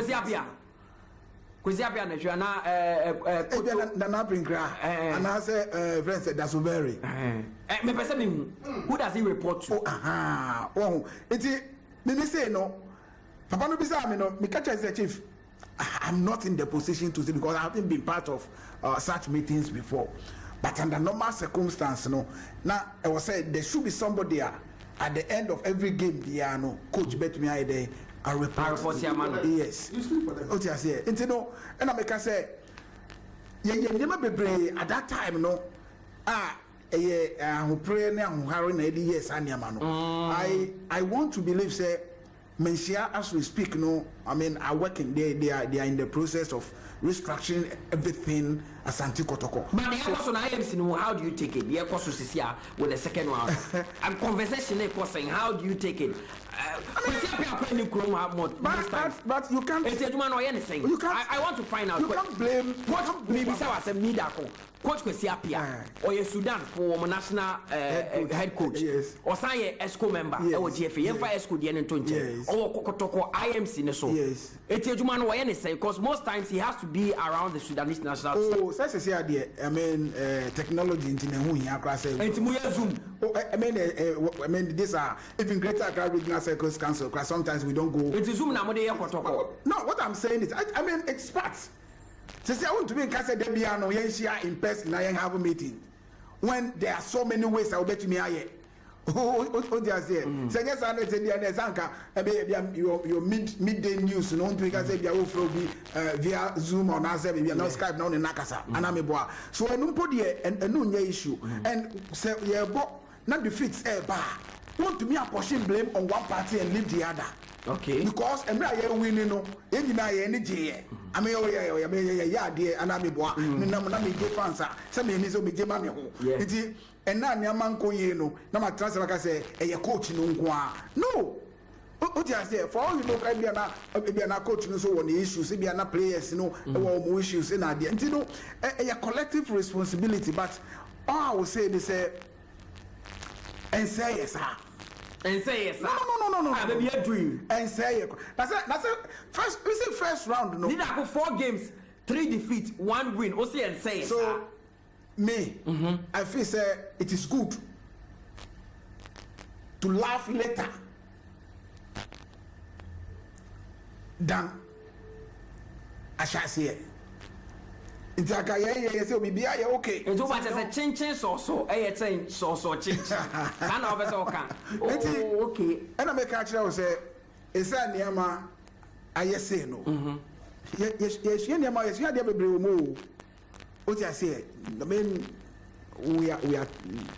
Kwesi Abia na na bring gra and I say friend said that's very me person who does he report to? It's me say no papa no bisa me no me catch as chief. I'm not in the position to say because I haven't been part of such meetings before. But under normal circumstances, no. Now I was saying there should be somebody at the end of every game. No, coach bet me there. I report. Yes. What you say? And you know, and I make us say, never be at that time, no. Who pray now, who harry 80 years, and I want to believe say. Mensia, as we speak, no, I mean, are working. They are in the process of restructuring everything as Asante Kotoko. But the also IMC, how do you take it? The also with the second round. And conversation saying, how do you take it? But you can't. You can't. I want to find out. You can't blame. What maybe Coach Kwesi Appiah or your Sudan for national head coach or say ESCO member or GFA ESCO the N20 or Kokotoko IMC so yes it's a human way anything because most times he has to be around the Sudanese national team. Oh, that's a idea. I mean technology into Zoom. I mean these are even greater Accra Regional Circles Council because sometimes we don't go. It's Zoom now. No, what I'm saying is I mean experts. Say I want to be in Casa de Biano, in person, I have a meeting. When there are so many ways, I'll bet you me. Oh, just here. Say yes, I said your midday news. No, because say you will be via Zoom or now maybe not Skype now in Nakasa. Anameboa. So I don't put here and no issue. And say yeah, but not defeats a bar. Want to me a pushing blame on one party and leave the other. Okay. Because I'm not winning no. Any energy. I mean, yeah, dear, and I'm a boy. Me get fans. Some is me get mammy. And now your man go ye no. Now my transfer like I say, a coach no. What you say? For all you know, I be an coach no so on the issues. Be an players, you know, more issues in idea. And you know, a collective responsibility. But all I will say is and say yes, sir. And say yes, sir. No. Maybe a dream. And say it. That's it. First, we say first round. No. Did I go 4 games, 3 defeats, 1 win? Also, and say so. Sir. Me, I feel say it is good to laugh later than I shall say. It's like I say, we be okay. And what is a chin so I say so chin. And okay. And I make actually say, it's a Niama. I say no. Yes, Niama is here. What I say, I mean, we are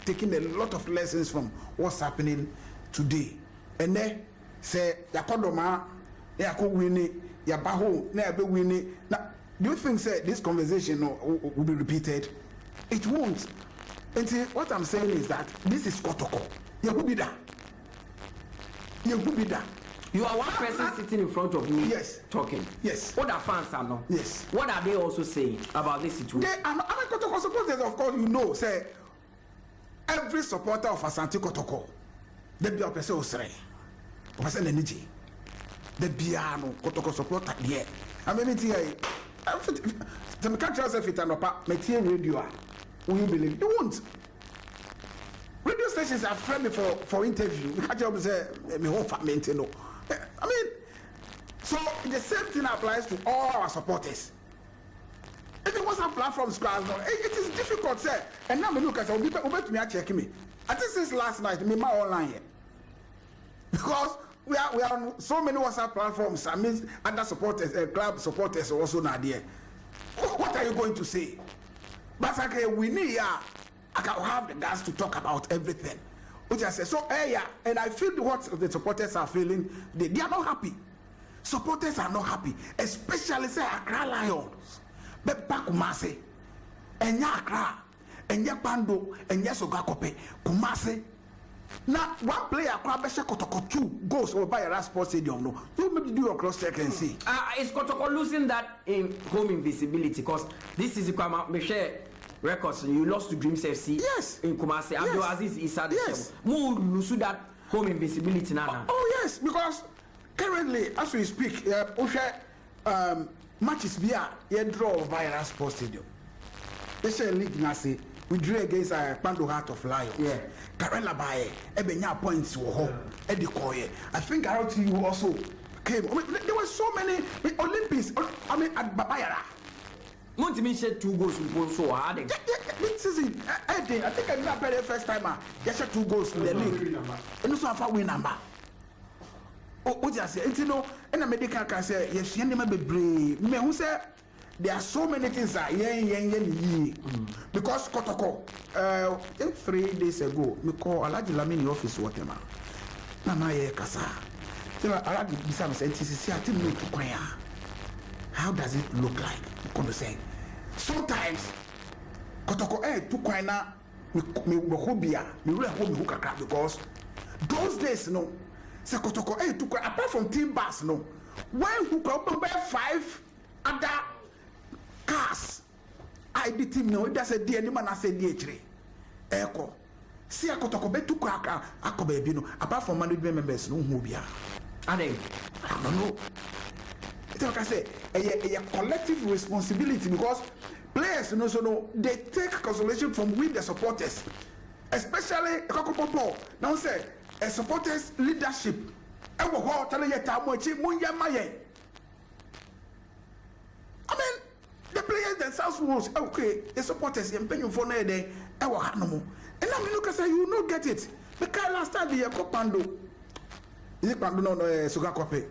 taking a lot of lessons from what's happening today. And then say, Yakodoma, Yako winning, Yabaho, never winning. Now, do you think this conversation will be repeated? It won't. And see, what I'm saying is that this is Kotoko. You will be there. You are one person sitting in front of me. Yes. Talking. Yes. What are fans are not? Yes. What are they also saying about this situation? They are not. I mean, Kotoko supporters, of course, you know, say every supporter of Asante Kotoko, they be a person who say, person energy. They be a Kotoko supporter. Yeah. I mean, it's here. The country has a fit and up. Material radio. Will you believe? You won't. Radio stations are friendly for interview. The country will say, "Me home family, no." I mean, so the same thing applies to all our supporters. If it wasn't platforms, it is difficult, sir. And now me look at some people to me checking me. I think since last night, me my online here. Because we are on so many WhatsApp platforms. I mean, other supporters, club supporters are also not there. What are you going to say? But okay, we need I can have the guts to talk about everything. Which I say, so yeah, and I feel what the supporters are feeling. They are not happy. Supporters are not happy, especially say Accra Lions. But Kumase, and Accra, and Yakpando, and Yasogakope, Kumase. Now, one player Krabesha Kotoko 2 goes over by a sports stadium. No, you maybe do your cross check and see. Is Kotoko losing that in home invisibility? Because this is the share records. You lost to Dreams FC. Yes. In Kumasi. Yes. Abdul Aziz Issa. Yes. More lose that home invisibility now. Oh yes, because currently, as we speak, matches here draw via a sports stadium. They say league Nasi. We drew against Pando Heart of Lions. Yeah. Karela Baye, Ebenya points were Eddie Quaye. I think RTU also came. I mean, there were so many Olympics. I mean, at Babayara. Montimi said 2 goals so hard. This is it. I think I did not play the first time. Yes, 2 goals in the league. And also have a win number. What you say? You know, and a medical can say, yes, you never be brave. Me who say there are so many things that because Kotoko 3 days ago me call Alaji Lamini office whatever na ye kasa tell Alaji bisa say TCC ati me to kwaya how does it look like you say sometimes Kotoko to kwaya na me hobia me really hope me kakra because those days no say Kotoko to kwaya apart from team bus no when who come by 5 other cars I did him no that's a dear man I said dear echo see a Kotoko betu kwaka akobe no apart from management members no who be I don't know it's like I say a collective responsibility because players no so no they take consolation from with the supporters especially Kokopopo now say a supporters leadership I mean the players themselves was okay. The supporters and paying for no day. And I mean, look, I say you not get it. Because last time the Pando, is it Pando no Sugar Kope?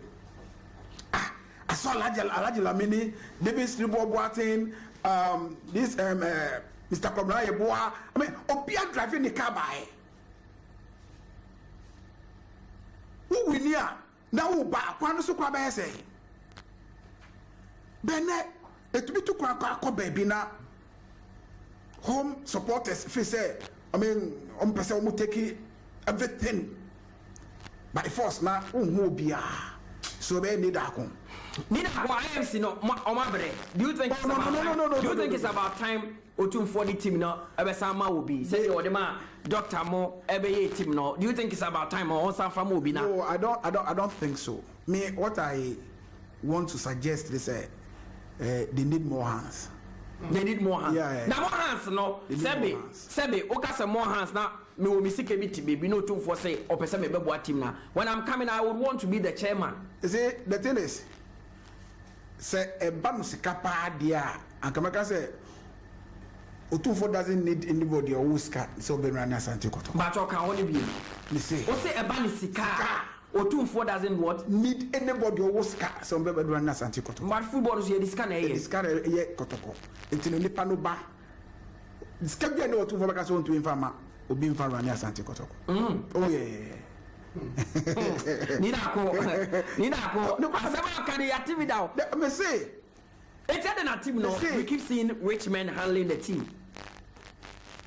I saw Alaji Lamini, David Sribo Boatin, this Mr. Pabla Boa. I mean, Opia driving the car by. Who we near? Now, back, one so quite say. Bene, it be to crack baby now. Home supporters, if say, I mean, person will take everything by force now. So they need that home. Need I am seeing no. Do you think? No. Do you think it's about time? For the team now, Ebesama will be. Say or the man, Doctor Mo, Ebe team now. Do you think it's about time or some from will be now? No, I don't think so. Me, what I want to suggest is they need more hands. They need more hands. Yeah. Now more hands, no. Sebe, okay, more hands now. Me will miss it be no two for say or person me team now. When I'm coming, I would want to be the chairman. You see, the thing is, say a bamusika dia, and Kamaka say. Otufo doesn't need anybody or who's cat, so Ben Rana Santi Koto. But you can only be. You see, what's a banisika? Otufo doesn't what? Need anybody or who's cat, so Ben Rana Santi Koto. But football is here, this kind of this kind of Kotoko. Until the Panoba. This can be no Otufo Bakason to Infama, or being for Rana Santi Koto. Oh, yeah. Ninako. No, I never carry activity down. Let me say. It's not a team, no. We keep seeing rich men handling the team.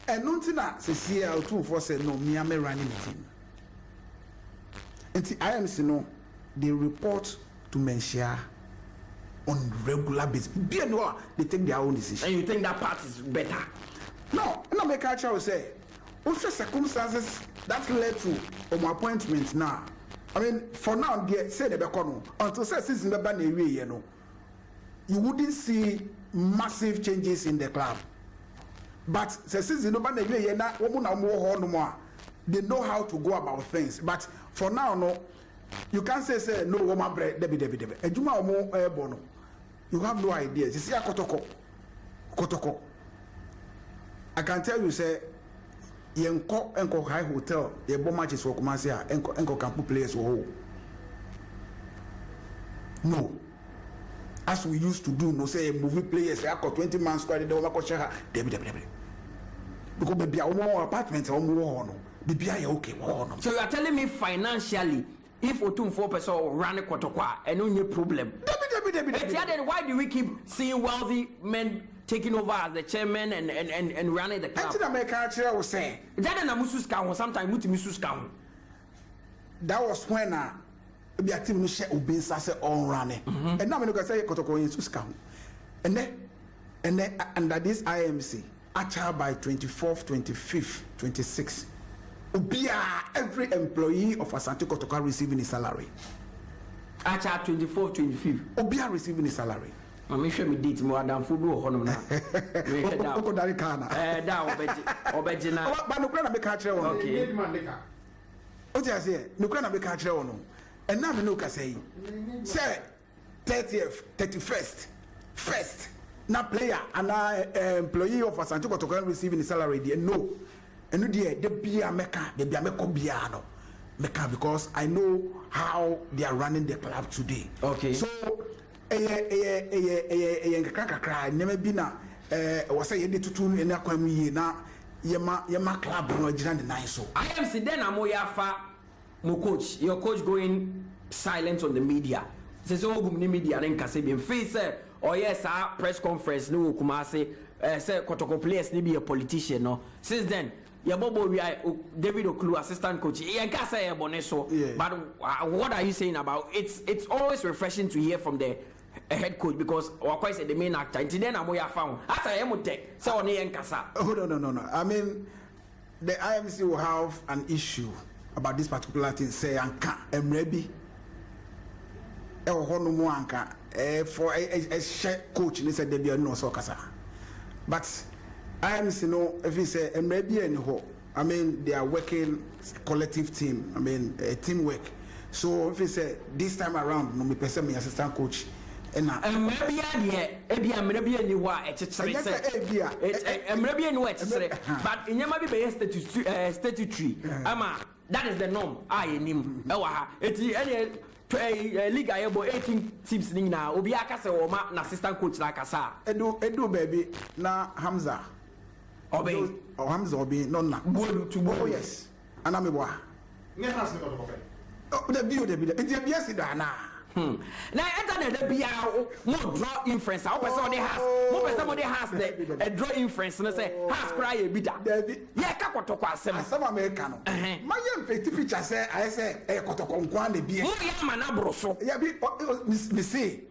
And nothing that says here, two for say no, me am running the team. And the IMC no, they report to Menshia on regular basis. Be no, they take their own decision. And you think that part is better? No, my culture will say, what's the circumstances that led to my appointment now? I mean, for now, they say the Becono until season the ban away, you know. You wouldn't see massive changes in the club. But since they know how to go about things. But for now, no, you can't say no woman bread, Debbie. You have no idea. You see a Kotoko. I can tell you, say, Enko High Hotel, the bomb matches for Kumasia, Enko can put players for no. As we used to do, no say movie players, I got 20 man squad, they don't share Debbie. Because maybe our more apartments or more no. Maybe I okay. So you are telling me financially, if Otum 4% run a Kotokwa and no problem. Debbie. Why do we keep seeing wealthy men taking over as the chairman and running the club? That's what American will say. That was when be a team share obinsa say on running. And now we can say Kotoko in Suskam. And then under this IMC, actually by 24th, 25th, 26th, every employee of Asante Kotoko receiving his salary. Actually 24th, 25th. Obia receiving his salary. I'm sure me date more than football hono na. Oko dari kana. Obeji na. Ba no kra na be ka kire won. Okay. O ti ase, no kra na be ka kire won. And now we know can say 30th, 31st, first. Now player and employee of Asante Kotoko receiving the salary there. No. And no there the bia meka, the bia meko bia no. Meka because I know how they are running the club today. Okay. So kakra never be na was say ye tutu na kwam yi na yema club no agina the nine so. I am then amoyafa mo coach, your coach going silent on the media. Says all the media then can say be face or yes press conference no Kumasi say Kotoko players ni be a politician no. Since then your bobo David Okulu assistant coach yanka say boneso. But what are you saying about it's always refreshing to hear from the head coach because Quaye said the main actor until then amoya found as I am take so on yankasa. Oh no. I mean the IMC will have an issue about this particular thing. Say anka emrebi hono mu anka for a coach ni said there no so kasa. But IMC no if he say emrebi any ho. I mean they are working collective team. I mean teamwork. So if he say this time around no me person me assistant coach maybe any wa statutory but in your be statutory ama That is the norm. Him. League I have 18 teams now. Obi akase o ma na assistant coach like asa. Edu baby na Hamza. Obi. Or Hamza Obi no na. Oh yes. Anameboa. Ne has ne ko fe. Oh the bio. It yes da na. Now enter the bia more draw inference. How person they has. More person they has the draw inference and say has cry a bit. Yeah, ka kotoko asem. Asem America no. My yam feature say I say e kotoko nkwan de bia. Mo ya ma na broso. Yeah be me say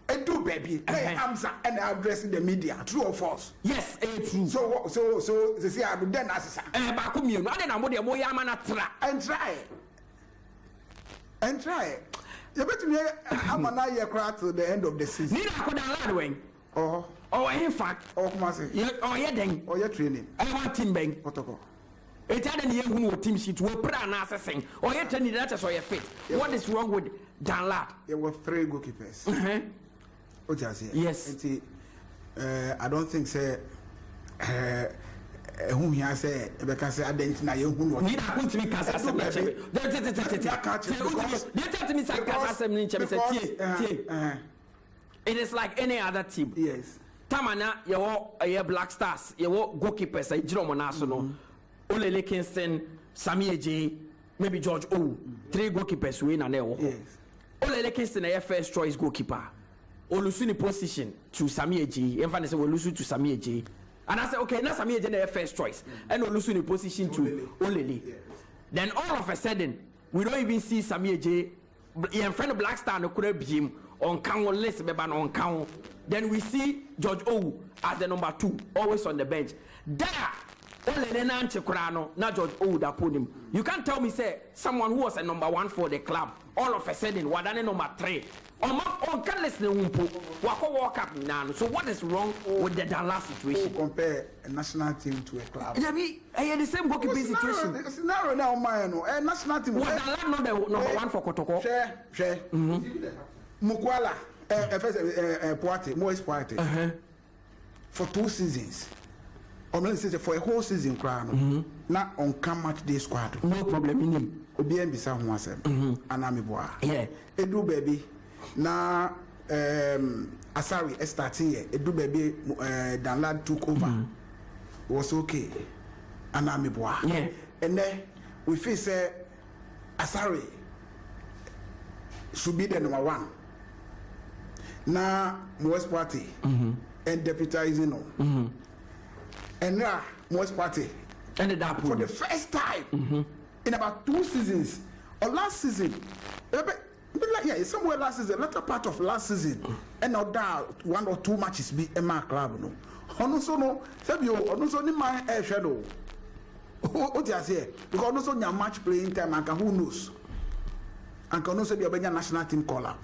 Edu baby, hey Hamza and addressing the media, true or false? Yes, true. So they say I do then as back me no na mo de mo ya ma na tra and try. You bet me I'm an eye crack to the end of the season. Need I could lad wing. Oh, in fact, come on, say. Yeah, then. Or your training. I want team bank. Protocol. It's had any who team sheet will put an assessing. Or you're telling that so you're fit. What is wrong with Dan Lad? There were 3 goalkeepers. Yes. I don't think say who he has said because I didn't know who need to me it is like any other team. Yes. Tamana your Black Stars, your goalkeepers, a Jerome National, Olele Kingston, Sammy J, maybe George O. 3 goalkeepers win and yes. Olele Kingston a first choice goalkeeper. Olusuni position to Sammy J. Everyone say Olusu to Sammy J. And I said, okay, now Sammy J first choice. And Olusu in position to Olele. Yes. Then all of a sudden, we don't even see Sammy J. In front of Black Star, no could be him on count list, on count. Then we see George O as the number 2, always on the bench. There, Olele Nanche Kurano, not George O that put him. You can't tell me, say, someone who was a number 1 for the club, all of a sudden, Wadane number 3. On can listen walk up now. So what is wrong with the Dallas situation? Compare a national team to a club. I had the same goalkeeping situation. It's narrow now, man. A national team. Was Dallas not the number 1 for Kotoko? Share. Mukwala, Poate, Moise Poate. For 2 seasons. Or let's say for a whole season, not on come match day squad. No problem in him. Obian bisa huase. Anameboa. Yeah. Edu baby. Na Asari starting here. Edu baby Dan Lad took over. It was okay. Anameboa. Yeah. And then we face Asari should be the number 1. Na West Party and deputizing on. And now West Party ended up for the first time in about 2 seasons or last season. Yeah, somewhere last season, latter part of last season, and now that 1 or 2 matches be a mark club. No, also no, Sabio, also ni my air shadow. What you say? Because also your match playing time, and who knows? And can also be a national team call up.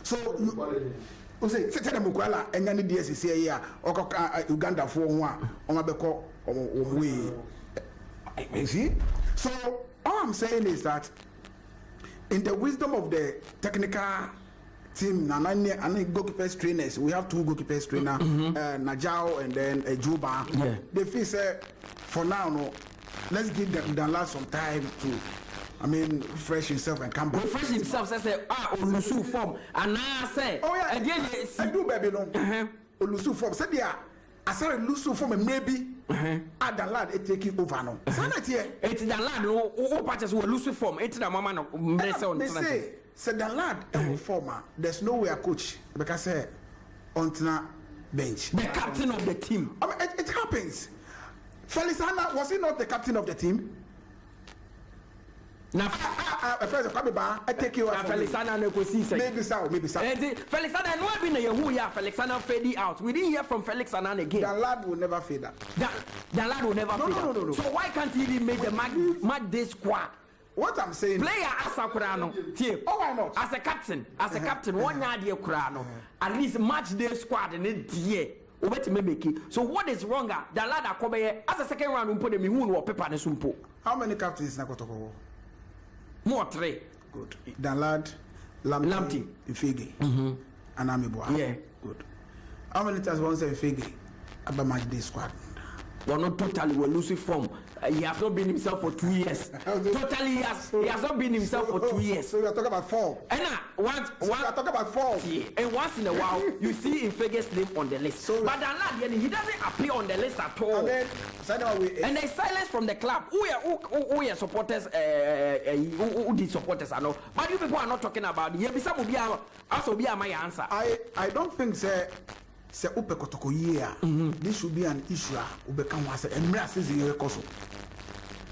So, you say, set them Mukwala, and then the DSC here, or Uganda for one, or Mabeko, or we. You see? So, all I'm saying is that in the wisdom of the technical team, and goalkeepers trainers, we have 2 goalkeepers trainer, Najao and then Juba. Yeah. They feel say, for now, no, let's give them last some time to, refresh himself and come back. Refresh himself, say, Olusu form, and I say, oh yeah, again, I do baby no, Olusu form. Said yeah, I said Olusu form maybe. Dan Lad it taking over now. Sanat here. It's Dan Lad who patches will lose form. It's the mama no. They say Dan Lad former. There's nowhere coach because on bench. The captain of the team. It happens. Felisana was he not the captain of the team? Now, first I take you out. Felisana no see. Maybe so. Felisana no been a who ya Felisana fade out. We didn't hear from Felisana again. Dan Lad will never fade out. Dan Lad will never fade out. No. So why can't he even make the match day squad? What I'm saying, player as a Kurano, oh why not? As a captain, 1 year Kurano, at least match day squad in it year. So what is wrong? Dan Lad Akobe as a second round put them in who paper and sumpo. How many captains na Kotoko? More 3. Good. Dan Lad, Lamti, Ifege, Anameboa. Yeah. Good. How many times once Ifege about match day squad? Well, not totally, we're losing form. He has not been himself for 2 years. Totally, he has not been himself for 2 years. So we are talking about form. And we are talking about form. And once in a while, you see 𝐿𝐿𝐻𝐿's name on the list. So, but he doesn't appear on the list at all. And there's silence from the club. Who are supporters? Who the supporters are not? But you people are not talking about it. Also, be my answer. I don't think so. Say upe kotoko year. This should be an issue. Ube kanwa say emra season year koso.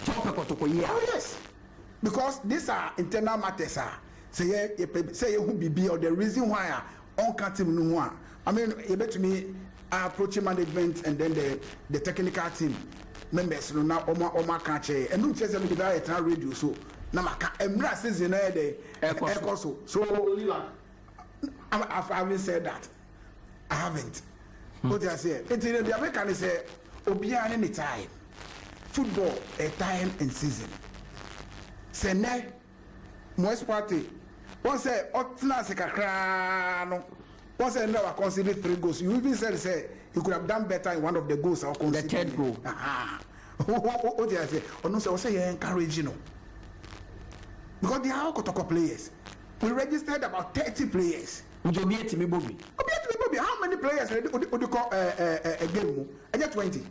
Upe kotoko year. Oh yes, because these are internal matters. Say who be or the reason why on can't team no. I mean, you bet me approaching management and then the technical team members. No now Oma can't say and no chase me the internal radio so. Na maka emra season the koso. So having said that. I haven't. What I say? The American say, "Obiya any time, football a time and season." Say ne, most party. One say, "Otna se kakrano." One say, "No, I consider 3 goals." You even said, "Say he could have done better in one of the goals." Or the 3rd goal. What I say? Oh no, say you encourage no. Because they are Kotoko players. We registered about 30 players. How many players would you call a game? I get 20.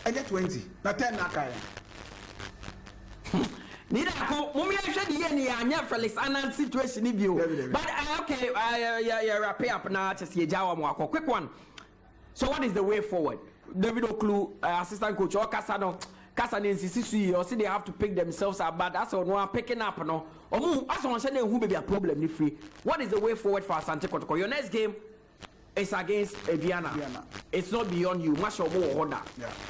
I get 20. Now 10 nakaya. Nida ko mummy I Felix Annan situation view. But okay, wrap up now just jawa quick one. So what is the way forward? David Oklu, assistant coach or Casano or see they have to pick themselves up, but that's one picking up no. As on saying who may be a problem free. What is the way forward for Asante Kotoko? Your next game is against Viana. It's not beyond you. Much more order.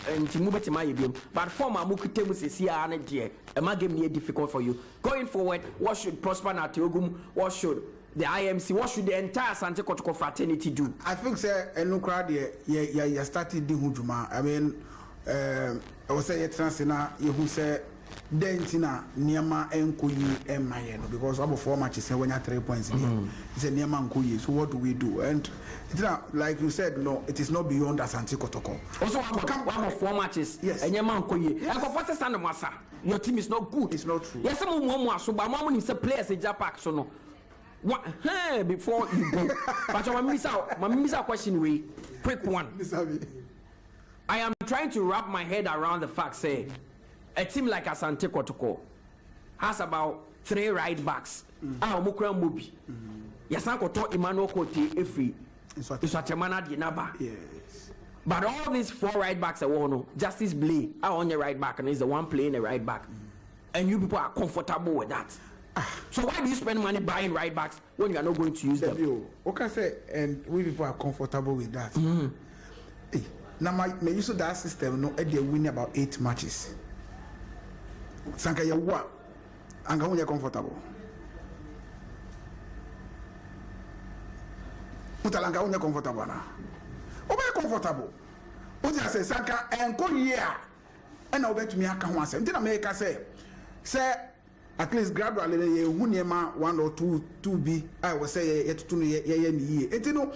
And Timubeti but former Mukitemu is here and dear. A my game near difficult for you. Going forward, what should Prosper Natiogum? What should the IMC? What should the entire Asante Kotoko fraternity do? I think sir, and no crowd you started the Hujuma. I mean I was say transina you who say Dentina Niama Nkuyi Mayeno because about 4 matches when you have 3 points in it's a Niama Nkuyi. So what do we do? And it's not like you said, no, it is not beyond Asante Kotoko. Also one of 4 matches, yes, and Niama Nkuyi. And for first stand massa, your team is not good. It's not true. Yes, some more so but mom is a player say Japak so no. What hey before you go. But my miss out question we quick one. I am trying to wrap my head around the fact, say, a team like Asante Kotoko has about 3 right backs. Mukra Mubi. Yasankoto Emmanuel Kote Efri. Iswachemana Dinaba. Yes. But all these 4 right backs are one. Justice Blay are on your right back and is the one playing the right back. And you people are comfortable with that. So why do you spend money buying right backs when you are not going to use them? Okay, say, and we people are comfortable with that. Hey. Now, my use of that system, no, they win about 8 matches. Sanka ya wa, anga unya comfortable. Mutala anga unya comfortable na. Obe comfortable. Oje say Sanka enko year, and obe to me aka ho asem. Nti na me ka say at least gradually ye hu niema 1 or 2 be. I will say ye tutu no ye ni ye. Nti no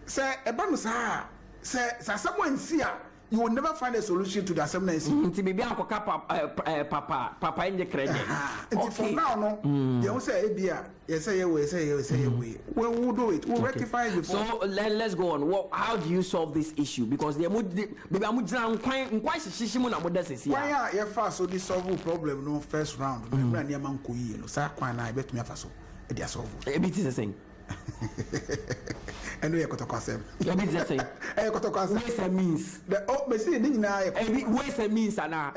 say eba no sa. Say someone see you will never find a solution to the assembly. Maybe Uncle Papa in the credit. For now, no, you say Abia, yes, say we will do it, we'll rectify it. So let's go on. How do you solve this issue? Because they would be quite Shishimon about this. Why are fast so this solve problem no first round? Near Mankuyi, no, Sakwana, I bet me a faso. It is solved. It is the same. And we are going to concept. Let me just say, ways and means. Ways and means, and now.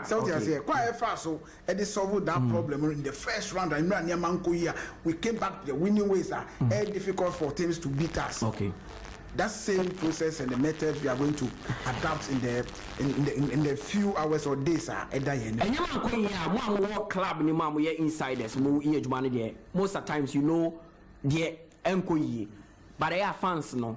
So, quite fast. So, and solve that problem in the first round. And Mankuya, we came back to the winning ways are very difficult for teams to beat us. Okay. That same process and the method we are going to adapt in the few hours or days are at the end. And you want club in the insiders, most of the times you know the Nkoye, but they are fans no.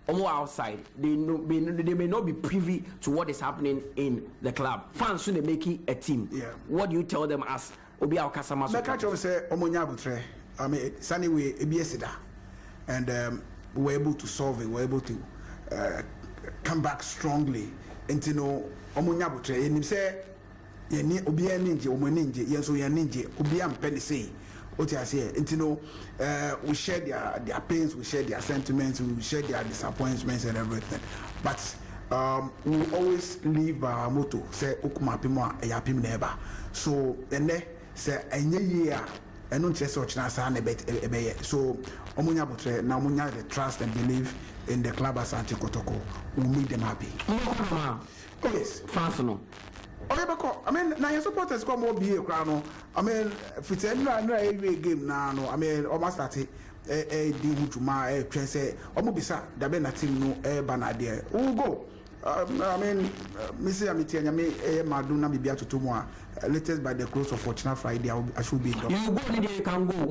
Outside, they may not be privy to what is happening in the club. Fans soon they make it a team. Yeah. What do you tell them as Obi our customers? The catch of say Omonyabutre. I mean, sunny way Ebiesida, and we were able to solve it. We were able to come back strongly. And you know, omunya butre. And him say, "Yeni obiya ninja, omuninja. Yenso yaninja. Obiya mpeni say." What I say, and you know, we share their pains, we share their sentiments, we share their disappointments and everything. But we always live by our motto, say "Okumapimo ayapim neba." So and then say any year. And don't just watch us on a bit. So, Omunya Butre, now Munya the trust and believe in the club as Asante Kotoko will make them happy. Oh, yes, Fansano. Okay, but I mean, now your supporters come more be a crown. I mean, if it's another game now, I mean, almost started a Dimutuma, a Trance, Omobisa, the Bena team, no air banadia. Who go? I mean, Mr. Amitiana, Maduna Bibia to Tumwa, latest by the close of Fortuna Friday, I should be. You go, you can go.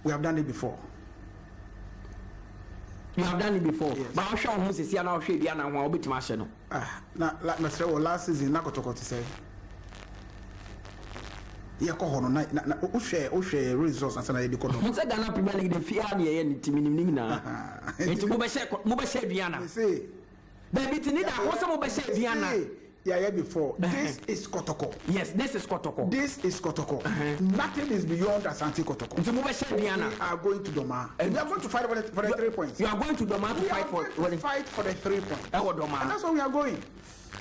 We have done it before. You have done it before. Yes. But I'm sure who's is here now, Shadiana, and I'll be to Mashano. Like Mr. last season, Nakotoko to say. Yakohono, Ushe, resources, and I decode. What's that? I'm not preparing the fear any team. It's Mubashe Diana. Baby, what's some of Diana? Yeah, before. This is Kotoko. Yes, this is Kotoko. This is Kotoko. Nothing is beyond Asante Kotoko. We are going to Doma. And we are going to fight for the 3 points. You are going to Doma to fight for the 3 points. And that's where we are going.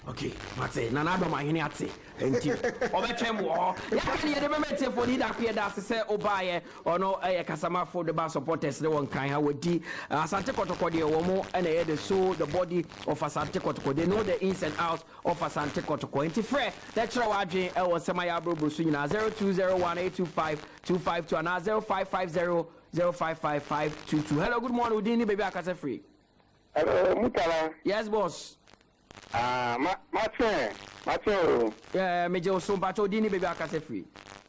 Okay, Mate, Nanado Mahiniati. Obechem war. Can you remember for the appear that say Obaye or no a Casama for the bar supporters the one kind how would the Asante Kotoko the Omo and the soul, the body of Asante Kotoko. They know the ins and outs of Asante Kotoko. And Tifre, that's your Adrian or Samaya Brusina 0201825252 and 0550055522. Hello, good morning, Udini, baby. I can free. Hello, Mutala. Yes, boss. Macho. Yeah, Major Sumpacho Dini, baby, I can free.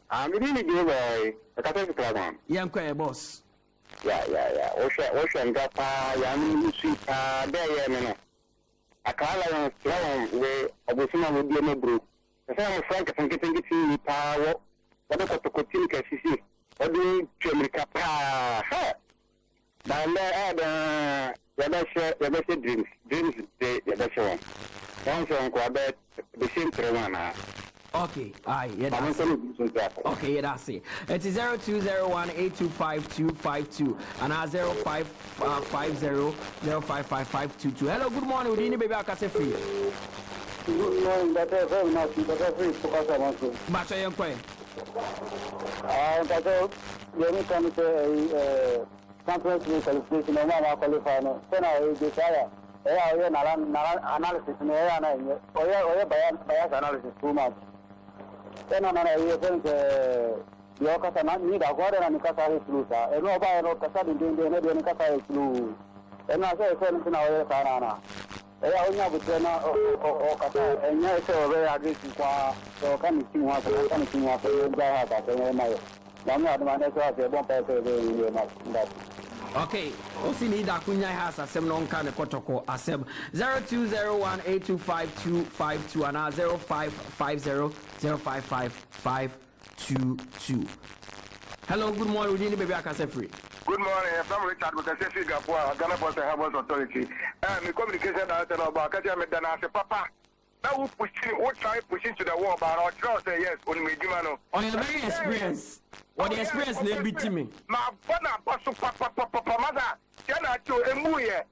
I'm really good. I can't take a young boss. Yeah. Ocean Gapa, Yamu, there, I can't way of the cinema would be a group. The same Frank and getting it to power. What about the Cotinka, she see? What do you Jamaica? Down there, dreams, the best one. Once on Quebec, the same Tremana. Okay, okay, yeah, that's it. It's 0201825252 and 0550055522. Hello, good morning, Udini, baby, I can say free. Good morning, that's very nice. That's free to pass on. But I am quite. That's all. You come to conference with qualification, no matter qualifying. Then I desire. Analysis, bias analysis too much. Then I'm going to Yokasa need a water and Kasa flu, and no buy no Kasa in the Kasa flu. And I say, something our Sarana. I only have a trainer or Kasa, and yes, very aggressive. So can you see what I'm seeing after you have that? I'm not the man that's a bomb paper. Okay, also need a Kunya has a seminal kind of Kotoko Asem 0201825252 and 0550055522. Hello, good morning, Udini, baby, I can say free. Good morning, I'm Richard with the Singapore, Ghana Post and Harbours Authority. The communication director about Kajamedan as a papa. Now we try pushing to the wall, but our trust say yes, only Medimano. On your very experience. What the experience they beat me? My father, Papa, mother, Jana to Emuye.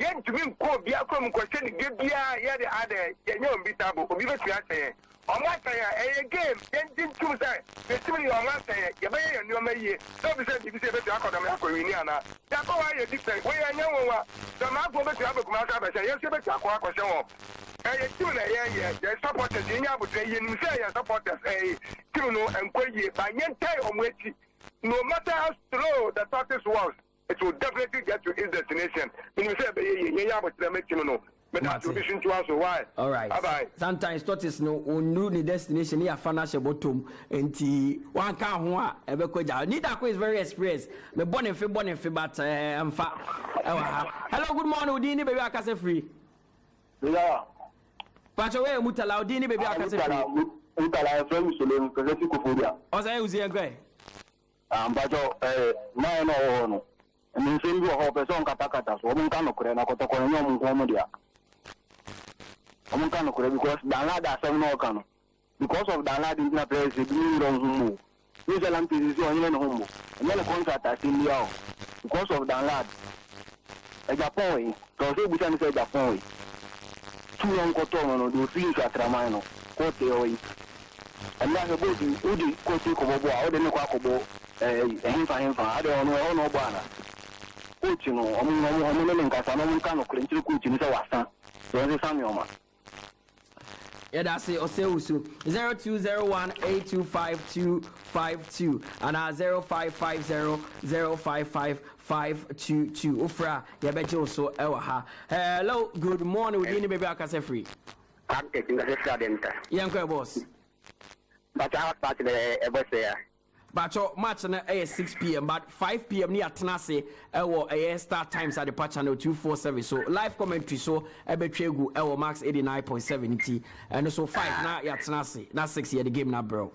Yen to me, call Biacom question, give Bia, yet the other, Yan Bitabo, or even Fiat. On what say a game, then didn't choose that. The similar on what say, you may and you may. So we said, if you say that I got a Macoriana, that's why you're different. We are young. The map will be able to come out. Yes, you better walk or show up. The supporters in Yabu, you say, supporters, a Kuno and Quaye, by Yente or Wetty. No matter how slow the tortoise was, it will definitely get to its destination. When you say, Yabu, they make you know. But that's tradition to us, why? All right. Bye-bye. Sometimes tortoise no new the destination here financial bottom and one car one ever could need that is very experienced. The bonnet but I'm fat. Hello, good morning, Udini, baby, I can say free. Yeah. But away, Mutala, Udini, baby, I can say free. Mutala, friend, Musolem, because it's Kufuria. I was a Uzi and Gray. But, no. And same you hope a song katakata, so one can occur and a cotocono comedia. One can occur because Danada has no can. Because of Danada in the place, the blue don't move. New Zealand is your own home. And then a contract at India. Because of Danada. A Japan, so we can say Japan. 2 young cotono, do 3 at Ramano, Cote. And now the body, Udi, Cote Cobo, or the Nocacobo, him, I don't know, no banner. Coachino, I'm Casano, Cano, Clinton, Coaching, so I stand. So the Samuel. Yeah, that's it. 0201-825-252 and 0550-055-522. Ufra, yeah, bet you also ewa. Hello, good morning. We didn't be back as a free. I'm taking the Friday. Young boss. But I was part of the ever say. But your match na 6 p.m. but 5 p.m. near Tenase start times at the patch channel 247. So live commentary so Ebetregu max 89.70 and so 5 now ya Tenase. That's 6 year the game now, bro.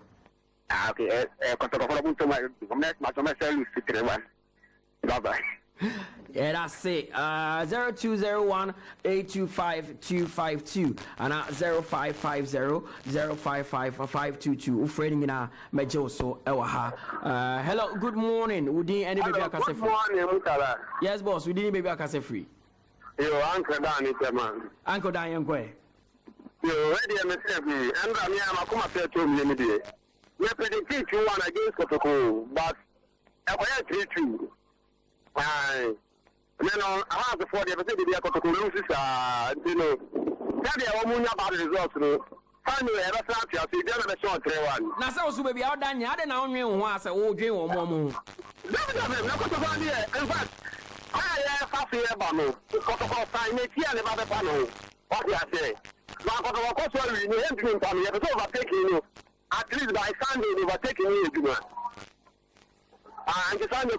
Okay, bye-bye. Yeah, that's it. 0201-825-252 and 0550-055-522. Ufreni na mejo so ewaha. Hello, good morning. Udi any baby akase free. Good morning, Mutala. Yes, boss. Udi baby akase free. Yo, Uncle Dan, man. Uncle Dan, Yankwe. Yo, ready and me. And I'm a to me. We predict 2-1 against Kotoko, but I have 3-2. I have the 40 episode of the Kotoko, you know, that are all about the results. Finally, I was out here, so you don't have a short 3-1. Now, so baby, I'll done. I don't know what's a old dream or more. In fact, I have half a year bano. Kotoko sign it here about the panel. What do I say? Now, Kotoko, you need to come here, but overtaking you. At least by Sunday, they were taking you. And the Sunday,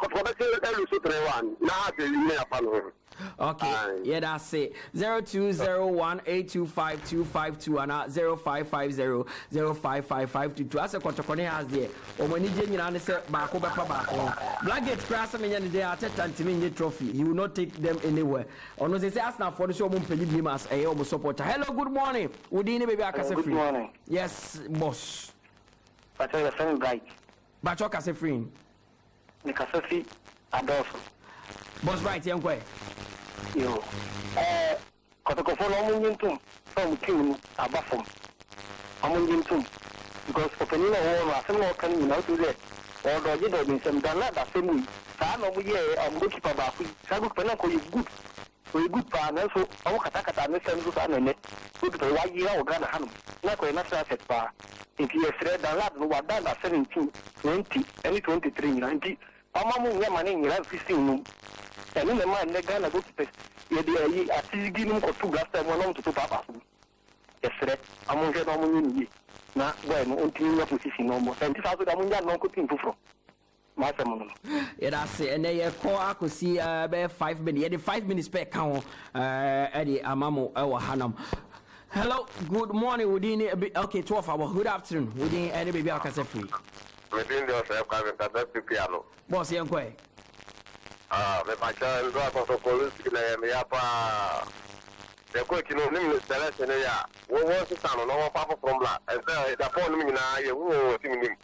okay, yeah, that's it. 0201-825-252 and 0550-055-522. As a Kotokone has there. Or when you say Bako Bako, Blackgate Crass and they are taking trophy. You will not take them anywhere. Or no, they say, ask now for the show, him as a home supporter. Hello, good morning. Udini baby, good morning. Yes, boss. But you're very bright. But you're Casa free. The Casafi Adolfo. Boss right, young way. Yo, Kotoko for Omungentum from King Abafum. Omungentum. Because opening a hole, I don't can you to that. Or the Jido in some Dana, the same way. San over here, I'm looking for Bafu. Sabu Penako is good. We good partner, so our Kataka and the Sensu and it. Good for 1 year or Ghana Ham. Not a national set bar. If you said the lad who were done at 17, 20, and 23, 90. Amamu Yaman in 15. And in the man, the Ghana go to the at giving for 2 last time along to Papa. Yes, sir. Among the Amun. Now, when until your position no more. And this house with Amunia no cooking for. Yeah, that's it. And they call I could see 5 minutes. Yeah, 5 minutes per count. Eddie Amamo Hanam. Hello, good morning. Okay, 12 hours. Good afternoon. We didn't any baby Alcasa free. Within yourself, the piano. Boss, young way. My child, also police in the upper. The coach, you know, the lesson. What was the son? No papa from black. And so the phone me now, you will sing him.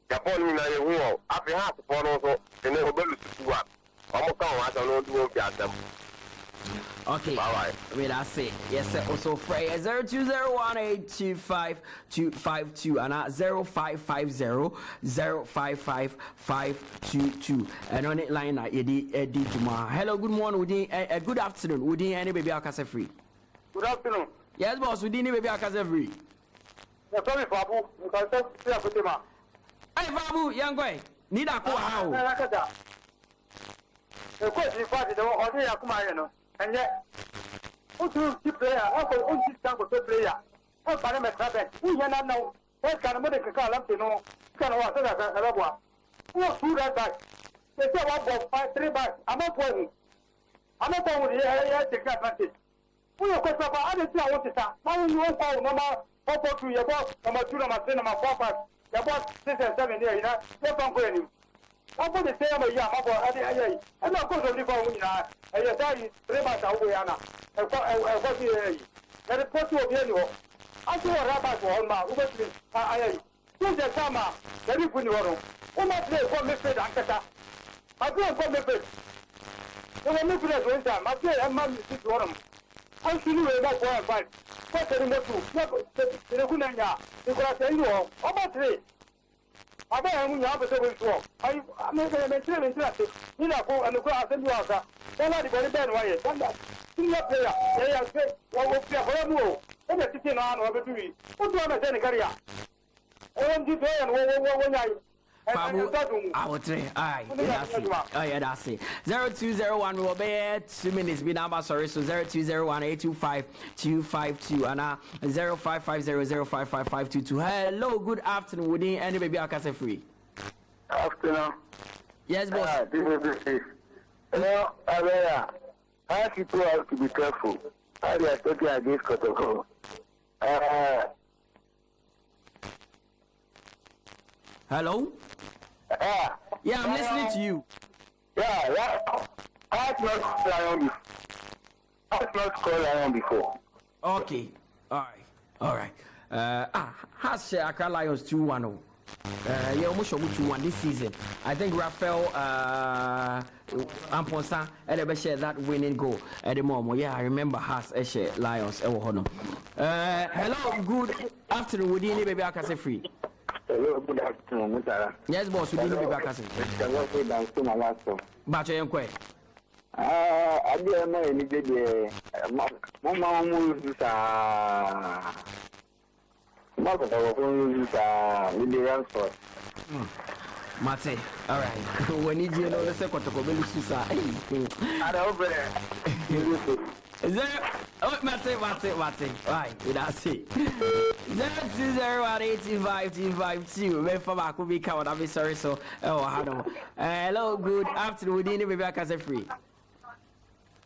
The phone me now, you will. After half the phone also, and never go to what. I'm going to know to them. Okay, bye-bye. Wait, I say yes, sir. Also, Frey 0201-825-252 and 0550-055-522. And on it line, Eddie Juma. Hello, good morning. Good afternoon. Would you any baby Alcasa free? Good afternoon. Yes, boss. Would you any baby Alcasa free? Sorry, Babu. Hey, Babu, young boy. Need a call how? The question is, what is the and yet, who keep player? Who keep down to player? What parameter happened? We cannot know. What kind of medical car left to know? Can I say that? Who threw that back? They say, what 5-3 back? I'm not playing. I'm not going with the take advantage. Who are question about? I didn't see I want to start. Now you won't follow number 4-4-2, your boss, number 2, number 3, number 4-5. Your boss 6 and 7 here, you know. You're from Queen. I'm going to say I'm a young mother, and of course, only for me. I say, Rebata Oyana, and what you and the port of Yellow. I saw a rabbi for all my Uber. I do the summer, very good. Who must play for Mr. Ankata? I go for Mr. When I look at one time, I say, I'm not Mrs. Warren. I'm still about 4 and 5. What's the remote? The Hunaya, because I tell you all, about 3. I don't have a service walk. I'm not going to maintain interested. You know, and the class and you are. Don't let the very bad way. Don't that. You know, they are saying, what will be a whole move? And the sitting on over to me. What do you understand, Caria? I want you to when I. I would say, aye, that's it. 0201 will be 2 minutes. Be number sorry, so 0201 825 252 and 0550055522. Hello, good afternoon. Would any baby I can say free? Afternoon. Yes, boss. This is the hello, Abella. How people have to be careful. How they are talking against Kotoko. Hello? Yeah, I'm listening to you. Yeah. I have not called Lion before. Okay. All right. Has Accra Lions 2-1. Yeah, almost 2-1 this season. I think Raphael Amponsa had share that winning goal at the moment. Yeah, I remember Has Lions. Hello, good afternoon. Would you baby I can say free? Hello, good afternoon, Mutala. Yes, boss, we didn't be back as but I am quite. I didn't know any day. Mamma moves Mate, all right. When you know the second to go, I don't is there? Oh, Mate. Right, that's it. 02018552. Remember, could be covered. I'm sorry, so. Hello, good afternoon. We didn't be back as a free.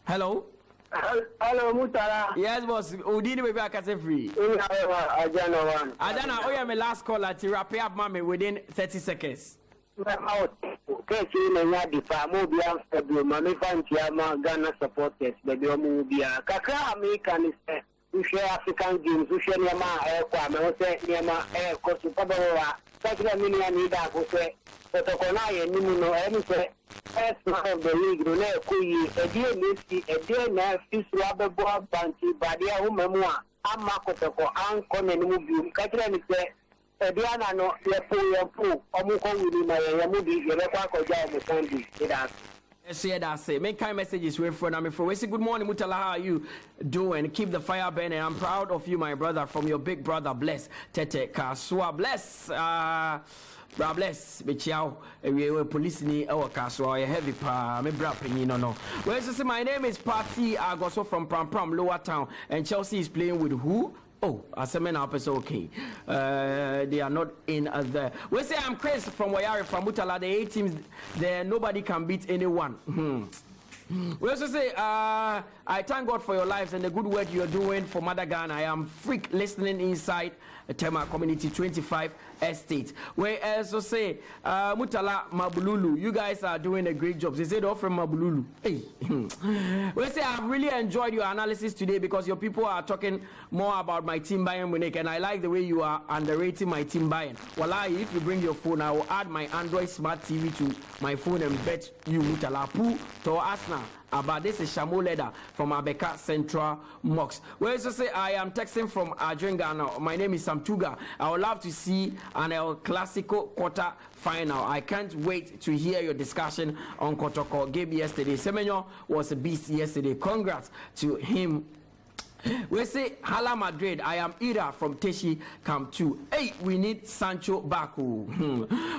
Hello? Hello, Mutala. Yes, boss. We didn't be back as a free. Adana, oh, yeah, my last caller to wrap up, mommy, within 30 seconds. Out. Ghana supporters, but the Mubia. Kaka American is share African games, we share Yama Air Kwame, Yama Air Coast Padoa, Sakura Minia Nida, who say, Potokonai and Nimuno, and say, as one of the league, Rune Kuyi, a dear Missy, a dear Nerfis Rubber Bob Banty, Badia Umamua, Amakotoko, Ancon and Mubu, Katrin say. Diana no your Yamudi, that's it. Make kind messages with for me for say good morning, Mutala. How are you doing? Keep the fire burning. I'm proud of you, my brother, from your big brother. Bless Tete Kasua. Bless bless Bichiao. We police ni our Kasua. Heavy pa me bra no. Well, so my name is Patty Agoso from Pram Lower Town, and Chelsea is playing with who? Oh, Asemen up is okay. They are not in as there. We say I'm Chris from Wayari from Mutala. The 8 teams there, nobody can beat anyone. We also say, I thank God for your lives and the good work you're doing for Mother Ghana. I am freak listening inside Tema Community 25 Estate. We also say, Mutala Mabululu, you guys are doing a great job. They said all from Mabululu. Hey. We say, I've really enjoyed your analysis today because your people are talking more about my team Bayern Munich, and I like the way you are underrating my team Bayern. Wallahi, if you bring your phone, I will add my Android Smart TV to my phone and bet you Mutala Poo to Arsenal. But this is Shamo Leda from Abeka Central Mox. We also say I am texting from Ghana. My name is Samtuga. I would love to see an El Clasico quarter final. I can't wait to hear your discussion on Kotoko game yesterday. Semenyo was a beast yesterday. Congrats to him. We say Hala Madrid. I am Ira from Teshi Camp 2. Hey, we need Sancho Baku.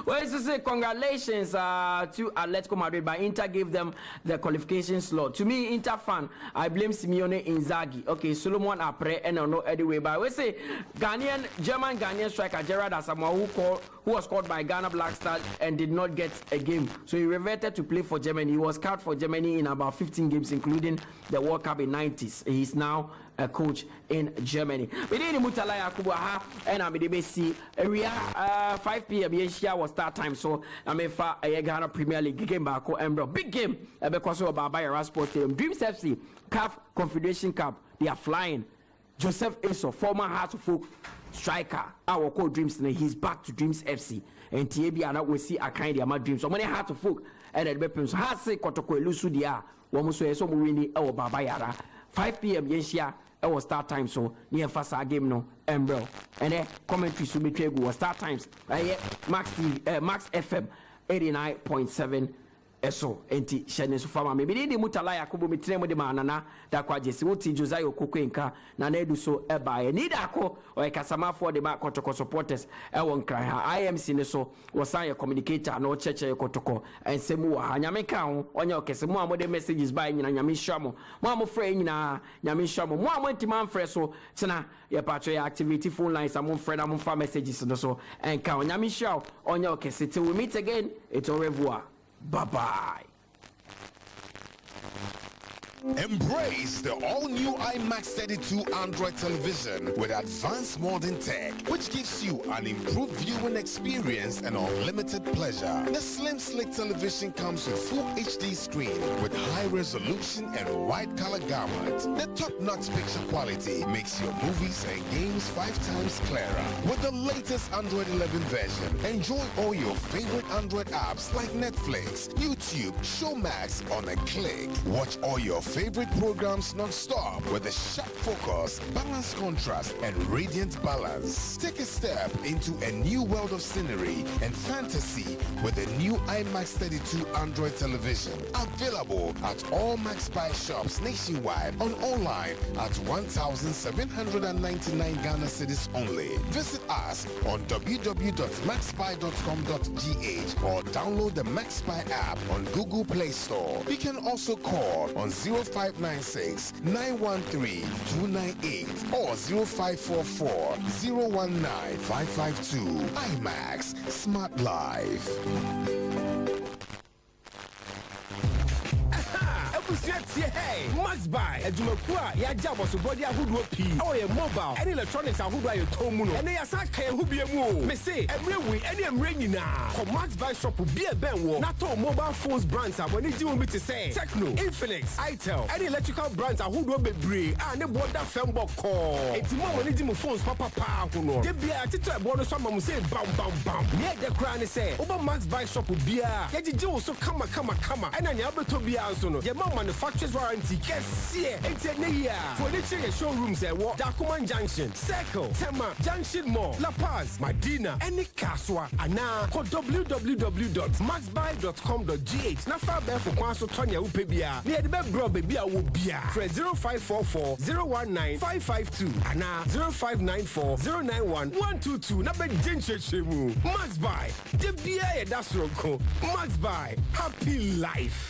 We also say congratulations to Atletico Madrid, but Inter gave them the qualification slot. To me, Inter fan, I blame Simeone Inzaghi. Okay, Solomon Apre and no anyway. But we say German Ghanaian striker Gerard Asamoah, who was called by Ghana Black Stars and did not get a game. So he reverted to play for Germany. He was scout for Germany in about 15 games, including the World Cup in 90s. He's now a coach in Germany. We did Mutala Yakubu and I'm the see area 5 p.m. Yesia was start time. So I'm a Ghana Premier League game back and big game because of Baba Sports Stadium. Dreams FC CAF Confederation Cup. They are flying. Joseph Eso, former Heart of Folk striker, our called Dreams, and he's back to Dreams FC. And TAB and we see a kind of my dreams. So many Heart of Folk and the weapons. Hase Kotoko Lusudia, Womuso so Murini, our Baba Yara. 5 p.m. Yesia. It was start time, so near Fasa game no bro. And then commentary Sumitegu was start times. Max FM 89.7 eso enti shene so fama me bi Mutala Yakubu me tremo de manana da kwa jesi woti Josiah Quaye na Adu so eba e ni da ko o kasama for the back kotoko supporters e won kran ha IMC ne so wo san ye communicator na o cheche kotoko ensemu wa nyame ka ho onye okese mu amode messages by nyina nyame hwamo mu amofre nyina nyame hwamo mu amontima mfre so tena ye patcho ya activity phone lines amon frɛ na amon messages no so enka nyame hwa onye okese till we meet again. It's au revoir. Bye-bye. Embrace the all-new iMax 32 Android television with advanced modern tech, which gives you an improved viewing experience and unlimited pleasure. The slim, slick television comes with full HD screen with high resolution and wide color gamut. The top-notch picture quality makes your movies and games 5 times clearer. With the latest Android 11 version, enjoy all your favorite Android apps like Netflix, YouTube, Showmax on a click. Watch all your favorite programs non-stop with a sharp focus, balanced contrast, and radiant balance. Take a step into a new world of scenery and fantasy with the new iMax 32 Android television. Available at all MaxBuy shops nationwide and online at 1,799 Ghana cedis only. Visit us on www.maxbuy.com.gh or download the MaxBuy app on Google Play Store. You can also call on 0596 913 298 or 0544 019 552. iMax Smart Life. Hey, Max buy a Jumakua, ya Jabos, body a hood P. Oh, a mobile, any electronics are who buy a Tomuno, and they are sack who be a move. May say, every week, any am ringing now. For Max buy shop will be a benwo. Not all mobile phones brands are when you want me to say Techno, Infinix, Itel, any electrical brands are who will be brave, and the border fembo call. It's more when you phones, Papa Pahuno. They be a teacher bonus, someone will say, bam, bam, bam. Near the crown, say, over Max buy shop will be a. Yet you also come, and an able to be also. Your mom manufacturers warranty. Yes, yeah. It's a year. Furniture showrooms at what? Dakuman Junction, Circle, Tema, Junction Mall, La Paz, Medina, any Kaswa. And now call www.maxbuy.com.gh. Now far better for Kwanso Tonya Upebia. Near the bed bro baby I will be a. 0544 019 552. And now 0594 091 122. Now bed Jinchemu. Max Buy. The BA that's Roko. Max Buy. Happy life.